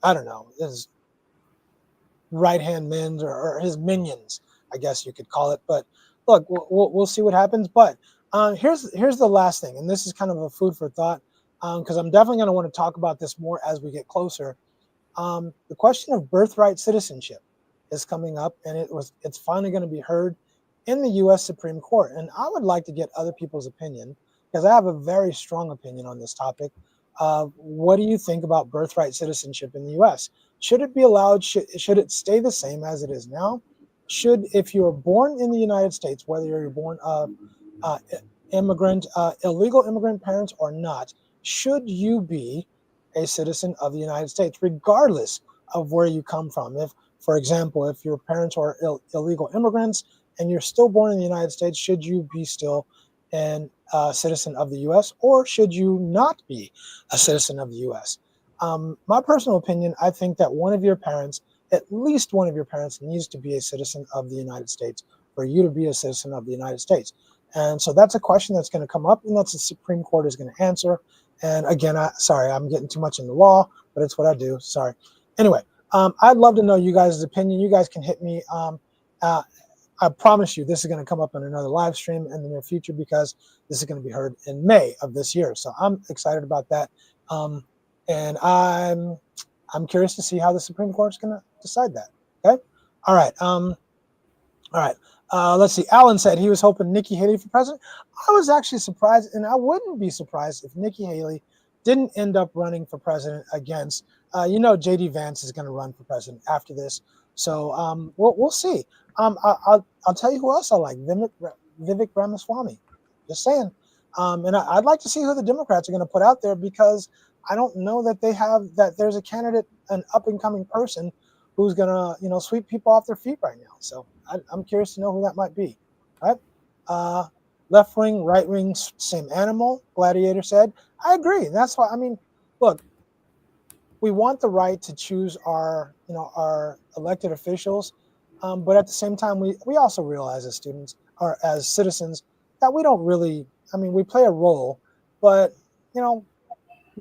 I don't know, his right hand men, or his minions, I guess you could call it. But look, we'll see what happens. But here's the last thing, and this is kind of a food for thought, because I'm definitely going to want to talk about this more as we get closer. The question of birthright citizenship is coming up, and it's finally going to be heard in the U.S. Supreme Court. And I would like to get other people's opinion, because I have a very strong opinion on this topic. What do you think about birthright citizenship in the U.S.? Should it be allowed? Should it stay the same as it is now? Should, if you are born in the United States, whether you're born of uh, immigrant, illegal immigrant parents or not, should you be a citizen of the United States, regardless of where you come from? If, for example, if your parents are illegal immigrants and you're still born in the United States, should you be still an citizen of the U.S., or should you not be a citizen of the U.S.? My personal opinion, I think that one of your parents, at least one of your parents, needs to be a citizen of the United States for you to be a citizen of the United States. And so that's a question that's going to come up, and that's the Supreme Court is going to answer. And again, sorry, I'm getting too much into law, but it's what I do. Sorry. Anyway, I'd love to know you guys' opinion. You guys can hit me. Uh, I promise you, this is going to come up in another live stream in the near future, because this is going to be heard in May of this year. So I'm excited about that. And I'm curious to see how the Supreme Court is going to decide that. Okay. All right. All right. Let's see. Alan said he was hoping Nikki Haley for president. I was actually surprised, and I wouldn't be surprised if Nikki Haley didn't end up running for president against, J.D. Vance is going to run for president after this. So we'll see. I'll tell you who else I like. Vivek Ramaswamy. Just saying. And I'd like to see who the Democrats are going to put out there, because I don't know that there's a candidate, an up and coming person who's going to, sweep people off their feet right now. So I'm curious to know who that might be. Right? Left wing, right wing, same animal. Gladiator said. I agree. That's why. I mean, look, we want the right to choose our elected officials, but at the same time, we also realize as students or as citizens that we don't really. I mean, we play a role, but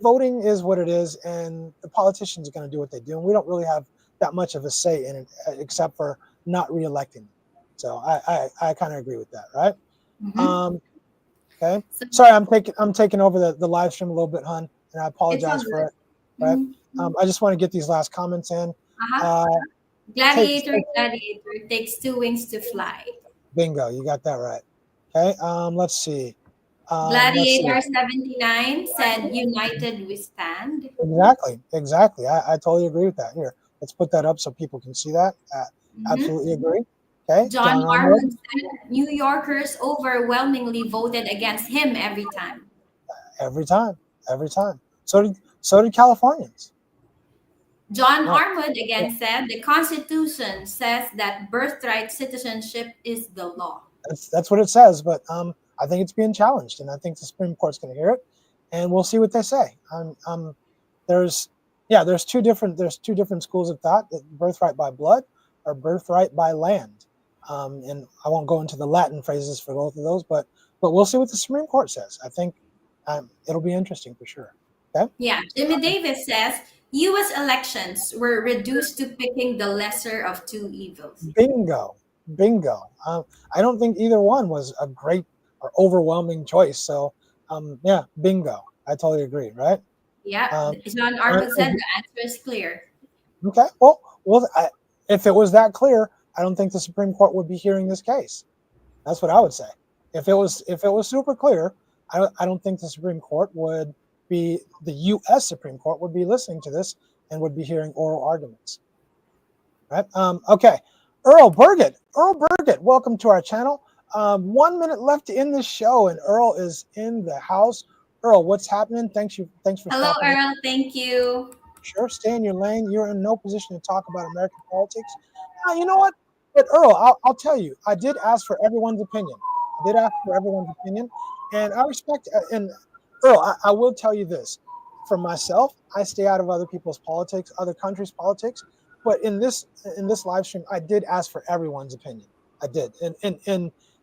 voting is what it is, and the politicians are going to do what they do, and we don't really have that much of a say in it, except for not reelecting them. So I kind of agree with that, right? Mm-hmm. Okay. So, Sorry, I'm taking over the live stream a little bit, hun, and I it's all apologize for good. it. Right. Mm-hmm. I just want to get these last comments in. Uh-huh. Uh, take Gladiator takes two wings to fly. bingo. You got that right. Okay. Let's see. Let's see. Gladiator 79 said, United we stand. Exactly. I totally agree with that. Here, let's put that up so people can see that. Mhm. Absolutely agree. Okay. John John Armour. Armwood said, New Yorkers overwhelmingly voted against him every time. Every time. Every time. So did Californians. John Right. Armwood again said, the Constitution says that birthright citizenship is the law. That's what it says. But I think it's being challenged, and I think the Supreme Court's going to hear it, and we'll see what they say. There's two different schools of thought: birthright by blood or birthright by land. And I won't go into the Latin phrases for both of those, but we'll see what the Supreme Court says. I think it'll be interesting for sure. Okay. Yeah, Jimmy Davis says US elections were reduced to picking the lesser of two evils. Bingo, bingo. I don't think either one was a great or overwhelming choice. So, yeah, bingo. I totally agree. Right. Yeah, Um, John Arbut said the answer is clear. okay. If it was that clear, I don't think the Supreme Court would be hearing this case. That's what I would say. If it was super clear, I don't think the Supreme Court would be the U.S. Supreme Court would be listening to this and would be hearing oral arguments. Right? Okay. Earl Burgett, welcome to our channel. 1 minute left to end this show, and Earl is in the house. Earl, what's happening? Thanks for Hello, stopping in. Earl. Thank you. Sure, stay in your lane. You're in no position to talk about American politics. You know what? But Earl, I'll tell you, I did ask for everyone's opinion. And I respect. And Earl, I will tell you this: for myself, I stay out of other people's politics, other countries' politics. But in this live stream, I did ask for everyone's opinion. I did,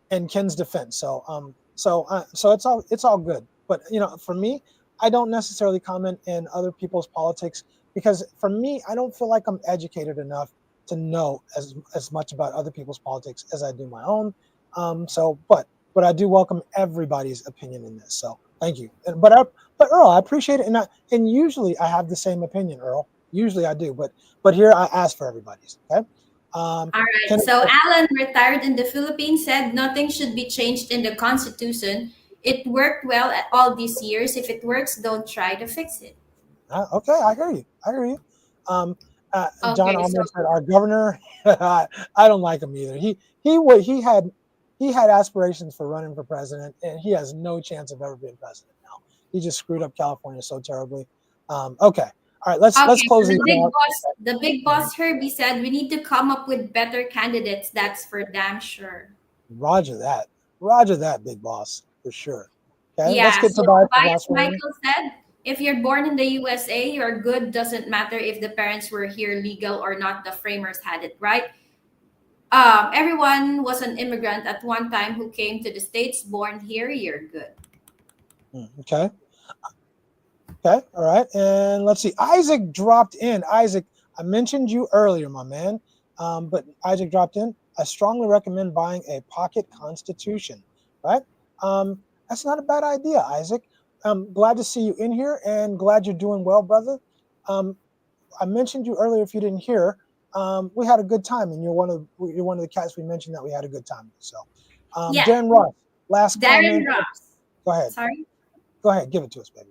in Ken's defense. So it's all good. But for me, I don't necessarily comment in other people's politics because for me, I don't feel like I'm educated enough to know as much about other people's politics as I do my own. But I do welcome everybody's opinion in this. So thank you. But Earl, I appreciate it, and usually I have the same opinion, Earl. Usually I do, but here I ask for everybody's. Okay. All right. So Alan, retired in the Philippines, said nothing should be changed in the Constitution. It worked well at all these years. If it works, don't try to fix it. Okay, I hear you. John Okay, Almond said our governor. I don't like him either. He had aspirations for running for president, and he has no chance of ever being president now. He just screwed up California so terribly. Okay. All right, let's close these out. The big boss Herbie said we need to come up with better candidates. That's for damn sure. Roger that, big boss, for sure. Okay, yeah, let's get so Tobias Michael said, if you're born in the USA, you're good. Doesn't matter if the parents were here legal or not. The framers had it right. Everyone was an immigrant at one time who came to the States. Born here, you're good. Okay. All right. And let's see. Isaac dropped in. Isaac, I mentioned you earlier, my man. But Isaac dropped in. I strongly recommend buying a pocket constitution. Right? That's not a bad idea, Isaac. I'm glad to see you in here and glad you're doing well, brother. I mentioned you earlier. If you didn't hear, we had a good time, and you're one of the cats we mentioned that we had a good time with. So, Darren Ross, last comment. Go ahead. Sorry. Go ahead. Give it to us, baby.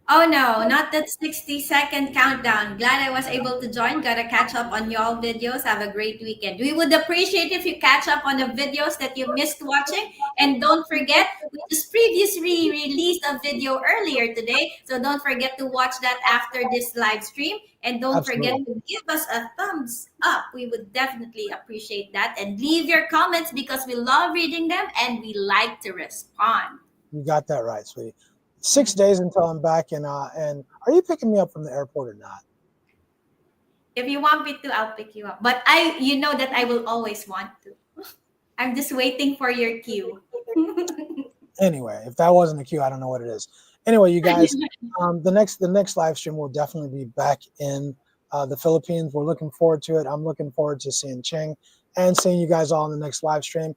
Oh no, not that 60-second countdown. Glad I was able to join. Gotta catch up on y'all videos. Have a great weekend. We would appreciate if you catch up on the videos that you missed watching. And don't forget, we just previously released a video earlier today. So don't forget to watch that after this live stream. And don't forget to give us a thumbs up. We would definitely appreciate that. And leave your comments because we love reading them and we like to respond. You got that right, sweetie. 6 days until I'm back, and are you picking me up from the airport or not? If you want me to, I'll pick you up. But you know that I will always want to. I'm just waiting for your cue. Anyway, if that wasn't a cue, I don't know what it is. Anyway, you guys, the next live stream will definitely be back in the Philippines. We're looking forward to it. I'm looking forward to seeing Ching and seeing you guys all in the next live stream.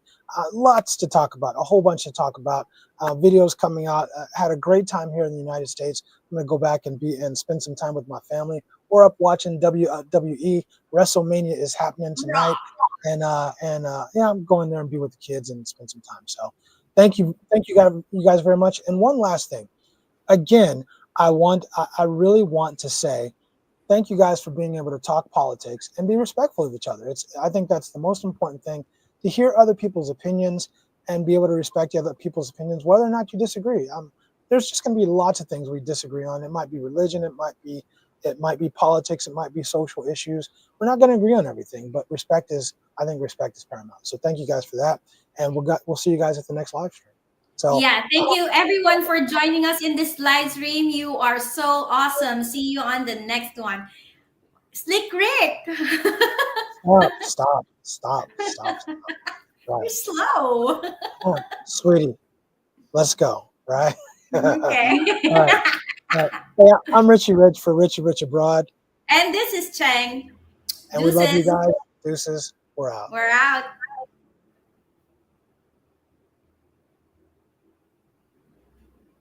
Lots to talk about, a whole bunch to talk about. Videos coming out. Had a great time here in the United States. I'm gonna go back and spend some time with my family. We're up watching WWE. WrestleMania is happening tonight, and yeah, I'm going there and be with the kids and spend some time. So, thank you guys very much. And one last thing, again, I really want to say thank you guys for being able to talk politics and be respectful of each other. I think that's the most important thing, to hear other people's opinions and be able to respect other people's opinions, whether or not you disagree. There's just going to be lots of things we disagree on. It might be religion, it might be politics, it might be social issues. We're not going to agree on everything, but I think respect is paramount. So thank you guys for that, and we'll see you guys at the next live stream. So Yeah, thank you everyone for joining us in this live stream. You are so awesome. See you on the next one. Slick Rick. stop. You're Right. slow. Come on, sweetie, let's go. Right. Okay. All right. All right. Yeah, I'm Richie Rich for Richie Rich Abroad. And this is Cheng. And we love you Deuces. guys. Deuces. We're out. We're out.